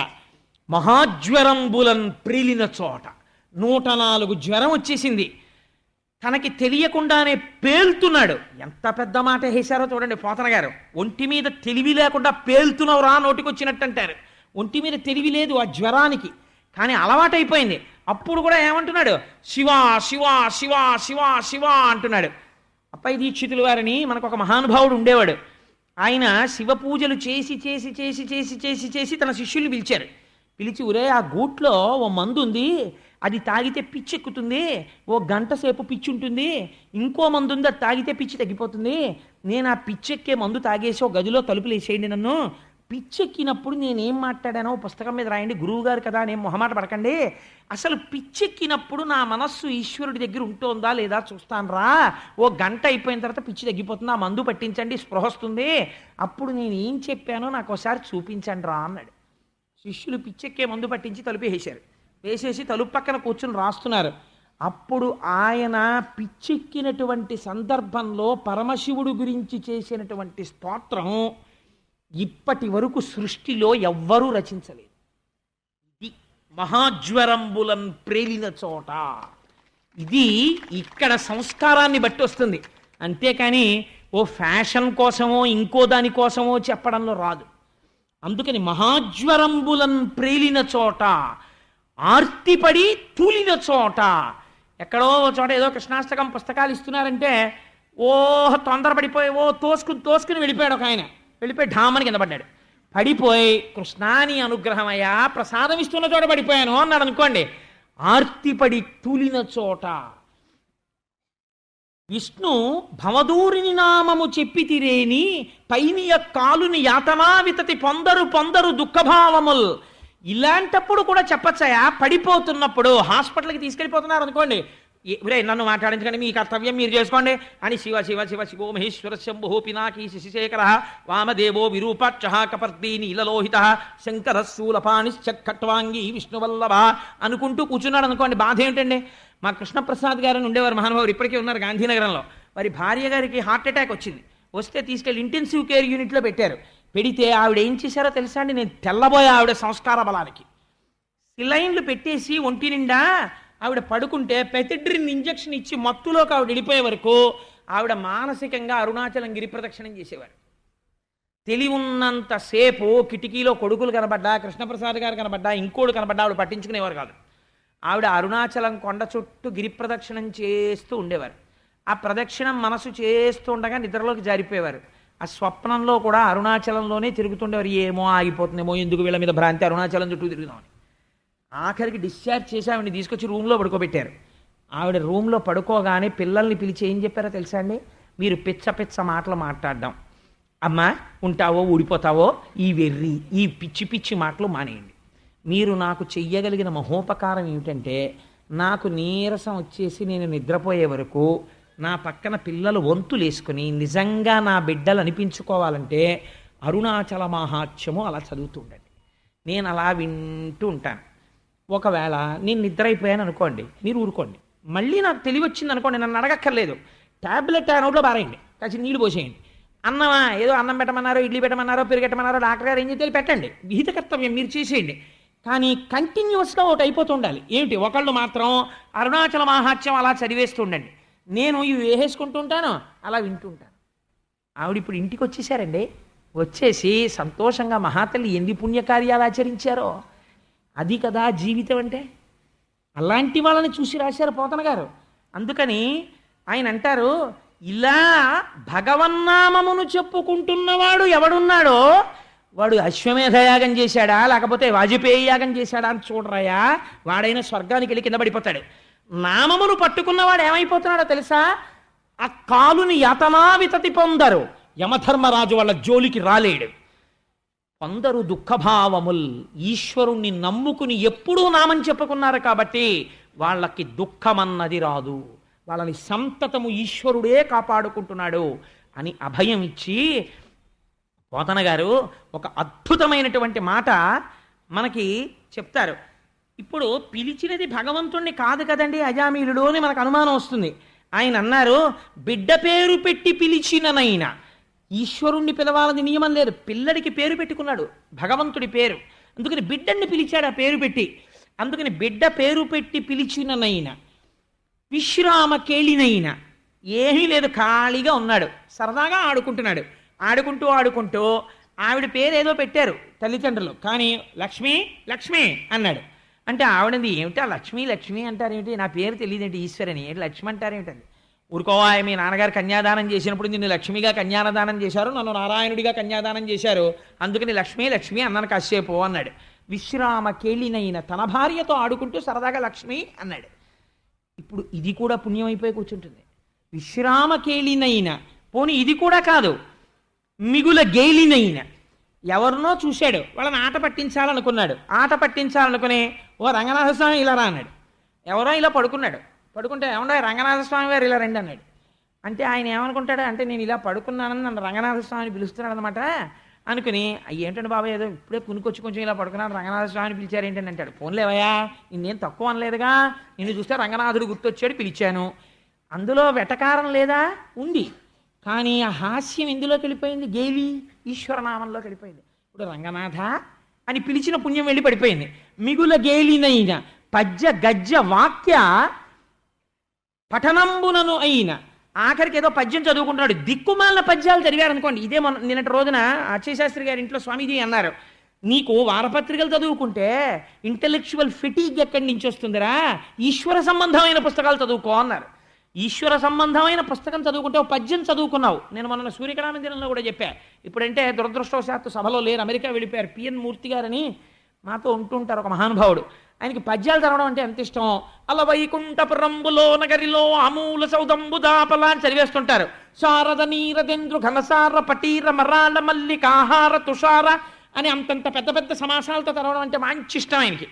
మహాజ్వరంబులన్ ప్రిలిన చోట, 104 జ్వరం వచ్చేసింది, తనకి తెలియకుండానే పేల్తున్నాడు. ఎంత పెద్ద మాట వేశారో చూడండి పోతన గారు. ఒంటి మీద తెలివి లేకుండా పేల్తున్నవరా నోటికొచ్చినట్టు అంటారు. ఒంటి మీద తెలివి లేదు ఆ జ్వరానికి, కానీ అలవాటైపోయింది. అప్పుడు కూడా ఏమంటున్నాడు? శివ శివ శివ శివ శివ అంటున్నాడు. అప్పై దీక్షితులు వారిని మనకు ఒక మహానుభావుడు ఉండేవాడు. ఆయన శివ పూజలు చేసి చేసి చేసి చేసి చేసి చేసి తన శిష్యుల్ని పిలిచారు. పిలిచి, ఒరే ఆ గూట్లో ఓ మందు ఉంది, అది తాగితే పిచ్చి ఎక్కుతుంది, ఓ గంట సేపు పిచ్చి ఉంటుంది, ఇంకో మందు ఉంది అది తాగితే పిచ్చి తగ్గిపోతుంది, నేను ఆ పిచ్చెక్కే మందు తాగేసి ఓ గదిలో తలుపులు వేసేయండి, నన్ను పిచ్చెక్కినప్పుడు నేనేం మాట్లాడానో పుస్తకం మీద రాయండి, గురువుగారు కదా నేను మొహమాట పడకండి, అసలు పిచ్చెక్కినప్పుడు నా మనస్సు ఈశ్వరుడి దగ్గర ఉంటుందా లేదా చూస్తాను రా, ఓ గంట అయిపోయిన తర్వాత పిచ్చి తగ్గిపోతుంది, ఆ మందు పట్టించండి స్పృహ వస్తుంది, అప్పుడు నేను ఏం చెప్పానో నాకు ఒకసారి చూపించండి రా అన్నాడు. శిష్యులు పిచ్చెక్కే మందు పట్టించి తలుపు వేసేశారు. వేసేసి తలుపు పక్కన కూర్చుని రాస్తున్నారు. అప్పుడు ఆయన పిచ్చెక్కినటువంటి సందర్భంలో పరమశివుడు గురించి చేసినటువంటి స్తోత్రం ఇప్పటి వరకు సృష్టిలో ఎవ్వరూ రచించలేదు. ఇది మహాజ్వరంబులన్ ప్రేలిన చోట. ఇది ఇక్కడ సంస్కారాన్ని బట్టి వస్తుంది, అంతేకాని ఓ ఫ్యాషన్ కోసమో ఇంకో దానికోసమో చెప్పడంలో రాదు. అందుకని మహాజ్వరంబులన్ ప్రేలిన చోట, ఆర్తిపడి తూలిన చోట. ఎక్కడో చోట ఏదో కృష్ణాష్టకం పుస్తకాలు ఇస్తున్నారంటే తొందరపడిపోయి తోసుకుని వెళ్ళిపోయాడు ఒక ఆయన. వెళ్ళిపోయి ఢామని కింద పడ్డాడు. పడిపోయి కృష్ణాని అనుగ్రహమయ్యా ప్రసాదం ఇస్తున్న చోట పడిపోయాను అన్నాడు అనుకోండి. ఆర్తిపడి తూలిన చోట. విష్ణు భవదూరిని నామము చెప్పితిరేని పైనియ కాలుని యాతనా వితతి పొందరు దుఃఖభావముల్. ఇలాంటప్పుడు కూడా చెప్పచ్చయా. పడిపోతున్నప్పుడు హాస్పిటల్కి తీసుకెళ్ళిపోతున్నారు అనుకోండి, నన్ను మాట్లాడించకండి, మీ కర్తవ్యం మీరు చేసుకోండి అని శివ శివ శివ శివో మహేశ్వర శంభు పినాకీ శశిశేఖర వామదేవో విరూపాక్ష కపర్దీ నీలలోహిత శంకర శూలపాణిశ్చట్వాంగి విష్ణువల్లభ అనుకుంటూ కూర్చున్నాడు అనుకోండి. బాధ ఏమిటండి? మా కృష్ణప్రసాద్ గారని ఉండేవారు మహానుభావులు, ఇప్పటికీ ఉన్నారు గాంధీనగరంలో. వారి భార్య గారికి హార్ట్ అటాక్ వచ్చింది. వస్తే తీసుకెళ్ళి ఇంటెన్సివ్ కేర్ యూనిట్లో పెట్టారు. పెడితే ఆవిడ ఏం చేశారో తెలుసా అండి? నేను తెల్లబోయా ఆవిడ సంస్కార బలానికి. సిలైన్లు పెట్టేసి ఒంటి నిండా ఆవిడ పడుకుంటే పెథెడ్రిన్ ఇంజక్షన్ ఇచ్చి మత్తులోకి ఆవిడ వెళ్ళిపోయే వరకు ఆవిడ మానసికంగా అరుణాచలం గిరి ప్రదక్షిణం చేసేవారు. తెలివున్నంతసేపు కిటికీలో కొడుకులు కనబడ్డా, కృష్ణప్రసాద్ గారు కనబడ్డా, ఇంకోడు కనబడ్డా ఆవిడ పట్టించుకునేవారు కాదు. ఆవిడ అరుణాచలం కొండ చుట్టూ గిరి ప్రదక్షిణం చేస్తూ ఉండేవారు. ఆ ప్రదక్షిణం మనసు చేస్తూ ఉండగా నిద్రలోకి జారిపోయేవారు. ఆ స్వప్నంలో కూడా అరుణాచలంలోనే తిరుగుతుండేవారు. ఏమో ఆగిపోతుందేమో, ఎందుకు వీళ్ళ మీద భ్రాంతి, అరుణాచలం చుట్టూ తిరుగుదామని. ఆఖరికి డిశ్చార్జ్ చేసి ఆవిడని తీసుకొచ్చి రూమ్లో పడుకోబెట్టారు. ఆవిడ రూమ్లో పడుకోగానే పిల్లల్ని పిలిచి ఏం చెప్పారో తెలుసా అండి? మీరు పిచ్చ పిచ్చ మాటలు మాట్లాడడం, అమ్మా ఉంటావో ఊడిపోతావో, ఈ వెర్రి ఈ పిచ్చి పిచ్చి మాటలు మానేయండి. మీరు నాకు చెయ్యగలిగిన మహోపకారం ఏమిటంటే, నాకు నీరసం వచ్చేసి నేను నిద్రపోయే వరకు నా పక్కన పిల్లలు వంతులేసుకుని నిజంగా నా బిడ్డలు అనిపించుకోవాలంటే అరుణాచల మహాత్మ్యము అలా చదువుతుండండి. నేను అలా వింటూ ఉంటాను. ఒకవేళ నేను నిద్ర అయిపోయాను అనుకోండి, మీరు ఊరుకోండి. మళ్ళీ నాకు తెలివి వచ్చింది అనుకోండి, నన్ను అడగక్కర్లేదు, ట్యాబ్లెట్ ఆ నోట్లో బారేయండి, కాసి నీళ్ళు పోసేయండి. అన్నమా ఏదో అన్నం పెట్టమన్నారో ఇడ్లీ పెట్టమన్నారో పెరుగెట్టమన్నారో డాక్టర్ గారు ఏం చేస్తే పెట్టండి, విహిత కర్తవ్యం మీరు చేసేయండి. కానీ కంటిన్యూస్గా ఒకటి అయిపోతూ ఉండాలి. ఏమిటి? ఒకళ్ళు మాత్రం అరుణాచల మహాత్మ్యం అలా చదివేస్తూ ఉండండి, నేను ఇవి వేసేసుకుంటూ ఉంటాను, అలా వింటూ ఉంటాను. ఆవిడ ఇప్పుడు ఇంటికి వచ్చేసారండి. వచ్చేసి సంతోషంగా మహాతల్లి ఎన్ని పుణ్యకార్యాలు ఆచరించారో, అది కదా జీవితం అంటే. అలాంటి వాళ్ళని చూసి రాశారు పోతన గారు. అందుకని ఆయన అంటారు, ఇలా భగవన్నామమును చెప్పుకుంటున్నవాడు ఎవడున్నాడో వాడు అశ్వమేధ యాగం చేశాడా లేకపోతే వాజపేయి యాగం చేశాడా అని చూడరాయా, వాడైనా స్వర్గానికి వెళ్ళి కింద పడిపోతాడు. నామమును పట్టుకున్నవాడు ఏమైపోతున్నాడో తెలుసా? ఆ కాలుని యతనావితతి పొందరు, యమధర్మరాజు వాళ్ళ జోలికి రాలేడు. కొందరు దుఃఖభావముల్ ఈశ్వరుణ్ణి నమ్ముకుని ఎప్పుడూ నామం చెప్పుకున్నారు కాబట్టి వాళ్ళకి దుఃఖమన్నది రాదు, వాళ్ళని సంతతము ఈశ్వరుడే కాపాడుకుంటున్నాడు అని అభయం ఇచ్చి పోతన గారు ఒక అద్భుతమైనటువంటి మాట మనకి చెప్తారు. ఇప్పుడు పిలిచినది భగవంతుణ్ణి కాదు కదండి అజామీలుడు అని మనకు అనుమానం వస్తుంది. ఆయన అన్నారు, బిడ్డ పేరు పెట్టి పిలిచిననైనా. ఈశ్వరుణ్ణి పిలవాలని నియమం లేదు, పిల్లడికి పేరు పెట్టుకున్నాడు భగవంతుడి పేరు, అందుకని బిడ్డని పిలిచాడు ఆ పేరు పెట్టి. అందుకని బిడ్డ పేరు పెట్టి పిలిచిననైనా, విశ్రామ కేళినైనా, ఏమీ లేదు ఖాళీగా ఉన్నాడు, సరదాగా ఆడుకుంటున్నాడు. ఆడుకుంటూ ఆవిడ పేరు ఏదో పెట్టారు తల్లిదండ్రులు, కానీ లక్ష్మి లక్ష్మి అన్నాడు. అంటే ఆవిడది ఏమిటా లక్ష్మి లక్ష్మి అంటారేమిటి, నా పేరు తెలియదేంటి ఈశ్వరని, ఏంటి లక్ష్మి అంటారేమిటండి? ఊరుకోవా, మీ నాన్నగారు కన్యాదానం చేసినప్పుడు నిన్ను లక్ష్మిగా కన్యాదానం చేశారు, నన్ను నారాయణుడిగా కన్యాదానం చేశారు, అందుకని లక్ష్మి లక్ష్మి అన్నాను కాసేపు అన్నాడు. విశ్రామ కేళినైన, తన భార్యతో ఆడుకుంటూ సరదాగా లక్ష్మి అన్నాడు. ఇప్పుడు ఇది కూడా పుణ్యం అయిపోయి కూర్చుంటుంది. విశ్రామ కేళినైన, పోనీ ఇది కూడా కాదు, మిగుల గేలినైన, ఎవరినో చూశాడు, వాళ్ళని ఆట పట్టించాలనుకున్నాడు. ఆట పట్టించాలనుకుని, ఓ రంగనాథస్వామి ఇలా రా అన్నాడు. ఎవరో ఇలా పడుకున్నాడు, పడుకుంటే ఏమన్నా రంగనాథస్వామి గారు ఇలా రండి అన్నాడు. అంటే ఆయన ఏమనుకుంటాడు అంటే, నేను ఇలా పడుకున్నానని నన్ను రంగనాథస్వామిని పిలుస్తున్నాడు అనమాట అనుకుని, ఏంటంటే బాబా ఏదో ఇప్పుడే కునుకొచ్చి కొంచెం ఇలా పడుకున్నాను, రంగనాథస్వామిని పిలిచారు ఏంటని అంటాడు. పోన్లేవయ్యా, నిన్నేం తక్కువ అనలేదుగా, నిన్ను చూస్తే రంగనాథుడు గుర్తొచ్చాడు పిలిచాను, అందులో వెటకారం లేదా? ఉంది. కానీ ఆ హాస్యం ఎందులోకి వెళ్ళిపోయింది? గేలి ఈశ్వరనామంలోకి వెళ్ళిపోయింది. ఇప్పుడు రంగనాథ అని పిలిచిన పుణ్యం వెళ్ళి పడిపోయింది. మిగుల గేలినైన పద్య గజ్జ వాక్య పఠనంబునను అయిన, ఆఖరికి ఏదో పద్యం చదువుకుంటున్నాడు, దిక్కుమాలిన పద్యాలు చదివారు అనుకోండి. ఇదే నిన్నటి రోజున అక్షయశాస్త్రి గారి ఇంట్లో స్వామీజీ అన్నారు, నీకు వారపత్రికలు చదువుకుంటే ఇంటెలెక్చువల్ ఫిటీగ్ ఎక్కడి నుంచి వస్తుందిరా, ఈశ్వర సంబంధమైన పుస్తకాలు చదువుకో అన్నారు. ఈశ్వర సంబంధమైన పుస్తకం చదువుకుంటే ఒక పద్యం చదువుకున్నావు. నేను మొన్న సూర్యకళా మందిరంలో కూడా చెప్పా. ఇప్పుడంటే దురదృష్టవశాత్తు సభలో లేరు, అమెరికా వెళ్ళిపోయారు. పిఎన్ మూర్తి గారని మాతో ఉంటుంటారు, ఒక మహానుభావుడు. ఆయనకి పద్యాలు చదవడం అంటే ఎంత ఇష్టం. అల వైకుంఠపురంబులో నగరిలో అమూల సౌదంబు దాపల అని చదివేస్తుంటారు. శారద నీరదెంద్రు ఘనసార పటీర మరాళ మల్లికాహార తుషార అని అంతంత పెద్ద పెద్ద సమాసాలతో చదవడం అంటే మంచి ఇష్టం ఆయనకి.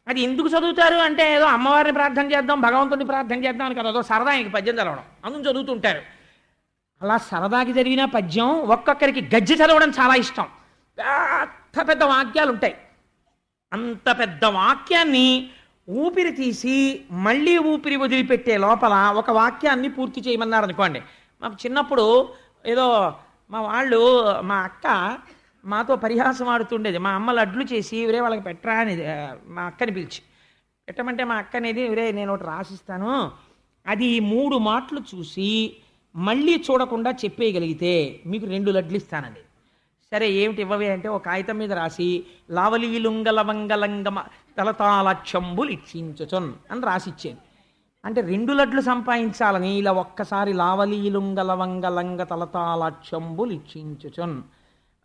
అది ఎందుకు చదువుతారు అంటే, ఏదో అమ్మవారిని ప్రార్థన చేద్దాం, భగవంతుడిని ప్రార్థన చేద్దాం అని కదా, అదో సరదా ఆయనకి పద్యం చదవడం, అందుకు చదువుతుంటారు. అలా సరదాకి చదివిన పద్యం ఒక్కొక్కరికి గజ్జె చదవడం చాలా ఇష్టం. పెద్ద పెద్ద వాక్యాలు ఉంటాయి. అంత పెద్ద వాక్యాన్ని ఊపిరి తీసి మళ్ళీ ఊపిరి వదిలిపెట్టే లోపల ఒక వాక్యాన్ని పూర్తి చేయమన్నారు అనుకోండి. మాకు చిన్నప్పుడు ఏదో మా అక్క మాతో పరిహాసం ఆడుతుండేది. మా అమ్మ లడ్లు చేసి ఇవరే వాళ్ళకి పెట్టరా అనేది మా అక్కని పిలిచి పెట్టమంటే, మా అక్క అనేది ఇవరే నేను ఒకటి రాసిస్తాను, అది 3 మాటలు చూసి మళ్ళీ చూడకుండా చెప్పేయగలిగితే మీకు 2 లడ్లు ఇస్తానండి. సరే ఏమిటి ఇవ్వవే అంటే, ఒక కాగితం మీద రాసి లావలీలుంగలవంగలంగమ తలతాళక్షంబులు ఇచ్చించుచొన్ అని రాసిచ్చేది. అంటే 2 లడ్లు సంపాదించాలని ఇలా ఒక్కసారి లావలీలుంగలవంగలంగ తలతాళక్షంబులు ఇచ్చించుచొన్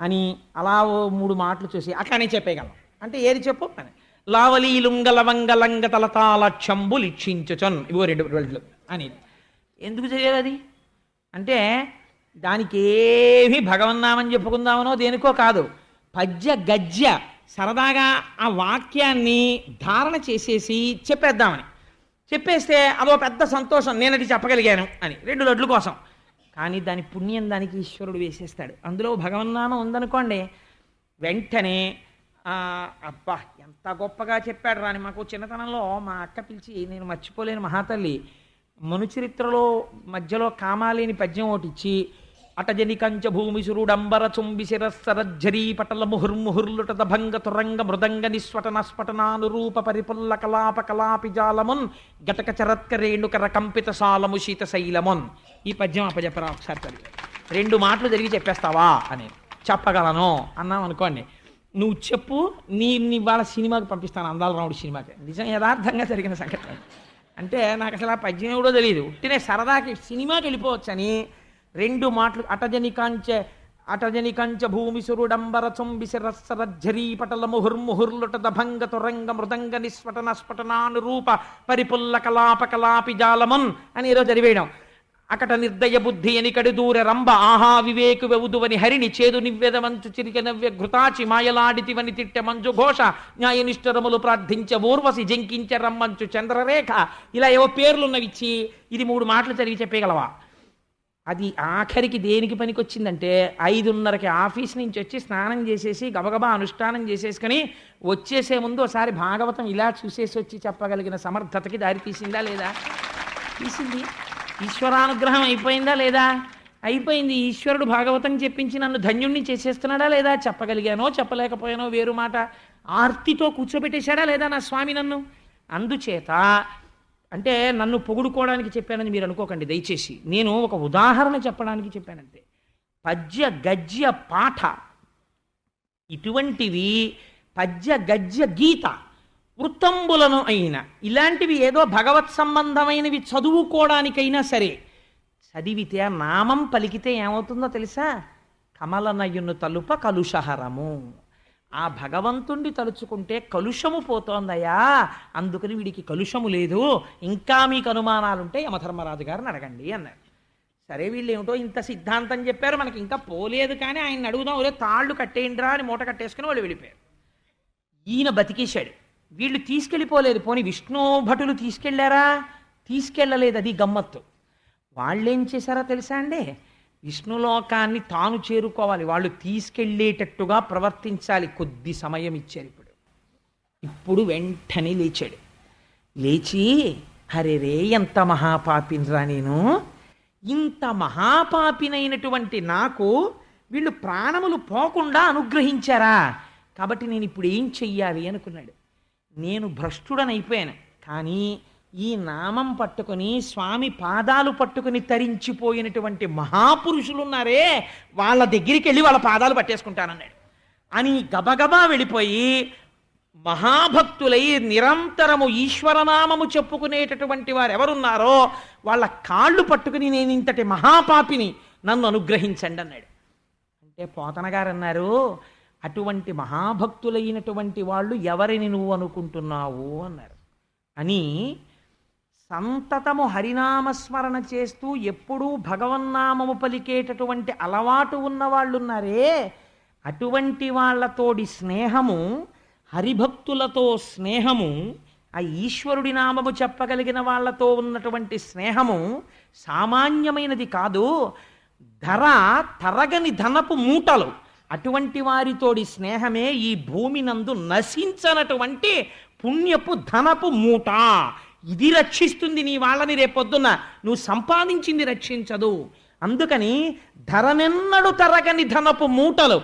అని అలా 3 మాటలు చూసి అట్లానే చెప్పేయగలం. అంటే ఏది చెప్పు అని లావలీలుంగలవంగలంగ తలతాలక్షంబులిక్షించుచన్, ఇవో 2 అనేది. ఎందుకు చేయాలి అది అంటే, దానికి ఏమీ భగవన్నామని చెప్పుకుందామనో దేనికో కాదు, పద్య గద్య సరదాగా ఆ వాక్యాన్ని ధారణ చేసేసి చెప్పేద్దామని. చెప్పేస్తే అదో పెద్ద సంతోషం, నేను అది చెప్పగలిగాను అని 2 లడ్ల కోసం. కానీ దాని పుణ్యం దానికి ఈశ్వరుడు వేసేస్తాడు. అందులో భగవన్నామం ఉందనుకోండి, వెంటనే అబ్బా ఎంత గొప్పగా చెప్పాడు రాని. మాకు చిన్నతనంలో మా అక్క పిలిచి, నేను మర్చిపోలేని మహాతల్లి, మనుచరిత్రలో మధ్యలో కామాలేని పద్యం ఒకటి ఇచ్చి, అటజని కంచ భూమి సురుడంబర చుంబి శిరస్సరజ్జరీ పటల ముహుర్ముహుర్లుట దభంగ తురంగ మృదంగ నిస్వటన స్ఫటనానురూప పరిపుల్ల కలాప కలాపి జాలమున్ గటక చరత్క రేణుకర కంపిత సాలము శీత శైలమున్. ఈ పద్యం అప్పచెప్పరా ఒకసారి చదివి. 2 మాటలు జరిగి చెప్పేస్తావా అని. చెప్పగలను అన్నాం అనుకోండి, నువ్వు చెప్పు, నీ వాళ్ళ సినిమాకి పంపిస్తాను, అందాల రాముడు సినిమాకి. నిజం యథార్థంగా జరిగిన సంఘటన. అంటే నాకు అసలు ఆ పద్యం ఎవడో తెలియదు, ఉట్టినే సరదాకి సినిమాకి వెళ్ళిపోవచ్చని 2 మాటలు, అటజని కంచ భూమి సురుడంబర చుంబి శిరస్సరజ్జరీ పటల ముహుర్ముహుర్లుట దభంగ తురంగ మృదంగ నిస్ఫటన స్ఫటనానురూప పరిపుల్ల కలాప కలాపి జాలమన్ అని ఏదో చదివేయడం. అకట నిర్దయ బుద్ధి ఎనికడు దూర రంభ ఆహా వివేకు వెవుదువని హరిణి చేదు నివ్వెద మంచు చిరిక నవ్య ఘృతాచి మాయలాడితివని తిట్టె మంజు ఘోష న్యాయనిష్ఠరములు ప్రార్థించ ఊర్వశి జంకించ రమ్మంచు చంద్రరేఖ. ఇలా ఏవో పేర్లున్నవిచ్చి ఇది 3 మాటలు చదివి చెప్పేయగలవా? అది ఆఖరికి దేనికి పనికొచ్చిందంటే, 5:30కి ఆఫీస్ నుంచి వచ్చి స్నానం చేసేసి గబగబా అనుష్ఠానం చేసేసుకొని వచ్చేసే ముందు ఒకసారి భాగవతం ఇలా చూసేసి వచ్చి చెప్పగలిగిన సమర్థతకి దారి తీసిందా లేదా? తీసింది. ఈశ్వరానుగ్రహం అయిపోయిందా లేదా? అయిపోయింది. ఈశ్వరుడు భాగవతం చెప్పించి నన్ను ధన్యుణ్ణి చేసేస్తున్నాడా లేదా? చెప్పగలిగానో చెప్పలేకపోయానో వేరు మాట. ఆర్తితో కూర్చోబెట్టేశాడా లేదా నా స్వామి నన్ను? అందుచేత అంటే నన్ను పొగుడుకోవడానికి చెప్పానని మీరు అనుకోకండి దయచేసి. నేను ఒక ఉదాహరణ చెప్పడానికి చెప్పానంతే. పద్య గద్య పాఠ ఇటువంటివి, పద్య గద్య గీత వృత్తంబులను అయిన ఇలాంటివి ఏదో భగవత్ సంబంధమైనవి చదువుకోవడానికైనా సరే, చదివితే ఆ నామం పలికితే ఏమవుతుందో తెలుసా? కమలనయును తలుప కలుషహరము. ఆ భగవంతుణ్ణి తలుచుకుంటే కలుషము పోతోందయ్యా, అందుకని వీడికి కలుషము లేదు, ఇంకా మీకు అనుమానాలుంటే యమధర్మరాజు గారిని అడగండి అన్నారు. సరే, వీళ్ళు ఏమిటో ఇంత సిద్ధాంతం చెప్పారు, మనకి ఇంకా పోలేదు, కానీ ఆయన అడుగుదాం, ఒరే తాళ్ళు కట్టేయండిరా అని మూట కట్టేసుకుని వాళ్ళు వెళ్ళిపోయారు. ఈయన బతికేశాడు. వీళ్ళు తీసుకెళ్ళిపోలేదు. పోనీ విష్ణు భటులు తీసుకెళ్లారా? తీసుకెళ్ళలేదు. అది గమ్మత్తు. వాళ్ళేం చేశారో తెలుసా అండి? విష్ణులోకాన్ని తాను చేరుకోవాలి, వాళ్ళు తీసుకెళ్ళేటట్టుగా ప్రవర్తించాలి. కొద్ది సమయం ఇచ్చారు. ఇప్పుడు వెంటనే లేచాడు. లేచి, అరే రే ఎంత మహాపాపినిరా నేను, ఇంత మహాపాపినైనటువంటి నాకు వీళ్ళు ప్రాణములు పోకుండా అనుగ్రహించారా, కాబట్టి నేను ఇప్పుడు ఏం చెయ్యాలి అనుకున్నాడు. నేను భ్రష్టుడనైపోయాను, కానీ ఈ నామం పట్టుకుని స్వామి పాదాలు పట్టుకుని తరించిపోయినటువంటి మహాపురుషులున్నారే, వాళ్ళ దగ్గరికి వెళ్ళి వాళ్ళ పాదాలు పట్టేసుకుంటానన్నాడు. అని గబగబా వెళ్ళిపోయి మహాభక్తులై నిరంతరము ఈశ్వరనామము చెప్పుకునేటటువంటి వారు ఎవరున్నారో వాళ్ళ కాళ్ళు పట్టుకుని, నేను ఇంతటి మహాపాపిని, నన్ను అనుగ్రహించండి అన్నాడు. అంటే పోతన గారు అన్నారు, అటువంటి మహాభక్తులైనటువంటి వాళ్ళు ఎవరిని నువ్వు అనుకుంటున్నావు అన్నారు. అని సంతతము హరినామస్మరణ చేస్తూ ఎప్పుడూ భగవన్నామము పలికేటటువంటి అలవాటు ఉన్న వాళ్ళున్నారే, అటువంటి వాళ్ళతోడి స్నేహము, హరిభక్తులతో స్నేహము, ఆ ఈశ్వరుడి నామము చెప్పగలిగిన వాళ్ళతో ఉన్నటువంటి స్నేహము సామాన్యమైనది కాదు. తరగని ధనపు మూటలు. అటువంటి వారితోడి స్నేహమే ఈ భూమి నందు నశించనటువంటి పుణ్యపు ధనపు మూట. ఇది రక్షిస్తుంది నీ వాళ్ళని. రేపొద్దున నువ్వు సంపాదించింది రక్షించదు. అందుకని ధరనెన్నడు తరగని ధనపు మూటలు,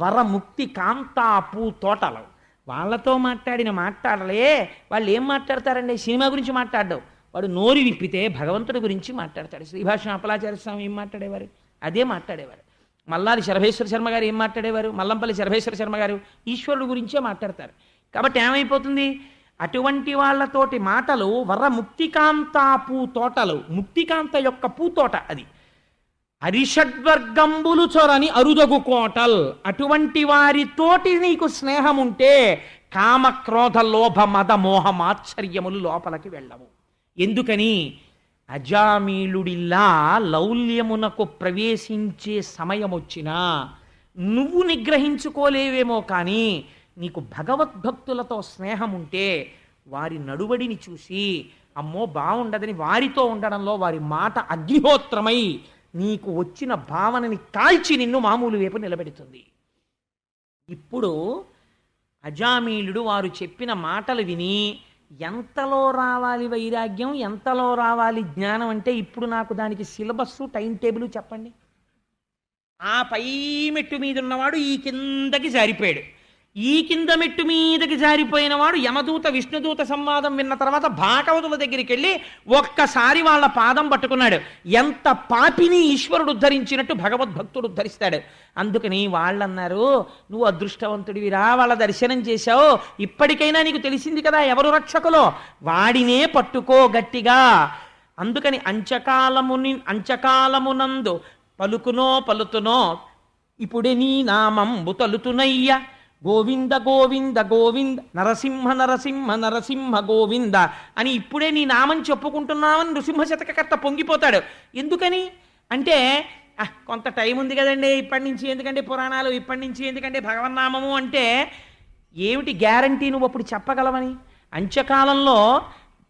వరముక్తి కాంతాపు తోటలు. వాళ్ళతో మాట్లాడిన మాట్లాడలే. వాళ్ళు ఏం మాట్లాడతారండి? సినిమా గురించి మాట్లాడడం. వాడు నోరు విప్పితే భగవంతుడి గురించి మాట్లాడతాడు. శ్రీభాష్యం అప్పలాచార్య స్వామి ఏం మాట్లాడేవారు? అదే మాట్లాడేవారు. మల్లాది శరభేశ్వర శర్మ గారు ఏం మాట్లాడేవారు? మల్లంపల్లి శరభేశ్వర శర్మ గారు ఈశ్వరుడు గురించే మాట్లాడతారు. కాబట్టి ఏమైపోతుంది? అటువంటి వాళ్ళతోటి మాటలు వర ముక్తికాంత పూతోటలు. ముక్తికాంత యొక్క పూతోట అది. అరిషడ్వర్గంబులు చొరని అరుదగు కోటల్, అటువంటి వారితోటి నీకు స్నేహం ఉంటే కామక్రోధ లోభ మద మోహమాశ్చర్యములు లోపలికి వెళ్ళవు. ఎందుకని? అజామీలుడిలా లౌల్యమునకు ప్రవేశించే సమయం వచ్చినా నువ్వు నిగ్రహించుకోలేవేమో, కానీ నీకు భగవద్భక్తులతో స్నేహం ఉంటే వారి నడువడిని చూసి అమ్మో బాగుండదని వారితో ఉండడంలో వారి మాట అగ్నిహోత్రమై నీకు వచ్చిన భావనని కాల్చి నిన్ను మామూలు వైపు నిలబెడుతుంది. ఇప్పుడు అజామీలుడు వారు చెప్పిన మాటలు విని ఎంతలో రావాలి వైరాగ్యం, ఎంతలో రావాలి జ్ఞానం అంటే ఇప్పుడు నాకు దానికి సిలబస్సు టైం టేబుల్ చెప్పండి. ఆ పై మెట్టు మీద ఉన్నవాడు ఈ కిందకి జారిపోయాడు, ఈ కింద మెట్టు మీదకి జారిపోయిన వాడు యమదూత విష్ణుదూత సంవాదం విన్న తర్వాత భాగవతుల దగ్గరికి వెళ్ళి ఒక్కసారి వాళ్ళ పాదం పట్టుకున్నాడు. ఎంత పాపిని ఈశ్వరుడు ఉద్ధరించినట్టు భగవద్భక్తుడు ఉద్ధరిస్తాడు. అందుకని వాళ్ళన్నారు, నువ్వు అదృష్టవంతుడివిరా, వాళ్ళ దర్శనం చేశావు, ఇప్పటికైనా నీకు తెలిసింది కదా ఎవరు రక్షకులో, వాడినే పట్టుకో గట్టిగా. అందుకని అంచకాలమునందు పలుతునో ఇప్పుడే నీ నామంబు తలుతునయ్య, గోవింద గోవింద గోవింద నరసింహ నరసింహ నరసింహ గోవింద అని ఇప్పుడే నీ నామం చెప్పుకుంటున్నామని నృసింహ శతకకర్త పొంగిపోతాడు. ఎందుకని అంటే కొంత టైం ఉంది కదండి, ఇప్పటి నుంచి ఎందుకంటే పురాణాలు, ఇప్పటి నుంచి ఎందుకంటే భగవన్నామము అంటే ఏమిటి గ్యారంటీ నువ్వు అప్పుడు చెప్పగలవని? అంత్యకాలంలో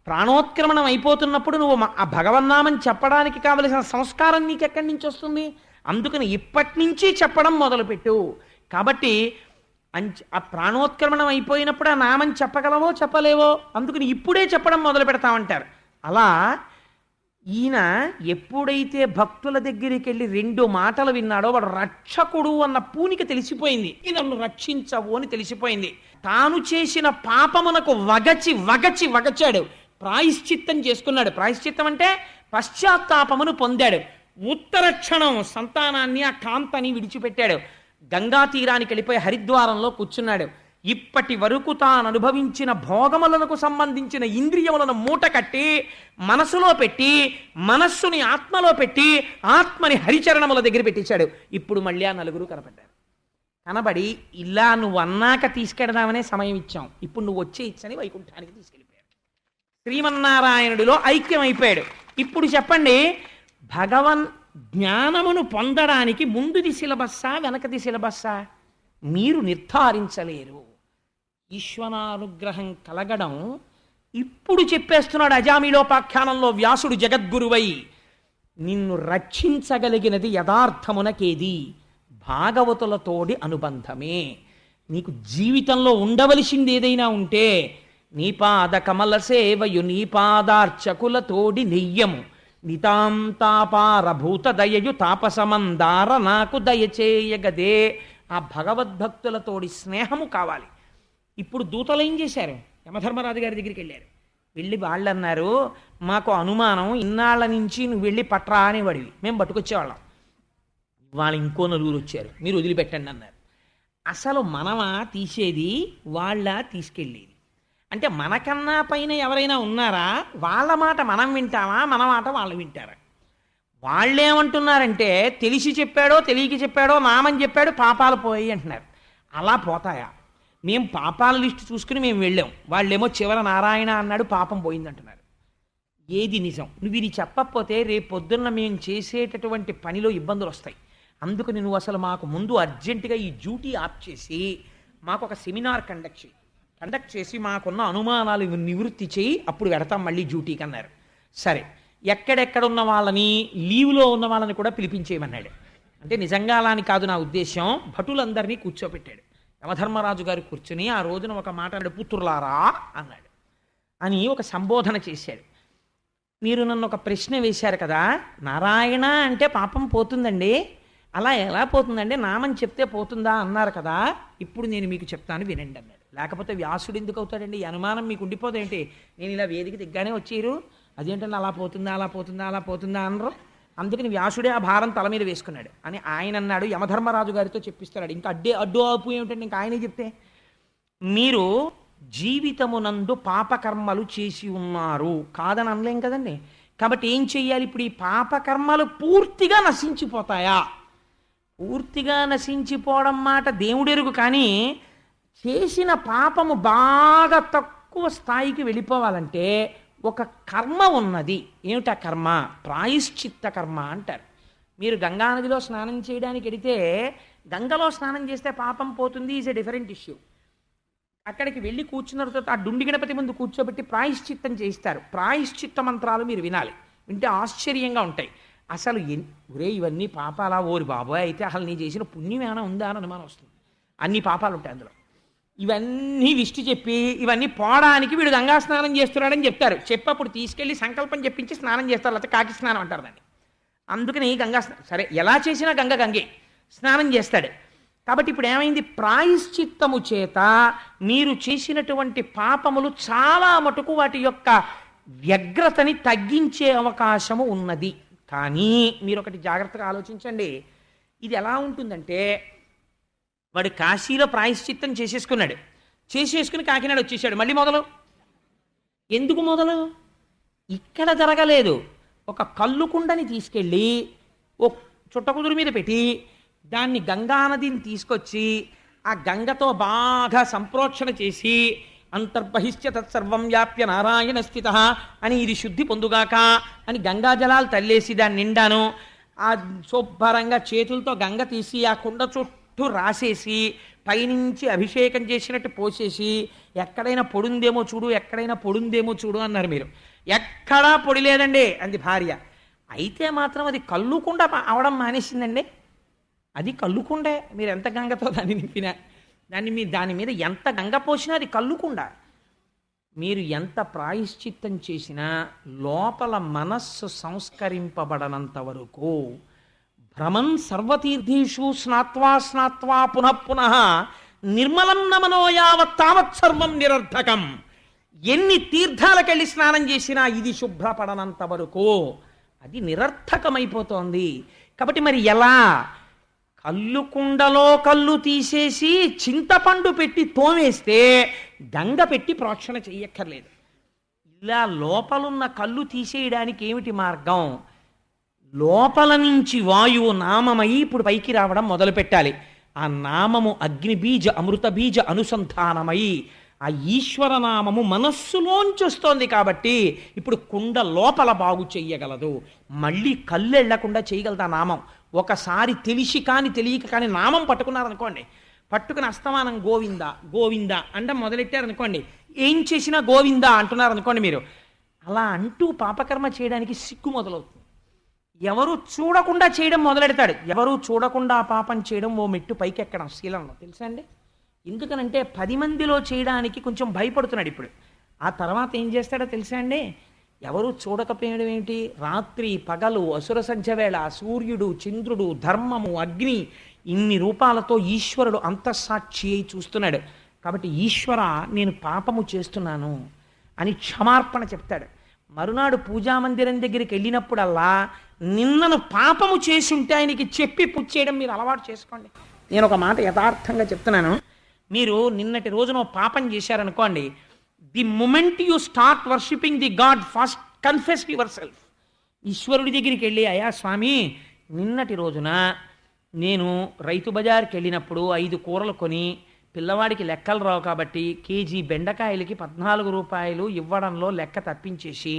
ప్రాణోత్క్రమణం అయిపోతున్నప్పుడు నువ్వు ఆ భగవన్నామం చెప్పడానికి కావలసిన సంస్కారం నీకు ఎక్కడి నుంచి వస్తుంది? అందుకని ఇప్పటి నుంచి చెప్పడం మొదలుపెట్టు. కాబట్టి ఆ ప్రాణోత్క్రమణం అయిపోయినప్పుడు ఆ నామం చెప్పగలవో చెప్పలేవో, అందుకని ఇప్పుడే చెప్పడం మొదలు పెడతామంటారు. అలా ఈయన ఎప్పుడైతే భక్తుల దగ్గరికి వెళ్ళి 2 మాటలు విన్నాడో వాడు రక్షకుడు అన్న పూనిక తెలిసిపోయింది, నన్ను రక్షించవు అని తెలిసిపోయింది. తాను చేసిన పాపమునకు వగచాడు, ప్రాయశ్చిత్తం చేసుకున్నాడు. ప్రాయశ్చిత్తం అంటే పశ్చాత్తాపమును పొందాడు. ఉత్తర క్షణం సంతానాన్ని ఆ కాంతని విడిచిపెట్టాడు. గంగా తీరానికి వెళ్ళిపోయి హరిద్వారంలో కూర్చున్నాడు. ఇప్పటి వరకు తాను అనుభవించిన భోగములకు సంబంధించిన ఇంద్రియములను మూట కట్టి మనసులో పెట్టి, మనస్సుని ఆత్మలో పెట్టి, ఆత్మని హరిచరణముల దగ్గర పెట్టించాడు. ఇప్పుడు మళ్ళీ ఆ నలుగురు కనపడ్డారు. కనబడి ఇలా నువ్వు అన్నాక తీసుకెడదామనే సమయం ఇచ్చాం, ఇప్పుడు నువ్వు వచ్చే ఇచ్చని వైకుంఠానికి తీసుకెళ్ళిపోయాడు. శ్రీమన్నారాయణుడిలో ఐక్యమైపోయాడు. ఇప్పుడు చెప్పండి, భగవన్ జ్ఞానమును పొందడానికి ముందుది సిలబస్సా వెనకది సిలబస్సా? మీరు నిర్ధారించలేరు. ఈశ్వరానుగ్రహం కలగడం ఇప్పుడు చెప్పేస్తున్నాడు అజామిలోపాఖ్యానంలో వ్యాసుడు జగద్గురువై. నిన్ను రక్షించగలిగినది యథార్థమునకేది? భాగవతులతోడి అనుబంధమే. నీకు జీవితంలో ఉండవలసింది ఏదైనా ఉంటే నీ పాద కమల సేవయు నీ పాదార్చకులతోడి నెయ్యము నితాంతాపారభూత దయయు తాపసమందార నాకు దయచేయగదే. ఆ భగవద్భక్తులతోడి స్నేహము కావాలి. ఇప్పుడు దూతలు ఏం చేశారు? యమధర్మరాజు గారి దగ్గరికి వెళ్ళారు. వెళ్ళి వాళ్ళు అన్నారు, మాకు అనుమానం, ఇన్నాళ్ళ నుంచి నువ్వు వెళ్ళి పట్రా అనేవాడివి, మేము పట్టుకొచ్చేవాళ్ళం. వాళ్ళు ఇంకో నలుగురు వచ్చారు, మీరు వదిలిపెట్టండి అన్నారు. అసలు మనమా తీసేది, వాళ్ళ తీసుకెళ్ళేది? అంటే మనకన్నా పైన ఎవరైనా ఉన్నారా? వాళ్ళ మాట మనం వింటామా, మన మాట వాళ్ళు వింటారా? వాళ్ళేమంటున్నారంటే తెలిసి చెప్పాడో తెలియక చెప్పాడో నామని చెప్పాడు, పాపాలు పోయి అంటున్నారు. అలా పోతాయా? మేము పాపాల లిస్టు చూసుకుని మేము వెళ్ళాం, వాళ్ళేమో చివర నారాయణ అన్నాడు, పాపం పోయిందంటున్నారు. ఏది నిజం? నువ్వు ఇది చెప్పకపోతే రేపు పొద్దున్న మేము చేసేటటువంటి పనిలో ఇబ్బందులు వస్తాయి. అందుకని నువ్వు అసలు మాకు ముందు అర్జెంటుగా ఈ డ్యూటీ ఆప్ చేసి మాకు ఒక సెమినార్ కండక్ట్ చేసి మాకున్న అనుమానాలు నివృత్తి చేయి, అప్పుడు వెడతాం మళ్ళీ డ్యూటీకి అన్నారు. సరే, ఎక్కడెక్కడ ఉన్న వాళ్ళని, లీవ్లో ఉన్న వాళ్ళని కూడా పిలిపించేయమన్నాడు. అంటే నిజంగా అలా అని కాదు నా ఉద్దేశం. భటులందరినీ కూర్చోపెట్టాడు. యమధర్మరాజు గారు కూర్చుని ఆ రోజున ఒక మాట అన్నాడు, పుత్రులారా అన్నాడు. అని ఒక సంబోధన చేశాడు. మీరు నన్ను ఒక ప్రశ్న వేశారు కదా, నారాయణ అంటే పాపం పోతుందండి, అలా ఎలా పోతుందండి, నామం చెప్తే పోతుందా అన్నారు కదా, ఇప్పుడు నేను మీకు చెప్తాను వినండి అన్నాడు. లేకపోతే వ్యాసుడు ఎందుకు అవుతాడండి? ఈ అనుమానం మీకు ఉండిపోదేంటి? నేను ఇలా వేదిక దిగ్గానే వచ్చేరు, అదేంటంటే అలా పోతుందా అలా పోతుందా అలా పోతుందా అనరు. అందుకని వ్యాసుడే ఆ భారం తల మీద వేసుకున్నాడు అని ఆయన అన్నాడు. యమధర్మరాజు గారితో చెప్పిస్తున్నాడు. ఇంకా అడ్డు ఆపు ఏమిటండి, ఇంకా ఆయనే చెప్తే, మీరు జీవితమునందు పాపకర్మలు చేసి ఉన్నారు కాదని అనలేం కదండి. కాబట్టి ఏం చెయ్యాలి? ఇప్పుడు ఈ పాపకర్మలు పూర్తిగా నశించిపోతాయా? పూర్తిగా నశించిపోవడం మాట దేవుడెరుగు, కానీ చేసిన పాపము బాగా తక్కువ స్థాయికి వెళ్ళిపోవాలంటే ఒక కర్మ ఉన్నది. ఏమిటా కర్మ? ప్రాయశ్చిత్త కర్మ అంటారు. మీరు గంగానదిలో స్నానం చేయడానికి వెడితే గంగలో స్నానం చేస్తే పాపం పోతుంది, ఈజ్ ఎ డిఫరెంట్ ఇష్యూ. అక్కడికి వెళ్ళి కూర్చున్న తర్వాత ఆ డుండి గణపతి ముందు కూర్చోబెట్టి ప్రాయశ్చిత్తం చేయిస్తారు. ప్రాయశ్చిత్త మంత్రాలు మీరు వినాలి, వింటే ఆశ్చర్యంగా ఉంటాయి. అసలు ఒరే ఇవన్నీ పాపాలా? ఓరి బాబోయ్, అయితే అసలు నీ చేసిన పుణ్యం ఏమైనా ఉందా అని అనుమానం వస్తుంది. అన్ని పాపాలు ఉంటాయి అందులో. ఇవన్నీ లిస్టు చెప్పి ఇవన్నీ పోవడానికి వీడు గంగా స్నానం చేస్తున్నాడని చెప్తారు. చెప్పప్పుడు తీసుకెళ్ళి సంకల్పం చెప్పించి స్నానం చేస్తారు, లేకపోతే కాకి స్నానం అంటారు దాన్ని. అందుకని గంగా సరే ఎలా చేసినా గంగే స్నానం చేస్తాడు. కాబట్టి ఇప్పుడు ఏమైంది? ప్రాయశ్చిత్తము చేత మీరు చేసినటువంటి పాపములు చాలా మటుకు వాటి యొక్క వ్యగ్రతని తగ్గించే అవకాశము ఉన్నది. కానీ మీరు ఒకటి జాగ్రత్తగా ఆలోచించండి. ఇది ఎలా ఉంటుందంటే, వాడు కాశీలో ప్రాయశ్చిత్తం చేసేసుకుని కాకినాడ వచ్చేసాడు. మళ్ళీ మొదలు. ఎందుకు మొదలు? ఇక్కడ జరగలేదు. ఒక కళ్ళు కుండని తీసుకెళ్ళి ఓ చుట్టకుదురు మీద పెట్టి దాన్ని గంగానదిని తీసుకొచ్చి ఆ గంగతో బాగా సంప్రోక్షణ చేసి అంతర్బహిష్య తత్సర్వం వ్యాప్య నారాయణ స్థిత అని ఇది శుద్ధి పొందుగాక అని గంగాజలాలు తల్లేసి దాన్ని నిండాను ఆ శుభ్రంగా చేతులతో గంగ తీసి ఆ కుండ చుట్టూ రాసేసి పైనుంచి అభిషేకం చేసినట్టు పోసేసి ఎక్కడైనా పొడుందేమో చూడు అన్నారు మీరు. ఎక్కడా పొడి లేదండి అంది భార్య. అయితే మాత్రం అది కళ్ళుకుండ అవడం మానేసిందండి. అది కళ్ళుకుండే. మీరు ఎంత గంగతో దాన్ని నింపినా, దాని మీద ఎంత గంగ పోసినా అది కళ్ళుకుండ. మీరు ఎంత ప్రాయశ్చిత్తం చేసినా లోపల మనస్సు సంస్కరింపబడనంత వరకు భ్రమన్ సర్వతీర్థీషు స్నాత్వా పునః నిర్మలం నమనో యావత్ తావత్ సర్వం నిరర్థకం. ఎన్ని తీర్థాలకెళ్ళి స్నానం చేసినా ఇది శుభ్రపడనంత వరకు అది నిరర్థకమైపోతోంది. కాబట్టి మరి ఎలా? కళ్ళు కుండలో కళ్ళు తీసేసి చింతపండు పెట్టి తోమేస్తే గంగ పెట్టి ప్రోక్షణ చెయ్యక్కర్లేదు. ఇలా లోపలున్న కళ్ళు తీసేయడానికి ఏమిటి మార్గం? లోపల నుంచి వాయువు నామమై ఇప్పుడు పైకి రావడం మొదలు పెట్టాలి. ఆ నామము అగ్నిబీజ అమృత బీజ అనుసంధానమై ఆ ఈశ్వర నామము మనస్సులోంచి వస్తోంది. కాబట్టి ఇప్పుడు కుండ లోపల బాగు చెయ్యగలదు. మళ్ళీ కళ్ళు వెళ్లకుండా చేయగలదు ఆ నామం. ఒకసారి తెలిసి కానీ తెలియక కానీ నామం పట్టుకున్నారనుకోండి, పట్టుకుని అస్తమానం గోవింద అంటే మొదలెట్టారనుకోండి, ఏం చేసినా గోవింద అంటున్నారనుకోండి మీరు, అలా అంటూ పాపకర్మ చేయడానికి సిగ్గు మొదలవుతుంది. ఎవరు చూడకుండా చేయడం మొదలెడతాడు. ఎవరు చూడకుండా పాపం చేయడం ఓ మెట్టు పైకెక్కడం శీలంలో, తెలుసా అండి? ఎందుకనంటే 10 మందిలో చేయడానికి కొంచెం భయపడుతున్నాడు ఇప్పుడు. ఆ తర్వాత ఏం చేస్తాడో తెలుసా అండి? ఎవరు చూడకపోయడం ఏమిటి? రాత్రి పగలు అసుర సంధ్య వేళ సూర్యుడు చంద్రుడు ధర్మము అగ్ని ఇన్ని రూపాలతో ఈశ్వరుడు అంతఃసాక్షి అయి చూస్తున్నాడు. కాబట్టి ఈశ్వర నేను పాపము చేస్తున్నాను అని క్షమార్పణ చెప్తాడు. మరునాడు పూజామందిరం దగ్గరికి వెళ్ళినప్పుడల్లా నిన్నను పాపము చేసి ఉంటే ఆయనకి చెప్పి పూజ చేయడం మీరు అలవాటు చేసుకోండి. నేను ఒక మాట యథార్థంగా చెప్తున్నాను. మీరు నిన్నటి రోజున పాపం చేశారనుకోండి, the moment you start worshipping the god first confess yourself. ఈశ్వరుడి దగ్గరికి వెళ్ళి, అయ్యా స్వామి, నిన్నటి రోజున నేను రైతు బజార్కి వెళ్ళినప్పుడు 5 కూరలు కొని పిల్లవాడికి లెక్కలు రావు కాబట్టి కేజీ బెండకాయలకి 14 రూపాయలు ఇవ్వడంలో లెక్క తప్పించేసి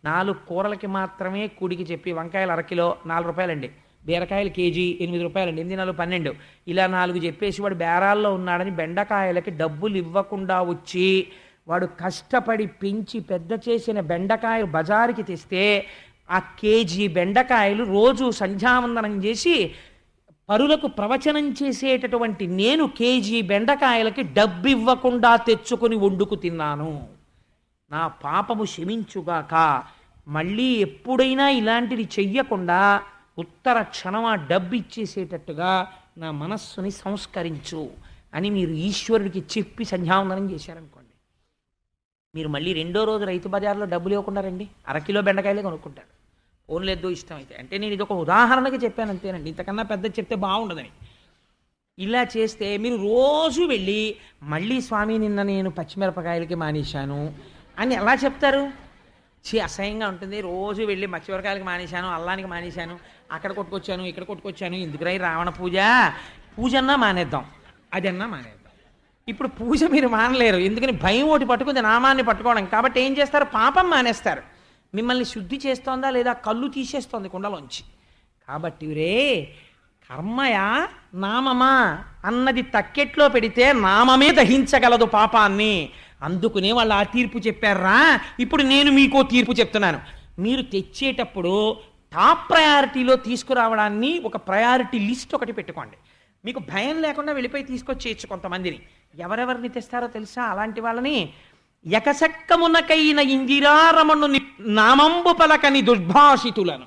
4 కూరలకి మాత్రమే కూడికి చెప్పి, వంకాయలు అరకిలో 4 రూపాయలండి, బీరకాయలు కేజీ 8 రూపాయలండి, 8 4 12 ఇలా 4 చెప్పేసి వాడు బేరాల్లో ఉన్నాడని బెండకాయలకి డబ్బులు ఇవ్వకుండా వచ్చి వాడు కష్టపడి పెంచి పెద్ద చేసిన బెండకాయలు బజారుకి తెస్తే ఆ కేజీ బెండకాయలు రోజు సంధ్యావందనం చేసి పరులకు ప్రవచనం చేసేటటువంటి నేను కేజీ బెండకాయలకి డబ్బు ఇవ్వకుండా తెచ్చుకొని వండుకు తిన్నాను. నా పాపము క్షమించుగాక. మళ్ళీ ఎప్పుడైనా ఇలాంటిది చెయ్యకుండా ఉత్తర క్షణం ఆ డబ్బు ఇచ్చేసేటట్టుగా నా మనస్సుని సంస్కరించు అని మీరు ఈశ్వరుడికి చెప్పి సంధ్యావందనం చేశారనుకోండి, మీరు మళ్ళీ 2వ రోజు రైతు బజార్లో డబ్బులు ఇవ్వకుండా రండి, అరకిలో బెండకాయలే కొనుక్కుంటారు. ఓన్లేదో ఇష్టం అయితే. అంటే నేను ఇది ఒక ఉదాహరణకి చెప్పాను అంతేనండి, ఇంతకన్నా పెద్ద చెప్తే బాగుండదని. ఇలా చేస్తే మీరు రోజు వెళ్ళి మళ్ళీ స్వామి నిన్న నేను పచ్చిమిరపకాయలకి మానేశాను అని ఎలా చెప్తారు? అసహ్యంగా ఉంటుంది. రోజు వెళ్ళి మత్స్యవరకాయలకి మానేశాను, అల్లానికి మానేశాను, అక్కడ కొట్టుకొచ్చాను, ఇక్కడ కొట్టుకొచ్చాను, ఎందుకురై రావణ పూజ అన్నా మానేద్దాం, అదన్నా మానేద్దాం. ఇప్పుడు పూజ మీరు మానలేరు, ఎందుకని భయం ఒకటి పట్టుకుంది, నామాన్ని పట్టుకోవడం. కాబట్టి ఏం చేస్తారు? పాపం మానేస్తారు. మిమ్మల్ని శుద్ధి చేస్తోందా లేదా? కళ్ళు తీసేస్తోంది కుండలోంచి. కాబట్టి రే కర్మయా నామమా అన్నది తక్కెట్లో పెడితే నామమే దహించగలదు పాపాన్ని. అందుకునే వాళ్ళు ఆ తీర్పు చెప్పారా. ఇప్పుడు నేను మీకో తీర్పు చెప్తున్నాను. మీరు తెచ్చేటప్పుడు టాప్ ప్రయారిటీలో తీసుకురావడాన్ని ఒక ప్రయారిటీ లిస్ట్ ఒకటి పెట్టుకోండి. మీకు భయం లేకుండా వెళ్ళిపోయి తీసుకొచ్చేయచ్చు కొంతమందిని. ఎవరెవరిని తెస్తారో తెలుసా? అలాంటి వాళ్ళని ఎకసక్కమునకైన ఇందిరారమణుని నామంబు పలకని దుర్భాషితులను.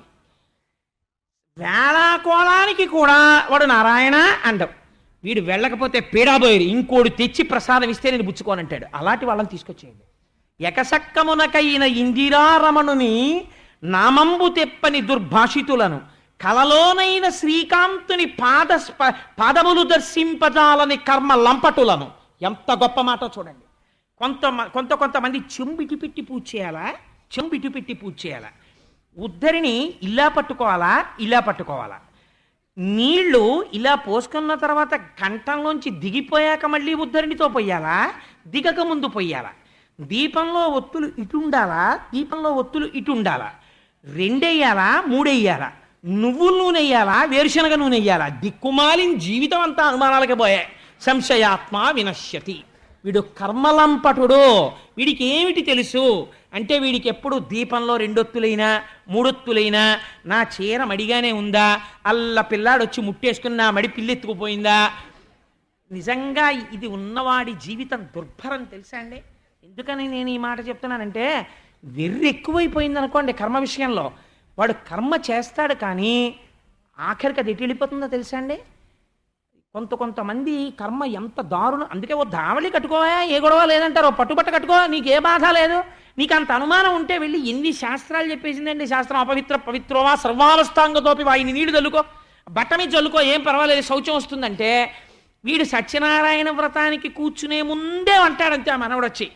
వేళాకోళానికి కూడా వాడు నారాయణ అండం. వీడు వెళ్ళకపోతే పీడాబోయేరు, ఇంకోడు తెచ్చి ప్రసాదం ఇస్తే నేను బుచ్చుకోనంటాడు. అలాంటి వాళ్ళని తీసుకొచ్చేయండి. ఎకసక్కమునకైన ఇందిరారమణుని నామంబు తెప్పని దుర్భాషితులను, కలలోనైన శ్రీకాంతుని పాదములు దర్శింపజాలని కర్మ లంపటులను. ఎంత గొప్ప మాట చూడండి. కొంతమంది చెంబిటి పెట్టి పూజ చేయాలా, ఉద్ధరిని ఇలా పట్టుకోవాలా, ఇలా పట్టుకోవాలా, నీళ్లు ఇలా పోసుకున్న తర్వాత కంఠంలోంచి దిగిపోయాక మళ్ళీ ఉద్ధరినితో పొయ్యాలా, దిగక ముందు పొయ్యాలా, దీపంలో ఒత్తులు ఇటుండాలా, దీపంలో ఒత్తులు ఇటుండాలా, 2 వెయ్యాలా 3 వెయ్యాలా, నువ్వుల నూనె వెయ్యాలా వేరుశనగ నూనె వెయ్యాలా? దిక్కుమాలిన జీవితం అంతా అనుమానాలకి పోయాయి. సంశయాత్మ వినశ్యతి. వీడు కర్మలంపటుడు. వీడికి ఏమిటి తెలుసు అంటే, వీడికి ఎప్పుడు దీపంలో 2 ఒత్తులైనా 3 ఒత్తులైనా నా చీర మడిగానే ఉందా, అల్ల పిల్లాడొచ్చి ముట్టేసుకుని నా మడి పిల్లెత్తుకుపోయిందా. నిజంగా ఇది ఉన్నవాడి జీవితం దుర్భరం తెలుసా అండి. ఎందుకని నేను ఈ మాట చెప్తున్నానంటే, వెర్రి ఎక్కువైపోయింది అనుకోండి కర్మ విషయంలో. వాడు కర్మ చేస్తాడు కానీ ఆఖరికి అది ఎటు వెళ్ళిపోతుందో తెలుసా అండి. కొంతమంది కర్మ ఎంత దారుణం. అందుకే ఓ దావళి కట్టుకోవా, ఏ గొడవ లేదంటారు. పట్టుబట్ట కట్టుకో, నీకు ఏ బాధ లేదు. నీకు అంత అనుమానం ఉంటే వెళ్ళి ఎన్ని శాస్త్రాలు చెప్పేసిందండి. శాస్త్రం పవిత్రోవా సర్వావస్థాంగతోపి వాయిని నీళ్లు చల్లుకో, బట్ట మీద చల్లుకో, ఏం పర్వాలేదు, శౌచం వస్తుందంటే. వీడు సత్యనారాయణ వ్రతానికి కూర్చునే ముందే అంటాడంతే ఆ మనవడు వచ్చి,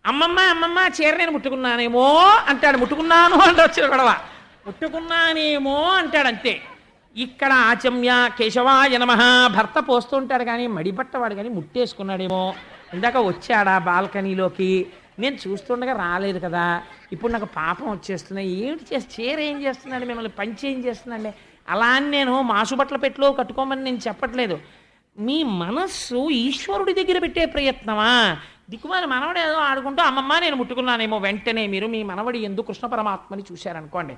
అమ్మమ్మ చీర నేను ముట్టుకున్నానేమో అంటాడు. ముట్టుకున్నాను అంటే వచ్చిన గొడవ, ముట్టుకున్నానేమో అంటాడంతే. ఇక్కడ ఆచమ్య కేశవాయ నమః భర్త పోస్తుంటాడు కానీ మడిబట్టవాడు కానీ ముట్టేసుకున్నాడేమో. ఇందాక వచ్చాడా బాల్కనీలోకి, నేను చూస్తుండగా రాలేదు కదా, ఇప్పుడు నాకు పాపం వచ్చేస్తున్నాయి, ఏమిటి చీర ఏం చేస్తున్నాడు, మిమ్మల్ని పంచి ఏం చేస్తున్నాండి. అలా అని నేను మాసుబట్టల పెట్టులో కట్టుకోమని నేను చెప్పట్లేదు. మీ మనస్సు ఈశ్వరుడి దగ్గర పెట్టే ప్రయత్నమా? దిక్కుమాలి మనవడు ఏదో ఆడుకుంటూ అమ్మమ్మ నేను ముట్టుకున్నానేమో, వెంటనే మీరు మీ మనవడి ఎందుకు కృష్ణ పరమాత్మని చూశారనుకోండి,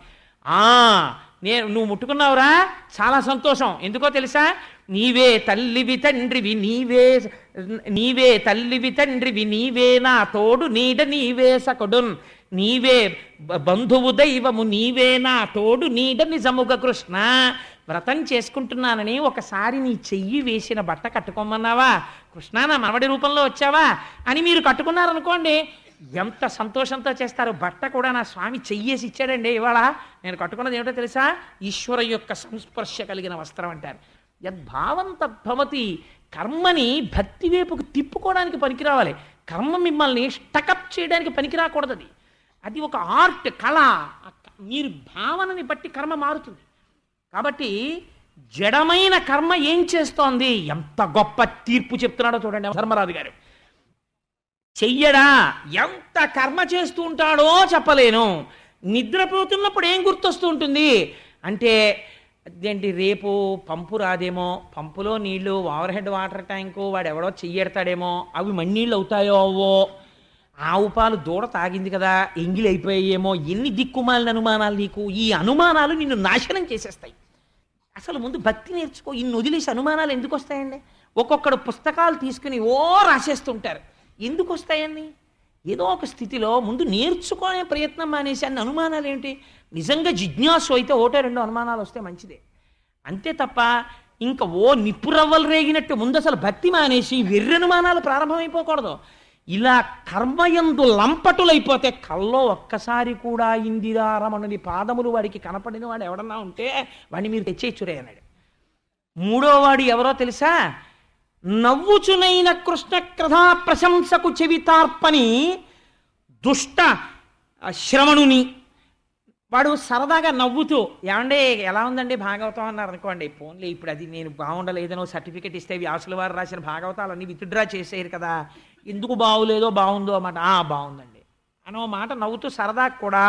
నువ్వు ముట్టుకున్నావురా, చాలా సంతోషం. ఎందుకో తెలుసా? నీవే తల్లివి తండ్రివి, నీవే తల్లివి తండ్రివి, నీవే నా తోడు నీడ, నీవే సకుడున్, నీవే బంధువు దైవము, నీవే నా తోడు నీడ నిజముగ కృష్ణ. వ్రతం చేసుకుంటున్నానని ఒకసారి నీ చెయ్యి వేసిన బట్ట కట్టుకోమన్నావా, కృష్ణ నా మనవడి రూపంలో వచ్చావా అని మీరు కట్టుకున్నారనుకోండి, ఎంత సంతోషంతో చేస్తారు. బట్ట కూడా నా స్వామి చెయ్యేసి ఇచ్చాడండి ఇవాళ, నేను కట్టుకున్నది ఏమిటో తెలుసా? ఈశ్వర యొక్క సంస్పర్శ కలిగిన వస్త్రం అంటారు. యద్భావం తద్భవతి. కర్మని భక్తి వైపుకు తిప్పుకోవడానికి పనికిరావాలి. కర్మ మిమ్మల్ని స్టకప్ చేయడానికి పనికిరాకూడదు. అది ఒక ఆర్ట్, కళ. మీరు భావనని బట్టి కర్మ మారుతుంది. కాబట్టి జడమైన కర్మ ఏం చేస్తోంది? ఎంత గొప్ప తీర్పు చెప్తున్నాడో చూడండి ధర్మరాజు గారు. చెయ్యడా, ఎంత కర్మ చేస్తూ ఉంటాడో చెప్పలేను. నిద్రపోతున్నప్పుడు ఏం గుర్తొస్తూ ఉంటుంది అంటే, అదేంటి రేపు పంపు రాదేమో, పంపులో నీళ్లు ఓవర్ హెడ్ వాటర్ ట్యాంకు వాడెవడో చెయ్యెడతాడేమో, అవి మಣ್ಣీళ్ళు అవుతాయో అవ్వో, ఆవు పాలు దూడ తాగింది కదా ఎంగిలి అయిపోయాయేమో, ఎన్ని దిక్కుమాలిన అనుమానాలు నీకు. ఈ అనుమానాలు నిన్ను నాశనం చేసేస్తాయి. అసలు ముందు భక్తి నేర్చుకో. ఇన్ని వదిలేసి అనుమానాలు ఎందుకు వస్తాయండి? ఒక్కొక్కడు పుస్తకాలు తీసుకుని రాసేస్తుంటారు. ఎందుకు వస్తాయండి? ఏదో ఒక స్థితిలో ముందు నేర్చుకునే ప్రయత్నం మానేసి అన్ని అనుమానాలు ఏంటి? నిజంగా జిజ్ఞాసు అయితే 1-2 అనుమానాలు వస్తే మంచిదే. అంతే తప్ప ఇంకా నిప్పురవ్వలు రేగినట్టు ముందు అసలు భక్తి మానేసి వెర్రనుమానాలు ప్రారంభమైపోకూడదు. ఇలా కర్మయందు లంపటులైపోతే కల్లో ఒక్కసారి కూడా ఇందిరారమణుని పాదములు వాడికి కనపడిన వాడు ఎవడన్నా ఉంటే వాడిని మీరు తెచ్చేచ్చురే అన్నాడు. 3వ వాడు ఎవరో తెలుసా? నవ్వుచునైన కృష్ణ క్రధా ప్రశంసకు చెవితార్పని దుష్ట శ్రవణుని వాడు సరదాగా నవ్వుతూ ఏమంటే ఎలా ఉందండి భాగవతం అన్నారు అనుకోండి, పోన్లే ఇప్పుడు అది నేను బాగుండలేదనో సర్టిఫికెట్ ఇస్తే వ్యాసుల వారు రాసిన భాగవతాలన్నీ విత్డ్రా చేసేయరు కదా, ఎందుకు బాగులేదో బాగుందో అన్నమాట. బాగుందండి అనో మాట నవ్వుతూ సరదా కూడా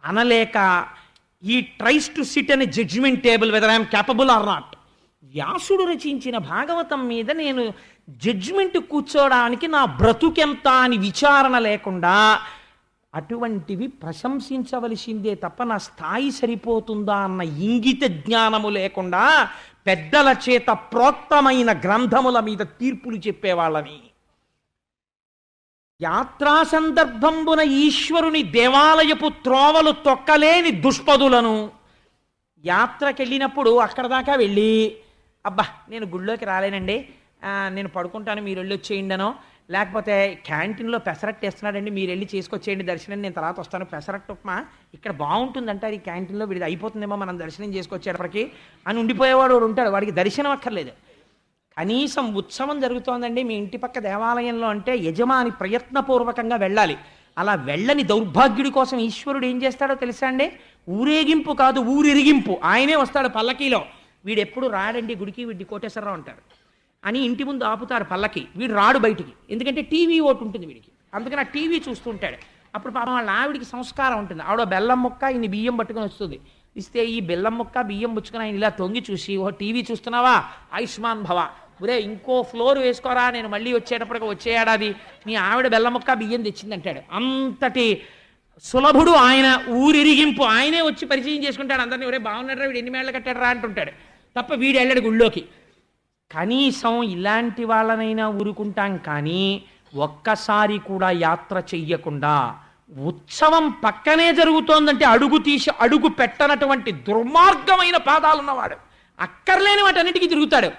అనలేక ఈ ట్రైస్ టు సిట్ అనే judgement table whether I'm capable or not. వ్యాసుడు రచించిన భాగవతం మీద నేను జడ్జిమెంట్ కూర్చోవడానికి నా బ్రతుకెంత అని విచారణ లేకుండా అటువంటివి ప్రశంసించవలసిందే తప్ప నా స్థాయి సరిపోతుందా అన్న ఇంగిత జ్ఞానము లేకుండా పెద్దల చేత ప్రోక్తమైన గ్రంథముల మీద తీర్పులు చెప్పేవాళ్ళని, యాత్రా సందర్భంబున ఈశ్వరుని దేవాలయపు త్రోవలు తొక్కలేని దుష్పదులను, యాత్రకెళ్ళినప్పుడు అక్కడ దాకా వెళ్ళి అబ్బా నేను గుళ్ళోకి రాలేనండి, నేను పడుకుంటాను మీరు వెళ్ళి వచ్చేయండి అనో, లేకపోతే క్యాంటీన్లో పెసరట్టు వేస్తున్నాడండి మీరు వెళ్ళి చేసుకొచ్చేయండి దర్శనం, నేను తర్వాత వస్తాను, పెసరట్టు ఉప్మా ఇక్కడ బాగుంటుందంటారు ఈ క్యాంటీన్లో, వీడిది అయిపోతుందేమో మనం దర్శనం చేసుకొచ్చేటప్పటికి అని ఉండిపోయేవాడు వాడు ఉంటాడు, వాడికి దర్శనం అక్కర్లేదు. కనీసం ఉత్సవం జరుగుతోందండి మీ ఇంటి పక్క దేవాలయంలో అంటే యజమాని ప్రయత్నపూర్వకంగా వెళ్ళాలి. అలా వెళ్ళని దౌర్భాగ్యుడి కోసం ఈశ్వరుడు ఏం చేస్తాడో తెలుసా అండి? ఊరేగింపు కాదు ఊరిరిగింపు, ఆయనే వస్తాడు పల్లకీలో. వీడెప్పుడు రాడండి గుడికి, వీడి కోటేశ్వరరావు అంటారు అని ఇంటి ముందు ఆపుతారు పల్లకి, వీడు రాడు బయటికి, ఎందుకంటే టీవీ ఓటు ఉంటుంది వీడికి, అందుకని ఆ టీవీ చూస్తుంటాడు. అప్పుడు పాపం వాళ్ళ ఆవిడికి సంస్కారం ఉంటుంది, ఆవిడ బెల్లం ముక్క ఇన్ని బియ్యం పట్టుకుని వస్తుంది, ఇస్తే ఈ బెల్లం ముక్క బియ్యం పుచ్చుకుని ఆయన ఇలా తొంగి చూసి, ఓ టీవీ చూస్తున్నావా ఆయుష్మాన్ భవ, ఒరే ఇంకో ఫ్లోర్ వేసుకోరా నేను మళ్ళీ వచ్చేటప్పటికి వచ్చే ఏడాది మీ ఆవిడ బెల్లం ముక్క బియ్యం తెచ్చింది అంటాడు. అంతటి సులభుడు ఆయన, ఊరిరిగింపు ఆయనే వచ్చి పరిచయం చేసుకుంటాడు అందరినీ, ఒరే బాగున్నాడు వీడు ఎన్ని మేళ్ళ కట్టాడు రా అంటుంటాడు తప్ప వీడు వెళ్ళాడు గుళ్ళోకి. కనీసం ఇలాంటి వాళ్ళనైనా ఊరుకుంటాం కానీ ఒక్కసారి కూడా యాత్ర చెయ్యకుండా ఉత్సవం పక్కనే జరుగుతోందంటే అడుగు తీసి అడుగు పెట్టనటువంటి దుర్మార్గమైన పాదాలున్నవాడు అక్కర్లేని వాటన్నిటికీ తిరుగుతాడు.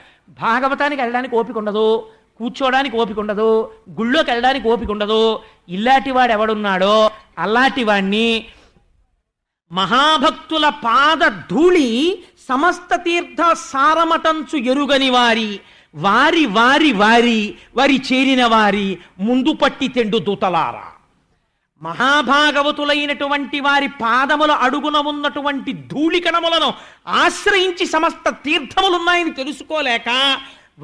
భాగవతానికి వెళ్ళడానికి ఓపిక ఉండదు, కూర్చోడానికి ఓపిక ఉండదు, గుళ్ళోకి వెళ్ళడానికి ఓపిక ఉండదు. ఇలాంటి వాడు ఎవడున్నాడో అలాంటి వాణ్ణి మహాభక్తుల పాద ధూళి సమస్త తీర్థ సారమటంచు ఎరుగని వారి వారి వారి వారి వారి చేరిన వారి ముందు పట్టి తెండు దూతలారా, మహాభాగవతులైనటువంటి వారి పాదముల అడుగున ఉన్నటువంటి ధూళికణములను ఆశ్రయించి సమస్త తీర్థములున్నాయని తెలుసుకోలేక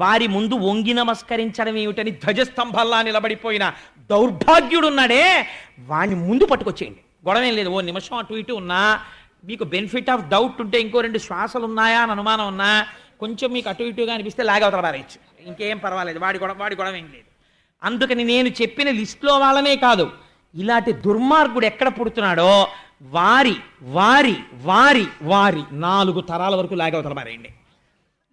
వారి ముందు వంగి నమస్కరించడం ఏమిటని ధ్వజస్తంభంలా నిలబడిపోయిన దౌర్భాగ్యుడున్నాడే వాడిని ముందు పట్టుకొచ్చేయండి, గొడవేం లేదు. ఓ నిమిషం అటు ఇటు ఉన్నా, మీకు బెనిఫిట్ ఆఫ్ డౌట్ ఉంటే ఇంకో 2 శ్వాసలు ఉన్నాయా అని అనుమానం ఉన్నా, కొంచెం మీకు అటు ఇటుగా అనిపిస్తే లాగవతల పారేయచ్చు, ఇంకేం పర్వాలేదు, వాడి గొడవ ఏం లేదు. అందుకని నేను చెప్పిన లిస్టులో వాళ్ళనే కాదు, ఇలాంటి దుర్మార్గుడు ఎక్కడ పుడుతున్నాడో వారి వారి వారి వారి 4 తరాల వరకు లాగవతల పారేయండి.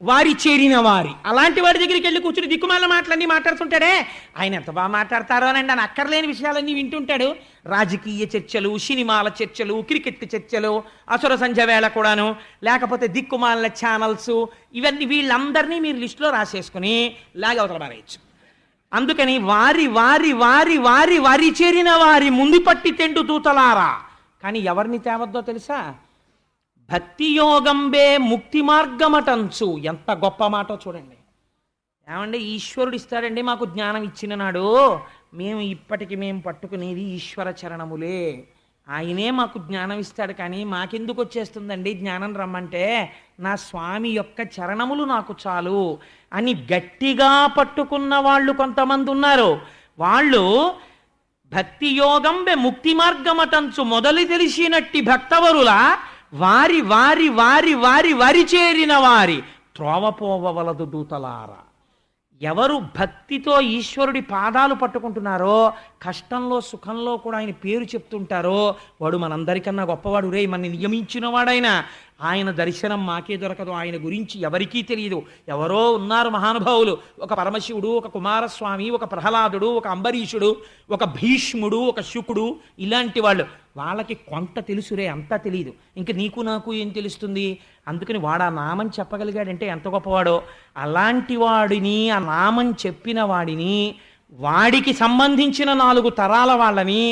వారి చేరిన వారి అలాంటి వాడి దగ్గరికి వెళ్ళి కూర్చుని దిక్కుమాల మాటలన్నీ మాట్లాడుతుంటాడే, ఆయన ఎంత బాగా మాట్లాడతారో అని అని అక్కర్లేని విషయాలన్నీ వింటుంటాడు. రాజకీయ చర్చలు, సినిమాల చర్చలు, క్రికెట్ చర్చలు, అసుర సంధ్య వేళ కూడాను, లేకపోతే దిక్కుమాల ఛానల్స్, ఇవన్నీ వీళ్ళందరినీ మీరు లిస్టులో రాసేసుకుని లాగవతల పారేయచ్చు. అందుకని వారి వారి వారి వారి వారి చేరిన వారి ముందు పట్టి తెండు దూతలారా, కానీ ఎవరిని తేవద్దో తెలుసా? భక్తి యోగంబే ముక్తి మార్గమటంచు. ఎంత గొప్ప మాటో చూడండి. ఏమంటే ఈశ్వరుడు ఇస్తాడండి మాకు జ్ఞానం ఇచ్చిన నాడు, మేము ఇప్పటికి మేము పట్టుకునేది ఈశ్వర చరణములే, ఆయనే మాకు జ్ఞానం ఇస్తాడు, కానీ మాకెందుకు వచ్చేస్తుందండి జ్ఞానం రమ్మంటే, నా స్వామి యొక్క చరణములు నాకు చాలు అని గట్టిగా పట్టుకున్న వాళ్ళు కొంతమంది ఉన్నారు. వాళ్ళు భక్తి యోగంబే ముక్తి మార్గమటంచు మొదలు తెలిసినట్టి భక్తవరుల వారి వారి వారి వారి వారి చేరిన వారి త్రోవపోవలదు దూతలారా. ఎవరు భక్తితో ఈశ్వరుడి పాదాలు పట్టుకుంటున్నారో, కష్టంలో సుఖంలో కూడా ఆయన పేరు చెప్తుంటారో, వాడు మనందరికన్నా గొప్పవాడు. రే మన నియమించిన వాడైనా, ఆయన దర్శనం మాకే దొరకదు, ఆయన గురించి ఎవరికీ తెలియదు. ఎవరో ఉన్నారు మహానుభావులు, ఒక పరమశివుడు, ఒక కుమారస్వామి, ఒక ప్రహ్లాదుడు, ఒక అంబరీషుడు, ఒక భీష్ముడు, ఒక శుకుడు, ఇలాంటి వాళ్ళు. వాళ్ళకి కొంత తెలుసురే, అంతా తెలియదు. ఇంక నీకు నాకు ఏం తెలుస్తుంది? అందుకని వాడు ఆ నామం చెప్పగలిగాడంటే ఎంత గొప్పవాడో. అలాంటి వాడిని, ఆ నామం చెప్పిన వాడిని, వాడికి సంబంధించిన 4 తరాల వాళ్ళని,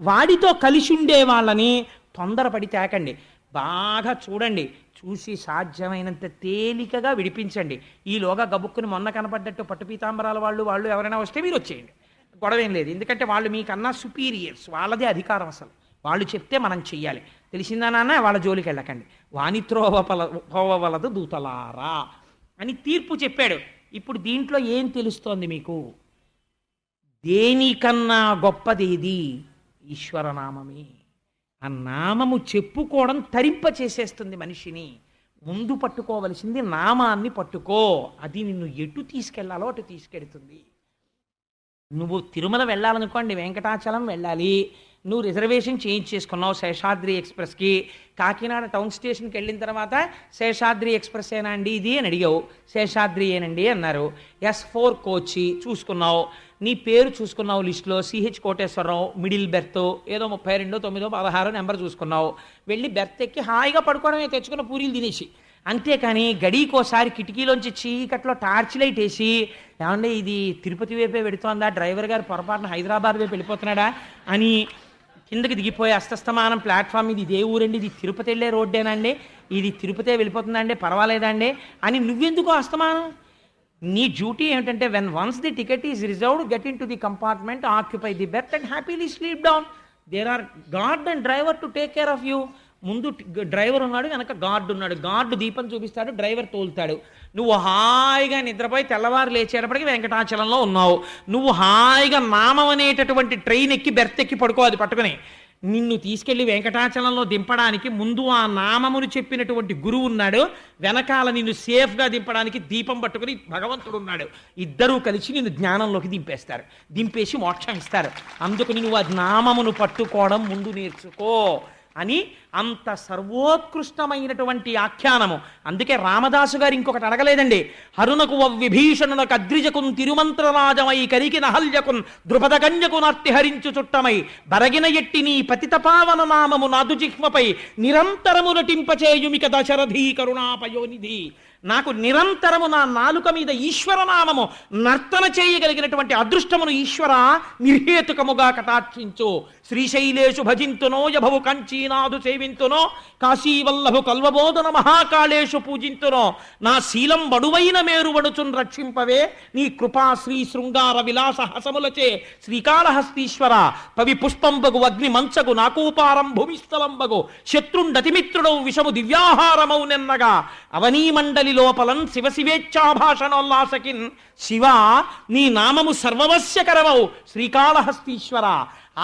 వాడితో కలిసి ఉండే వాళ్ళని తొందరపడి తేకండి. బాగా చూడండి, చూసి సాధ్యమైనంత తేలికగా విడిపించండి. ఈలోగా గబుక్కుని మొన్న కనపడ్డట్టు పట్టు పీతాంబరాల వాళ్ళు ఎవరైనా వస్తే మీరు వచ్చేయండి, గొడవేం లేదు. ఎందుకంటే వాళ్ళు మీకన్నా సుపీరియర్స్, వాళ్ళదే అధికారం, అసలు వాళ్ళు చెప్తే మనం చెయ్యాలి. తెలిసిందా నాన్న, వాళ్ళ జోలికి వెళ్ళకండి, పోవలదు దూతలారా అని తీర్పు చెప్పాడు. ఇప్పుడు దీంట్లో ఏం తెలుస్తోంది మీకు? దేనికన్నా గొప్పదేది? ఈశ్వరనామమే. ఆ నామము చెప్పుకోవడం తరింప చేసేస్తుంది మనిషిని. ముందు పట్టుకోవలసింది నామాన్ని పట్టుకో, అది నిన్ను ఎటు తీసుకెళ్లాలో అటు తీసుకెడుతుంది. నువ్వు తిరుమల వెళ్ళాలనుకోండి, వెంకటాచలం వెళ్ళాలి, నువ్వు రిజర్వేషన్ చేంజ్ చేసుకున్నావు శేషాద్రి ఎక్స్ప్రెస్కి, కాకినాడ టౌన్ స్టేషన్కి వెళ్ళిన తర్వాత శేషాద్రి ఎక్స్ప్రెస్ ఏనా అండి ఇది అని అడిగావు, శేషాద్రి ఏనండి అన్నారు. S4 కోచి చూసుకున్నావు, నీ పేరు చూసుకున్నావు లిస్టులో, CH కోటేశ్వరరావు, మిడిల్ బెర్త్ ఏదో 32, 9, 16 నెంబర్ చూసుకున్నావు, వెళ్ళి బెర్త్ ఎక్కి హాయిగా పడుకోవడమే, తెచ్చుకున్న పూరీలు తినేసి. అంతేకాని గడికోసారి కిటికీలోంచి చీకట్లో టార్చ్ లైట్ వేసి, ఏమంటే ఇది తిరుపతి వైపే పెడుతోందా, డ్రైవర్ గారు పొరపాటున హైదరాబాద్ వైపు వెళ్ళిపోతున్నాడా అని కిందకి దిగిపోయి అస్తస్తమానం ప్లాట్ఫామ్ ఇది ఇదే ఊరండి, ఇది తిరుపతి వెళ్ళే రోడ్డేనా అండి, ఇది తిరుపతి వెళ్ళిపోతుందా అండి, పర్వాలేదా అండి అని నువ్వెందుకు అస్తమానం? నీ డ్యూటీ ఏమిటంటే, when once the ticket is reserved, get in to the compartment, occupy the berth and happily sleep down. There are guard and driver to take care of you. ముందు డ్రైవర్ ఉన్నాడు, వెనక గార్డు ఉన్నాడు. Guard దీపం చూపిస్తాడు, driver తోలుతాడు. నువ్వు హాయిగా నిద్రపోయి తెల్లవారు లేచేటప్పటికి వెంకటాచలంలో ఉన్నావు. నువ్వు హాయిగా నామం అనేటటువంటి ట్రైన్ ఎక్కి బెర్త్ ఎక్కి పడుకో, అది పట్టుకుని నిన్ను తీసుకెళ్లి వెంకటాచలంలో దింపడానికి ముందు ఆ నామమును చెప్పినటువంటి గురువు ఉన్నాడు, వెనకాల నిన్ను సేఫ్గా దింపడానికి దీపం పట్టుకుని భగవంతుడు ఉన్నాడు. ఇద్దరూ కలిసి నిన్ను జ్ఞానంలోకి దింపేస్తారు, దింపేసి మోక్షం ఇస్తారు. అందుకని నువ్వు ఆ నామమును పట్టుకోవడం ముందు నేర్చుకో అని అంత సర్వోత్కృష్టమైనటువంటి ఆఖ్యానము. అందుకే రామదాసు గారు ఇంకొకటి అడగలేదండి. హరునకు విభీషణునకు అద్రిజకున్ తిరుమంత్రరాజమై కరికి నహల్యకున్ ద్రుపద కన్యకు నార్తి హరించు చుట్టమై బరగిన ఎట్టి నీ పతిత పావన నామము నాదు జిహ్మపై నిరంతరము నటింపచేయుమిక దశరథీ కరుణాపయోనిధి. నాకు నిరంతరము నా నాలుక మీద ఈశ్వరనామము నర్తన చేయగలిగినటువంటి అదృష్టమును ఈశ్వర నిర్హేతుకముగా కటాక్షించు. శ్రీశైలేషు భజింతునో యభవు కంచీనాదు సేవింతునో కాశీవల్లభు కల్వబోధన మహాకాళేషు పూజింతునో నా శీలం బడువైన మేరువడుచున్ రక్షింపవే నీ కృపా శ్రీ శృంగార విలాస హసములచే శ్రీకాళహస్తీశ్వర పవి పుష్పంబగు అగ్ని మంచగు నాకూపారం భూమిస్థలంబగు శత్రుండతిమిత్రుడవు విషము దివ్యాహారమౌ నెన్నగా అవనీమండలి లోపలన్ శివశివేచ్ఛాభాషణోల్లాసకిన్ శివ నీ నామము సర్వవస్యకరమౌ శ్రీకాళహస్తీశ్వర.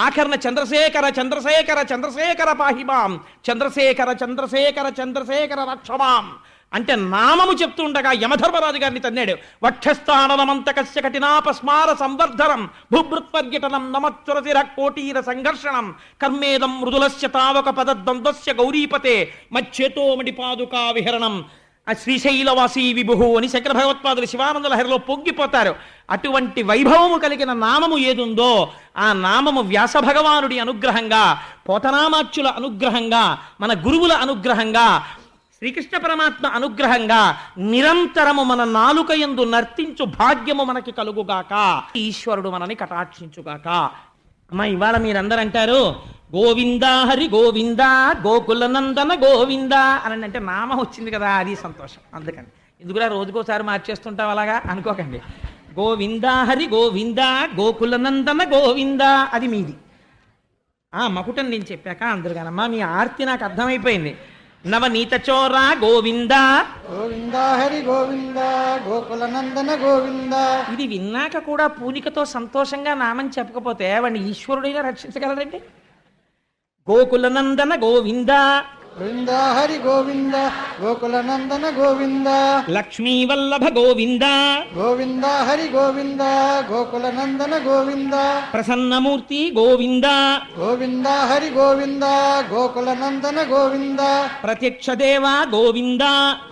ఆఖరణ చంద్రశేఖర చంద్రశేఖర చంద్రశేఖర పాహిమాం చంద్రశేఖర చంద్రశేఖర చంద్రశేఖర రక్షమాం అంటే నామము చెప్తుండగా యమధర్మరాజు గారిని తన్నాడు. వక్షస్థానమంతకస్య కఠినాపస్మార సంవర్ధనం భూభృత్పర్యటనం నమచ్చురతిర కోటీర సంఘర్షణం కర్మేదం మృదులస్య తావక పదద్వంద్వస్య గౌరీపతే మచ్చేతోమడి పాదుకా విహరణం. ఆ శ్రీశైలవాసీ విభు అని శంకర భగవత్పాదులు శివానంద లహరిలో పొంగిపోతారు. అటువంటి వైభవము కలిగిన నామము ఏదుందో ఆ నామము వ్యాస భగవానుడి అనుగ్రహంగా, పోతనామాచ్యుల అనుగ్రహంగా, మన గురువుల అనుగ్రహంగా, శ్రీకృష్ణ పరమాత్మ అనుగ్రహంగా నిరంతరము మన నాలుక యందు నర్తించు భాగ్యము మనకి కలుగుగాక. ఈశ్వరుడు మనని కటాక్షించుగాక. అమ్మా, ఇవాళ మీరందరూ అంటారు గోవింద హరి గోవింద గోకుల నందన గోవింద అని అంటే నామం వచ్చింది కదా, అది సంతోషం. అందుకని ఎందుకులా రోజుకోసారి మార్చేస్తుంటాం అలాగా అనుకోకండి. గోవింద హరి గోవింద గోకుల నందన గోవింద అది మీది. మకుటం నేను చెప్పాక అందరు కానమ్మా మీ ఆర్తి నాకు అర్థమైపోయింది. నవనీత చోర గోవింద గోవింద హరి గోవింద గోకుల నందన గోవింద. ఇది విన్నాక కూడా పూనికతో సంతోషంగా నామం చెప్పకపోతే వాడిని ఈశ్వరుడైనా రక్షించగలరండి. గోకుల నందన గోవింద గోవింద హరి గోవింద గోకుల నందన గోవింద. లక్ష్మీ వల్లభ గోవింద గోవింద హరి గోవింద గోకుల నందన గోవింద. ప్రసన్నమూర్తి గోవింద గోవింద హరి గోవింద గోకుల నందన గోవింద. ప్రత్యక్ష దేవ గోవింద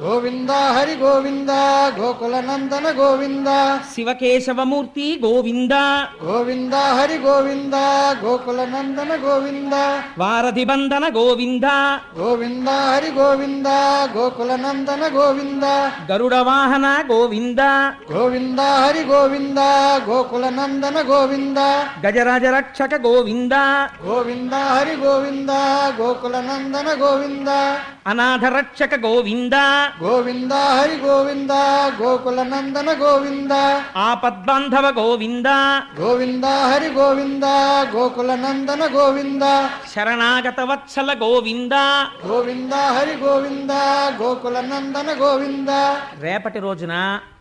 గోవింద హరి గోవింద గోకుల నందన గోవింద. శివకేశవమూర్తి గోవింద గోవింద హరి గోవింద గోకుల నందన గోవింద. వారధి బంధన గోవింద గోవింద హరి గోవింద గోకుల నందన గోవింద గరుడ వాహన గోవింద గోవింద హరి గోవింద గోకుల నందన గోవింద గజరాజ రక్షక గోవింద గోవింద హరి గోవింద గోకుల నందన గోవింద అనాథ రక్షక గోవింద గోవింద హరి గోవింద గోకుల నందన గోవింద ఆపద్బాంధవ గోవింద గోవింద హరి గోవింద గోకుల నందన గోవింద శరణాగత వత్సల గోవింద గోవింద హరి గోవింద గోకుల నందన గోవింద. రేపటి రోజున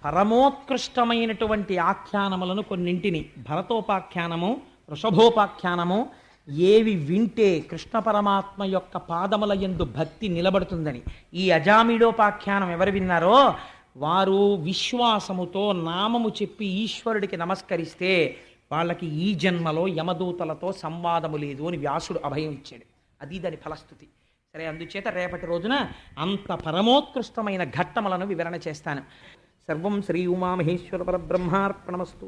పరమోత్కృష్టమైనటువంటి ఆఖ్యానములను కొన్నింటిని, భరతోపాఖ్యానము, వృషభోపాఖ్యానము, ఏవి వింటే కృష్ణ పరమాత్మ యొక్క పాదముల యందు భక్తి నిలబడుతుందని, ఈ అజామిడోపాఖ్యానం ఎవరు విన్నారో వారు విశ్వాసముతో నామము చెప్పి ఈశ్వరుడికి నమస్కరిస్తే వాళ్ళకి ఈ జన్మలో యమదూతలతో సంవాదము లేదు అని వ్యాసుడు అభయం ఇచ్చాడు. అది దాని ఫలస్థుతి. సరే, అందుచేత రేపటి రోజున అంత పరమోత్కృష్టమైన ఘట్టములను వివరణ చేస్తాను. సర్వం శ్రీ ఉమామహేశ్వర పరబ్రహ్మార్పణమస్తు.